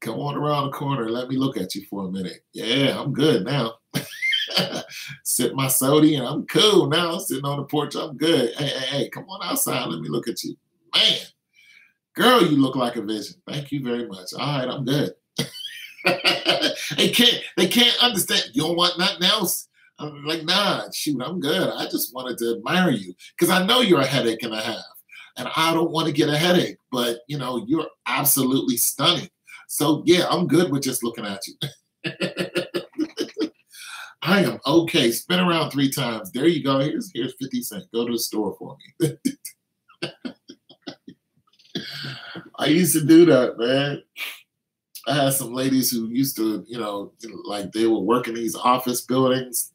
Come on around the corner. Let me look at you for a minute. Yeah, I'm good now. Sip my soda and I'm cool now. I'm sitting on the porch. I'm good. Hey, come on outside. Let me look at you. Man. Girl, you look like a vision. Thank you very much. All right, I'm good. They can't understand. You don't want nothing else? I'm like, nah, shoot, I'm good. I just wanted to admire you because I know you're a headache and a half. And I don't want to get a headache, but you're absolutely stunning. So yeah, I'm good with just looking at you. I am okay. Spin around 3 times. There you go. Here's 50 cents. Go to the store for me. I used to do that, man. I had some ladies who used to, like they were working these office buildings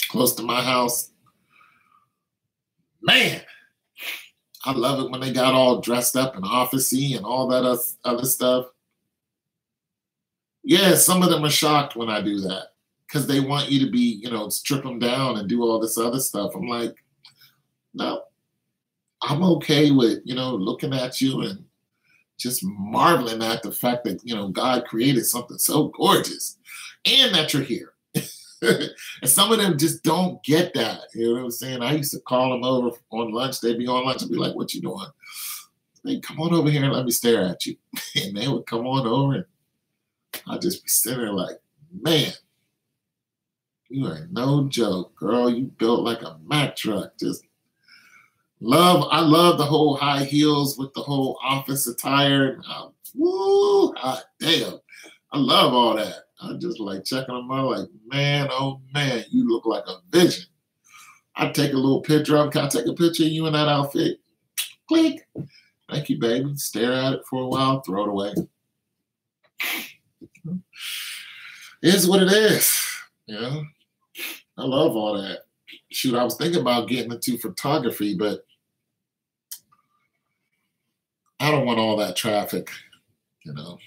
close to my house. Man, I love it when they got all dressed up and office-y and all that other stuff. Yeah, some of them are shocked when I do that because they want you to be, strip them down and do all this other stuff. I'm like, no. I'm okay with, looking at you and just marveling at the fact that, God created something so gorgeous and that you're here. And some of them just don't get that. You know what I'm saying? I used to call them over on lunch. They'd be on lunch and be like, what you doing? They come on over here and let me stare at you. And they would come on over and I'd just be sitting there like, man, you ain't no joke, girl. You built like a Mack truck. Just I love the whole high heels with the whole office attire. Woo, hot damn. I love all that. I just like checking them out like, man, oh man, you look like a vision. I'd take a little picture of them. Can I take a picture of you in that outfit? Click. Thank you, baby. Stare at it for a while, throw it away. It is what it is. You know? I love all that. Shoot, I was thinking about getting into photography, but I don't want all that traffic, you know.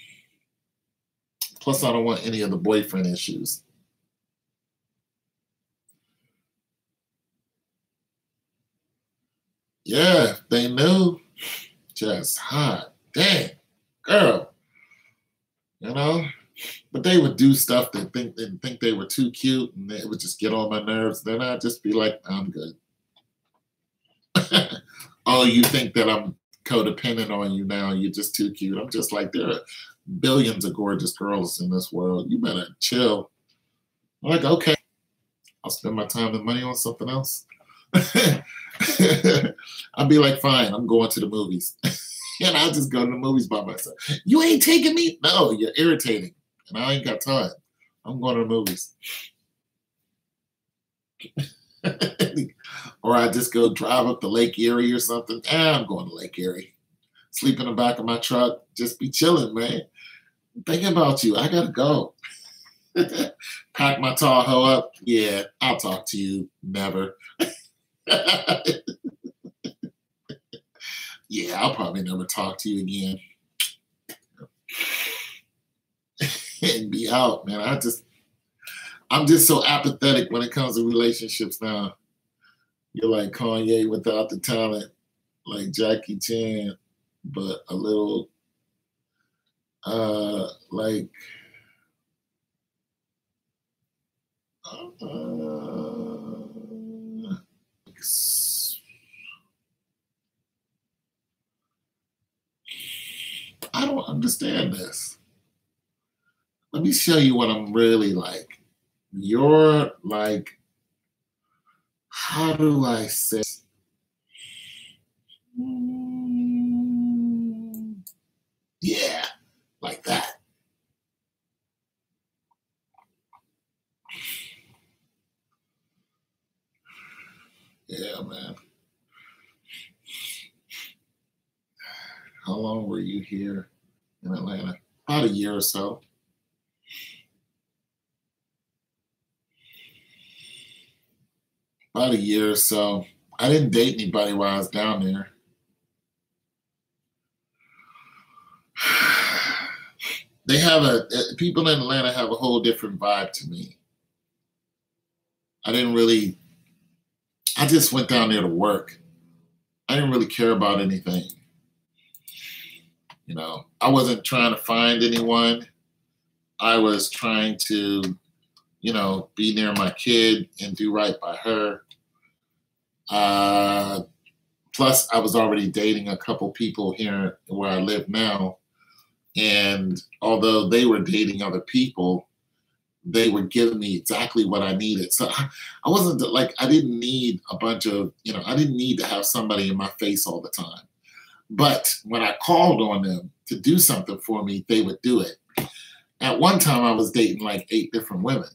Plus, I don't want any of the boyfriend issues. Yeah, they knew. Just hot. Dang, girl. You know? But they would do stuff that didn't think they were too cute, and it would just get on my nerves. Then I'd just be like, I'm good. Oh, you think that I'm codependent on you now? You're just too cute. I'm just like, there are billions of gorgeous girls in this world. You better chill. I'm like, okay, I'll spend my time and money on something else. I'd be like, fine, I'm going to the movies. And I'll just go to the movies by myself. You ain't taking me? No, you're irritating. And I ain't got time. I'm going to the movies. Or I just go drive up to Lake Erie or something. I'm going to Lake Erie. Sleep in the back of my truck. Just be chilling, man. I'm thinking about you. I got to go. Pack my Tahoe up. Yeah, I'll talk to you. Never. Yeah, I'll probably never talk to you again. And be out, man. I'm just so apathetic when it comes to relationships now. You're like Kanye without the talent, like Jackie Chan, but a little like I don't understand this. Let me show you what I'm really like. You're like, how do I say? Yeah, like that. Yeah, man. How long were you here in Atlanta? About a year or so. About a year or so. I didn't date anybody while I was down there. People in Atlanta have a whole different vibe to me. I just went down there to work. I didn't really care about anything. You know, I wasn't trying to find anyone. I was trying to, you know, be near my kid and do right by her. Plus, I was already dating a couple people here where I live now. And although they were dating other people, they were giving me exactly what I needed. So I wasn't like, I didn't need a bunch of, you know, I didn't need to have somebody in my face all the time. But when I called on them to do something for me, they would do it. At one time, I was dating like 8 different women.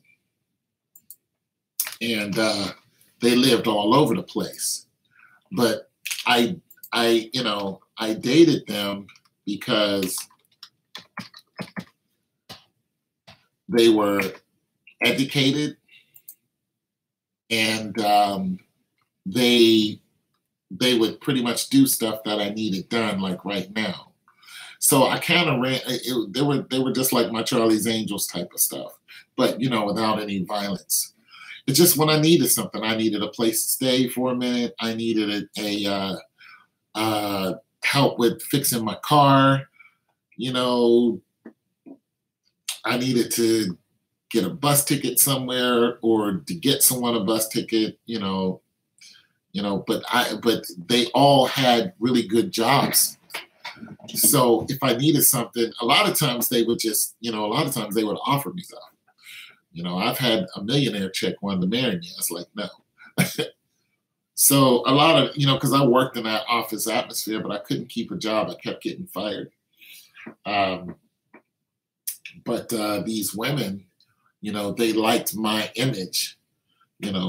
And they lived all over the place. But I dated them because they were educated and they would pretty much do stuff that I needed done, like right now. So I kind of they were just like my Charlie's Angels type of stuff, but you know, without any violence. It's just when I needed something, I needed a place to stay for a minute. I needed a help with fixing my car. You know, I needed to get a bus ticket somewhere or to get someone a bus ticket, but they all had really good jobs. So if I needed something, a lot of times they would just, a lot of times they would offer me stuff. I've had a millionaire chick wanted to marry me. I was like, no. So a lot of, because I worked in that office atmosphere, but I couldn't keep a job. I kept getting fired. But these women, they liked my image,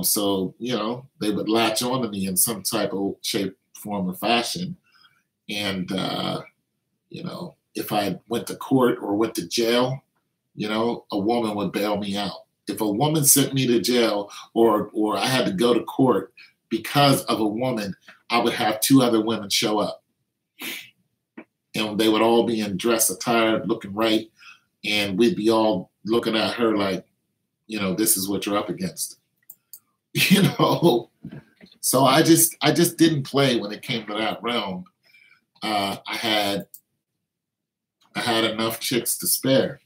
so, they would latch on to me in some type of shape, form, or fashion. And, if I went to court or went to jail, a woman would bail me out. If a woman sent me to jail or I had to go to court because of a woman, I would have 2 other women show up. And they would all be in dress attire, looking right. And we'd be all looking at her like, this is what you're up against. So I just didn't play when it came to that realm. I had enough chicks to spare.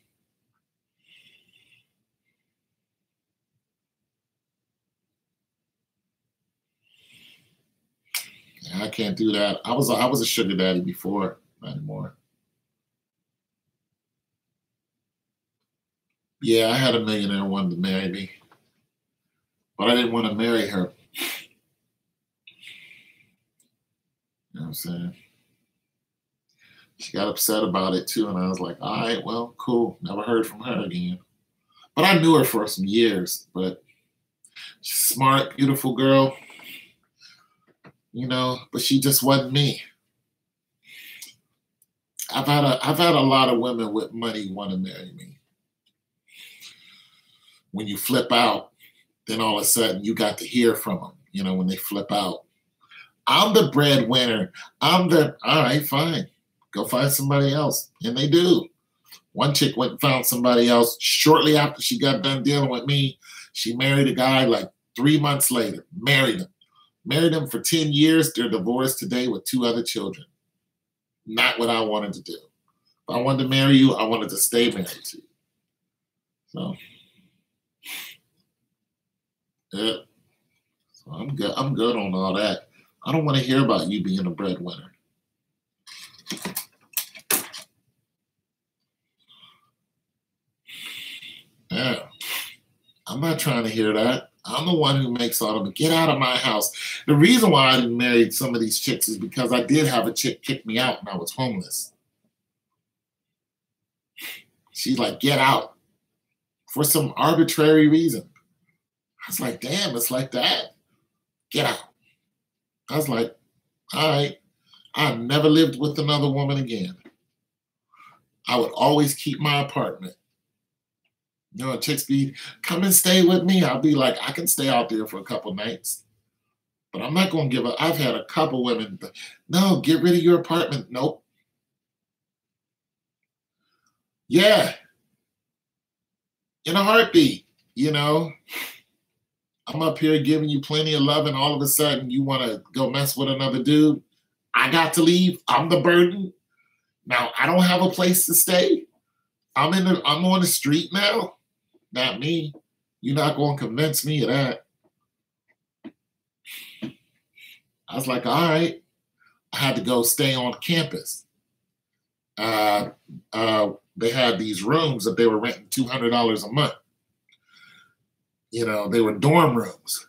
I can't do that. I was a sugar daddy before, not anymore. Yeah, I had a millionaire wanted to marry me, but I didn't want to marry her. You know what I'm saying? She got upset about it too, and I was like, all right, well, cool. Never heard from her again. But I knew her for some years, but she's a smart, beautiful girl, but she just wasn't me. I've had a lot of women with money want to marry me. When you flip out, then all of a sudden you got to hear from them, when they flip out. I'm the breadwinner. All right, fine. Go find somebody else. And they do. One chick went and found somebody else shortly after she got done dealing with me. She married a guy like 3 months later. Married him. Married him for 10 years. They're divorced today with 2 other children. Not what I wanted to do. If I wanted to marry you, I wanted to stay married to you. So, yeah. So I'm good. I'm good on all that. I don't want to hear about you being a breadwinner. Yeah. I'm not trying to hear that. I'm the one who makes all of it. Get out of my house. The reason why I didn't marry some of these chicks is because I did have a chick kick me out when I was homeless. She's like, get out. For some arbitrary reason. I was like, damn, it's like that. Get out. I was like, all right. I never lived with another woman again. I would always keep my apartment. Chicks be, come and stay with me. I'll be like, I can stay out there for a couple nights. But I'm not going to give up. I've had a couple women, no, get rid of your apartment. Nope. Yeah. In a heartbeat, I'm up here giving you plenty of love, and all of a sudden you want to go mess with another dude. I got to leave. I'm the burden. Now I don't have a place to stay. I'm on the street now. Not me. You're not going to convince me of that. I was like, all right. I had to go stay on campus. They had these rooms that they were renting $200 a month. They were dorm rooms,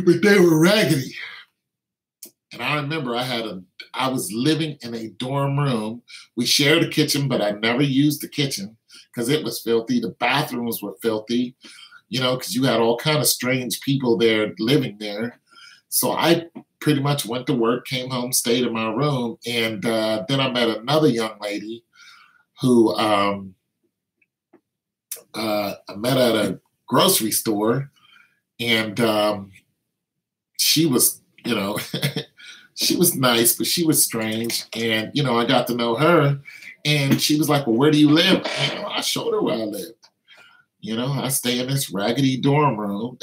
but they were raggedy. And I remember I was living in a dorm room. We shared a kitchen, but I never used the kitchen because it was filthy. The bathrooms were filthy, because you had all kind of strange people there living there. So I pretty much went to work, came home, stayed in my room. And then I met another young lady who I met at a grocery store. And she was, she was nice, but she was strange. And, I got to know her. And she was like, well, where do you live? I showed her where I lived. I stay in this raggedy dorm room.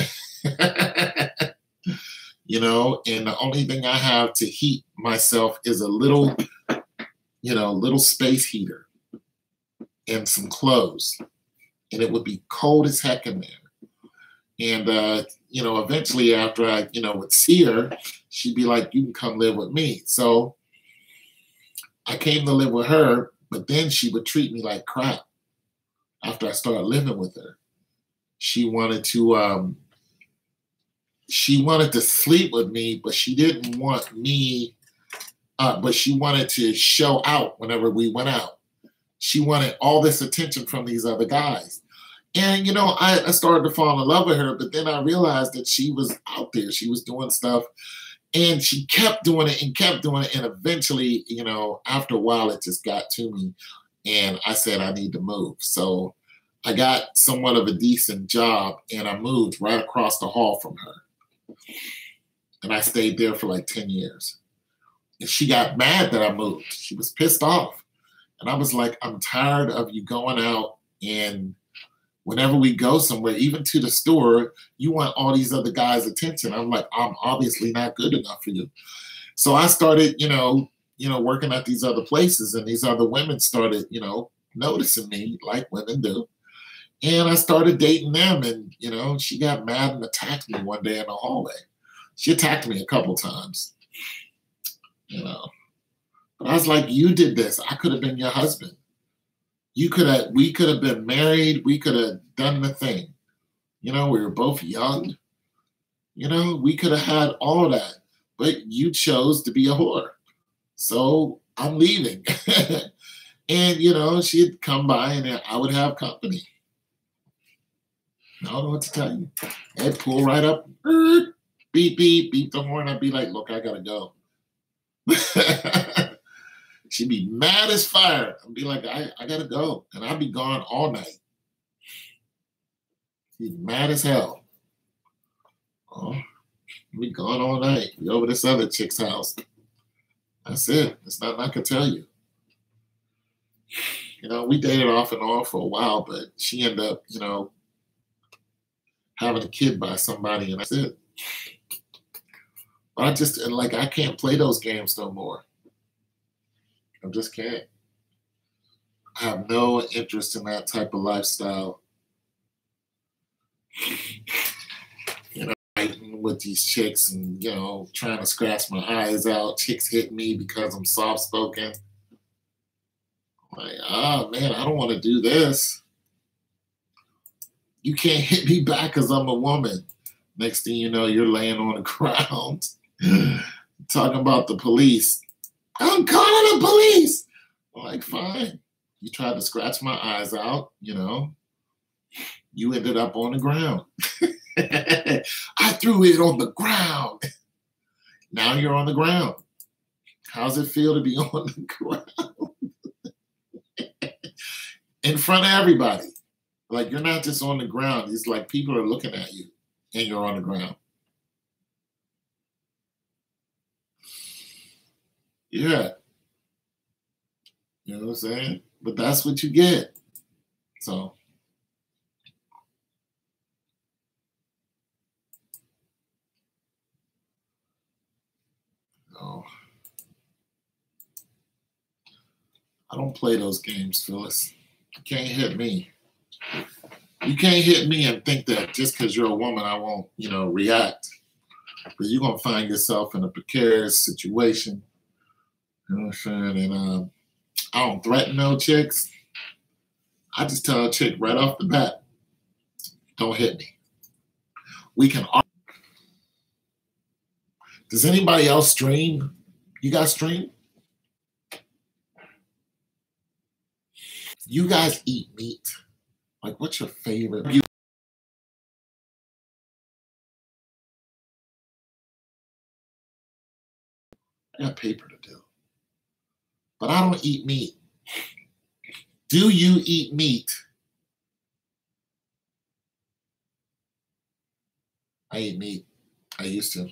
And the only thing I have to heat myself is a little space heater and some clothes. And it would be cold as heck in there. And, eventually after I, would see her, she'd be like, you can come live with me. So I came to live with her, but then she would treat me like crap after I started living with her. She wanted to sleep with me, but she didn't want me, but she wanted to show out whenever we went out. She wanted all this attention from these other guys. And, I started to fall in love with her, but then I realized that she was out there. She was doing stuff, and she kept doing it and kept doing it. And eventually, after a while, it just got to me. And I said, I need to move. So I got somewhat of a decent job, and I moved right across the hall from her. And I stayed there for like 10 years. And she got mad that I moved. She was pissed off. And I was like, I'm tired of you going out, and whenever we go somewhere, even to the store, you want all these other guys' attention. I'm like, I'm obviously not good enough for you. So I started, working at these other places, and these other women started, noticing me like women do. And I started dating them, and, she got mad and attacked me one day in the hallway. She attacked me a couple times, But I was like, you did this. I could have been your husband. We could have been married. We could have done the thing. We were both young. We could have had all that, but you chose to be a whore. So I'm leaving. And, she'd come by and I would have company. I don't know what to tell you. I'd pull right up, beep, beep, beep the horn. I'd be like, look, I got to go. She'd be mad as fire. I'd be like, I got to go. And I'd be gone all night. She's mad as hell. Oh, I'd be gone all night. Be over this other chick's house. That's it. There's nothing I could tell you. We dated off and on for a while, but she ended up, having a kid by somebody, and that's it. But I can't play those games no more. I just can't. I have no interest in that type of lifestyle. Fighting with these chicks and, trying to scratch my eyes out. Chicks hit me because I'm soft-spoken. I'm like, oh, man, I don't want to do this. You can't hit me back because I'm a woman. Next thing you know, you're laying on the ground talking about the police. I'm calling the police. I'm like, fine. You tried to scratch my eyes out, You ended up on the ground. I threw it on the ground. Now you're on the ground. How's it feel to be on the ground? In front of everybody. Like, you're not just on the ground. It's like people are looking at you and you're on the ground. Yeah. You know what I'm saying? But that's what you get. So. No. I don't play those games, Phyllis. You can't hit me. You can't hit me and think that just because you're a woman, I won't, react. Because you're going to find yourself in a precarious situation. You know what I'm saying? And I don't threaten no chicks. I just tell a chick right off the bat, don't hit me. We can argue. Does anybody else stream? You guys stream? You guys eat meat? Like, what's your favorite? I got paper to do. But I don't eat meat. Do you eat meat? I eat meat. I used to.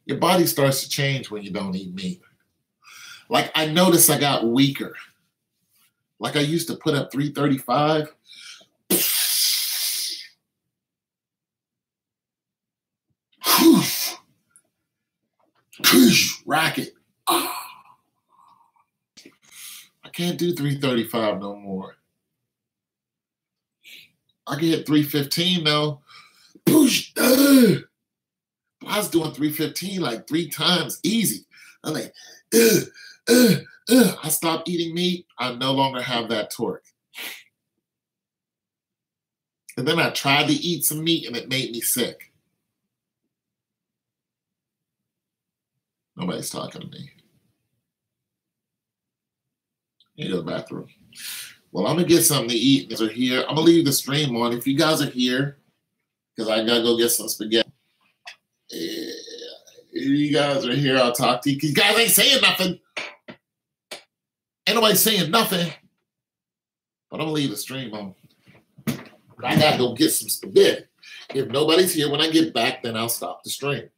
Your body starts to change when you don't eat meat. Like, I noticed I got weaker. Like, I used to put up 335. Racket. I can't do 335 no more. I can hit 315 though. I was doing 315 like 3 times easy. I'm like, I stopped eating meat. I no longer have that torque. And then I tried to eat some meat and it made me sick. Nobody's talking to me. You go to the bathroom. Well, I'm going to get something to eat. If you're here, I'm going to leave the stream on. If you guys are here, because I got to go get some spaghetti. If you guys are here, I'll talk to you. Because you guys ain't saying nothing. Ain't nobody saying nothing. But I'm going to leave the stream on. I got to go get some spaghetti. If nobody's here when I get back, then I'll stop the stream.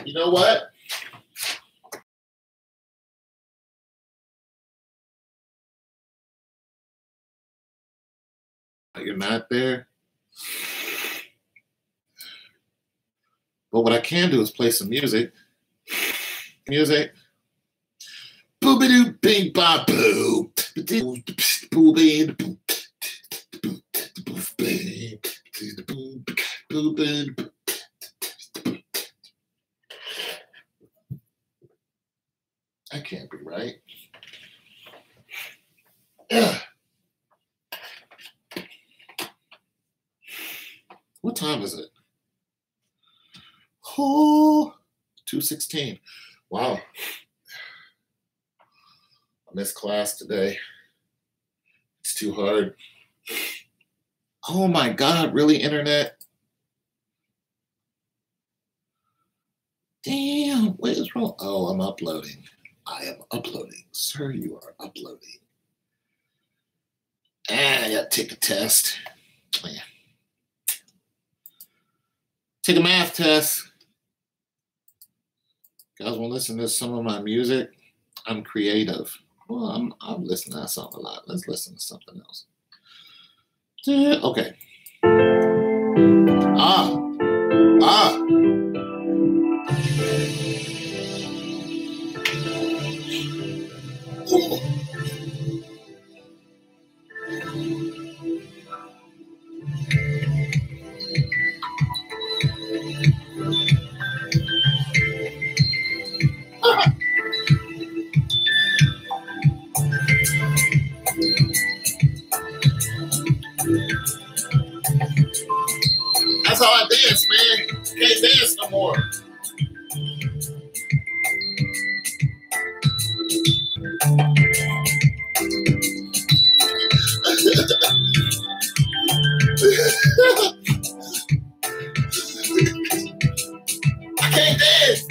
You know what? You're not there. But what I can do is play some music. Music. Boobidoo bing ba boo. That can't be right. What time is it? Oh, 2:16. Wow. I missed class today. It's too hard. Oh my God, really, internet? Damn, what is wrong? Oh, I'm uploading. I am uploading. Sir, you are uploading. I gotta take a test. Yeah. Take a math test. You guys want to listen to some of my music? I'm creative. Well, I'm listening to that song a lot. Let's listen to something else. Okay. Ooh. That's how I dance, man. Can't dance no more. I can't dance.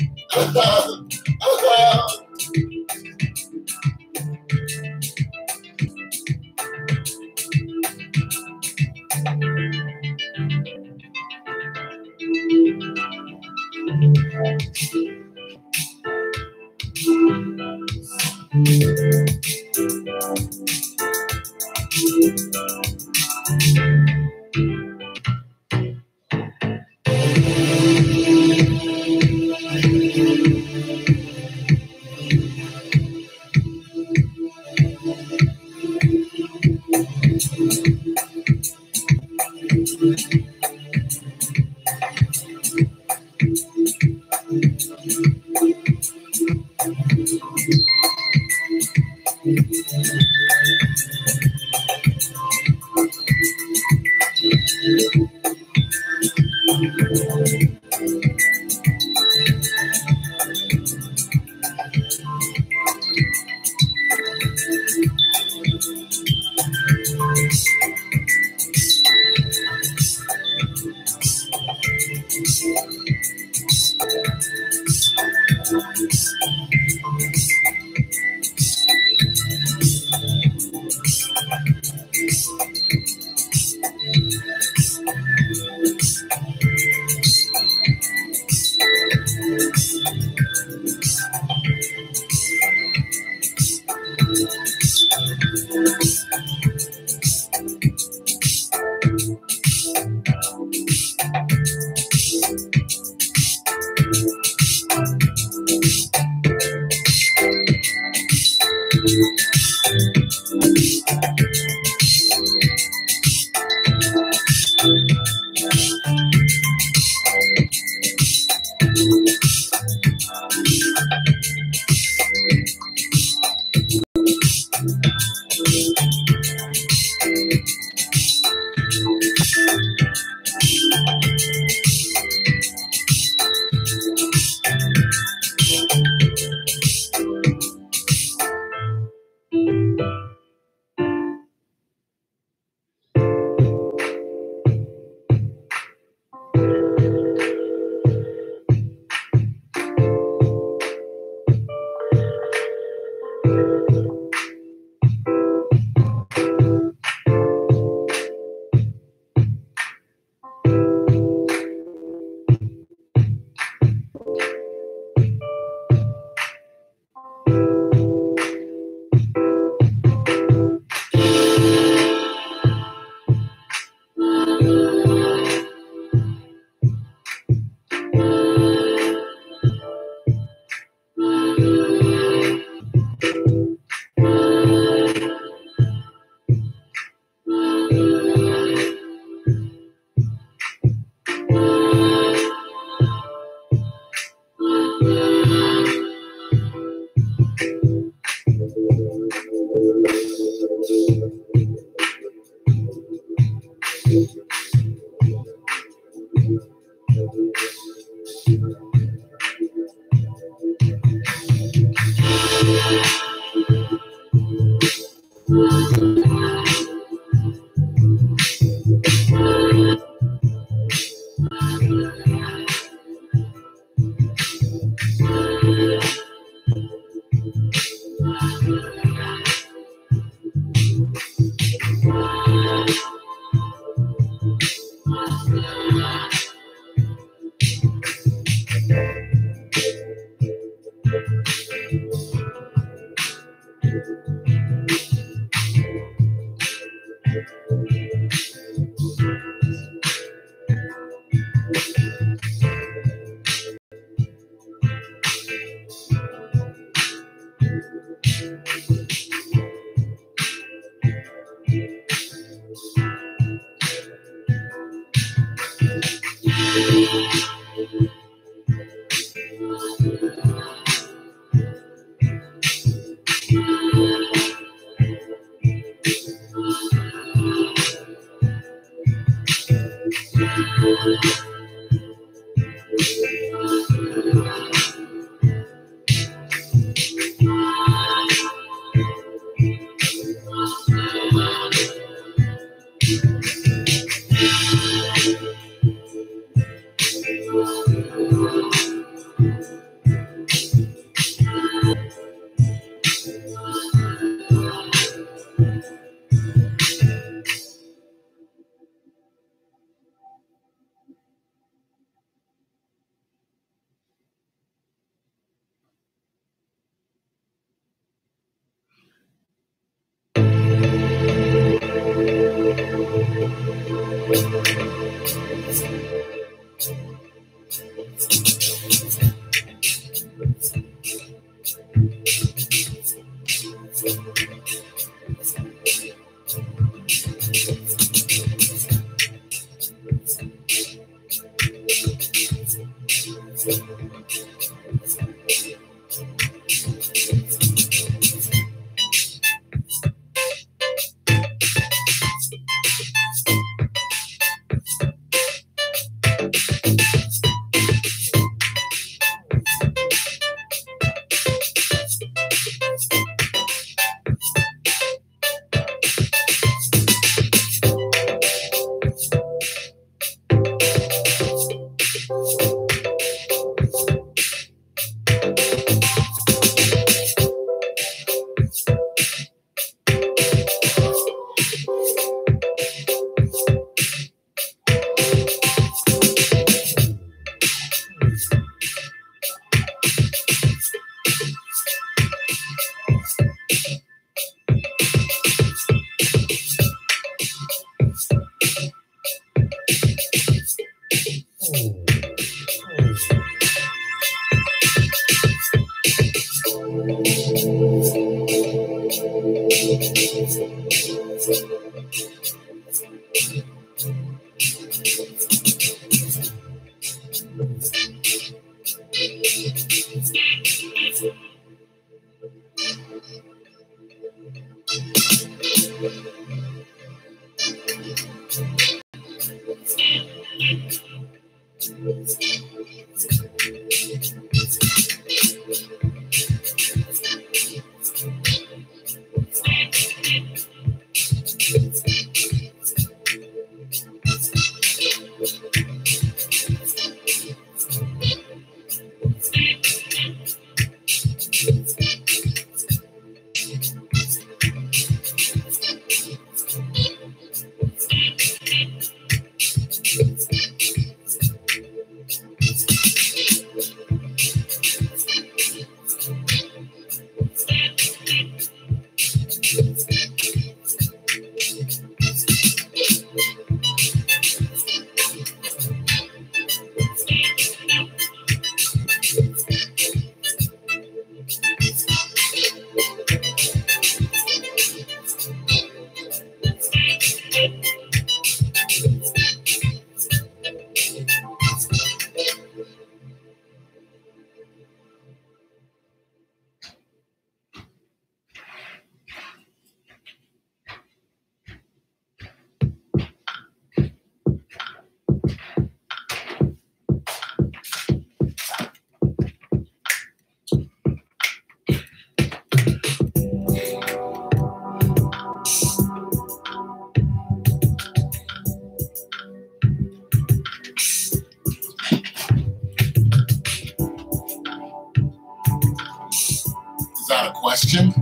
Is that a question?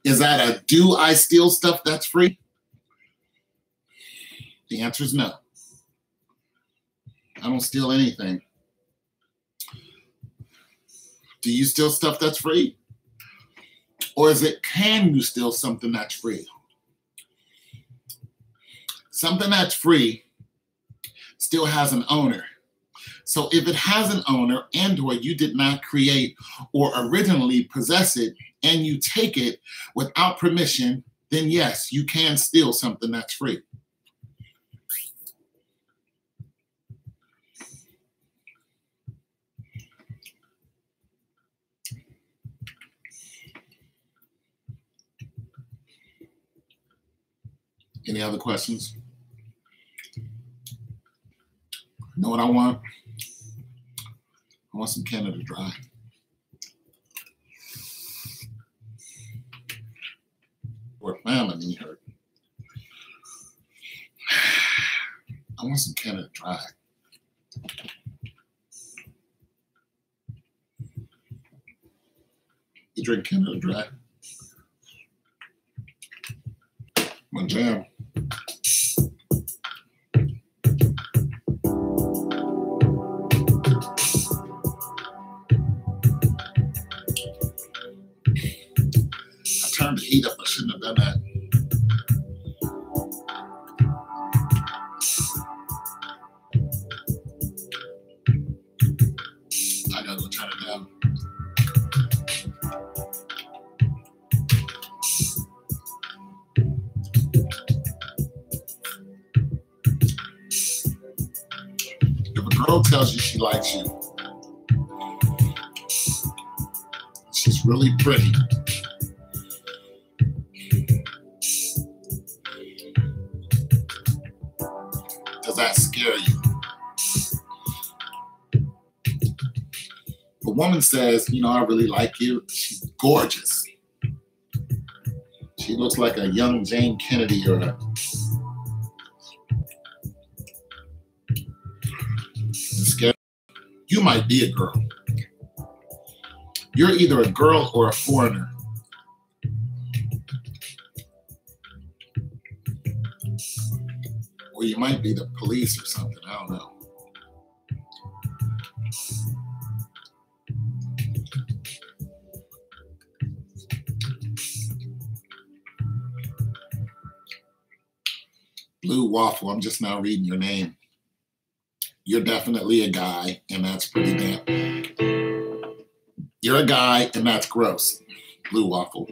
Is that a do I steal stuff that's free? The answer is no. I don't steal anything. Do you steal stuff that's free? Or is it, can you steal something that's free? Something that's free still has an owner. So if it has an owner and or you did not create or originally possess it and you take it without permission, then yes, you can steal something that's free. Any other questions? You know what I want? I want some Canada Dry. Or family knee hurt. I want some Canada Dry. You drink Canada Dry? One jam. Turned the heat up. I shouldn't have done that. I gotta go turn it down. If a girl tells you she likes you, she's really pretty. Does that scare you? A woman says, you know, I really like you. She's gorgeous. She looks like a young Jane Kennedy or a scary. You might be a girl. You're either a girl or a foreigner. Or you might be the police or something. I don't know. Blue Waffle, I'm just now reading your name. You're definitely a guy, and that's pretty damn. You're a guy, and that's gross. blue waffle.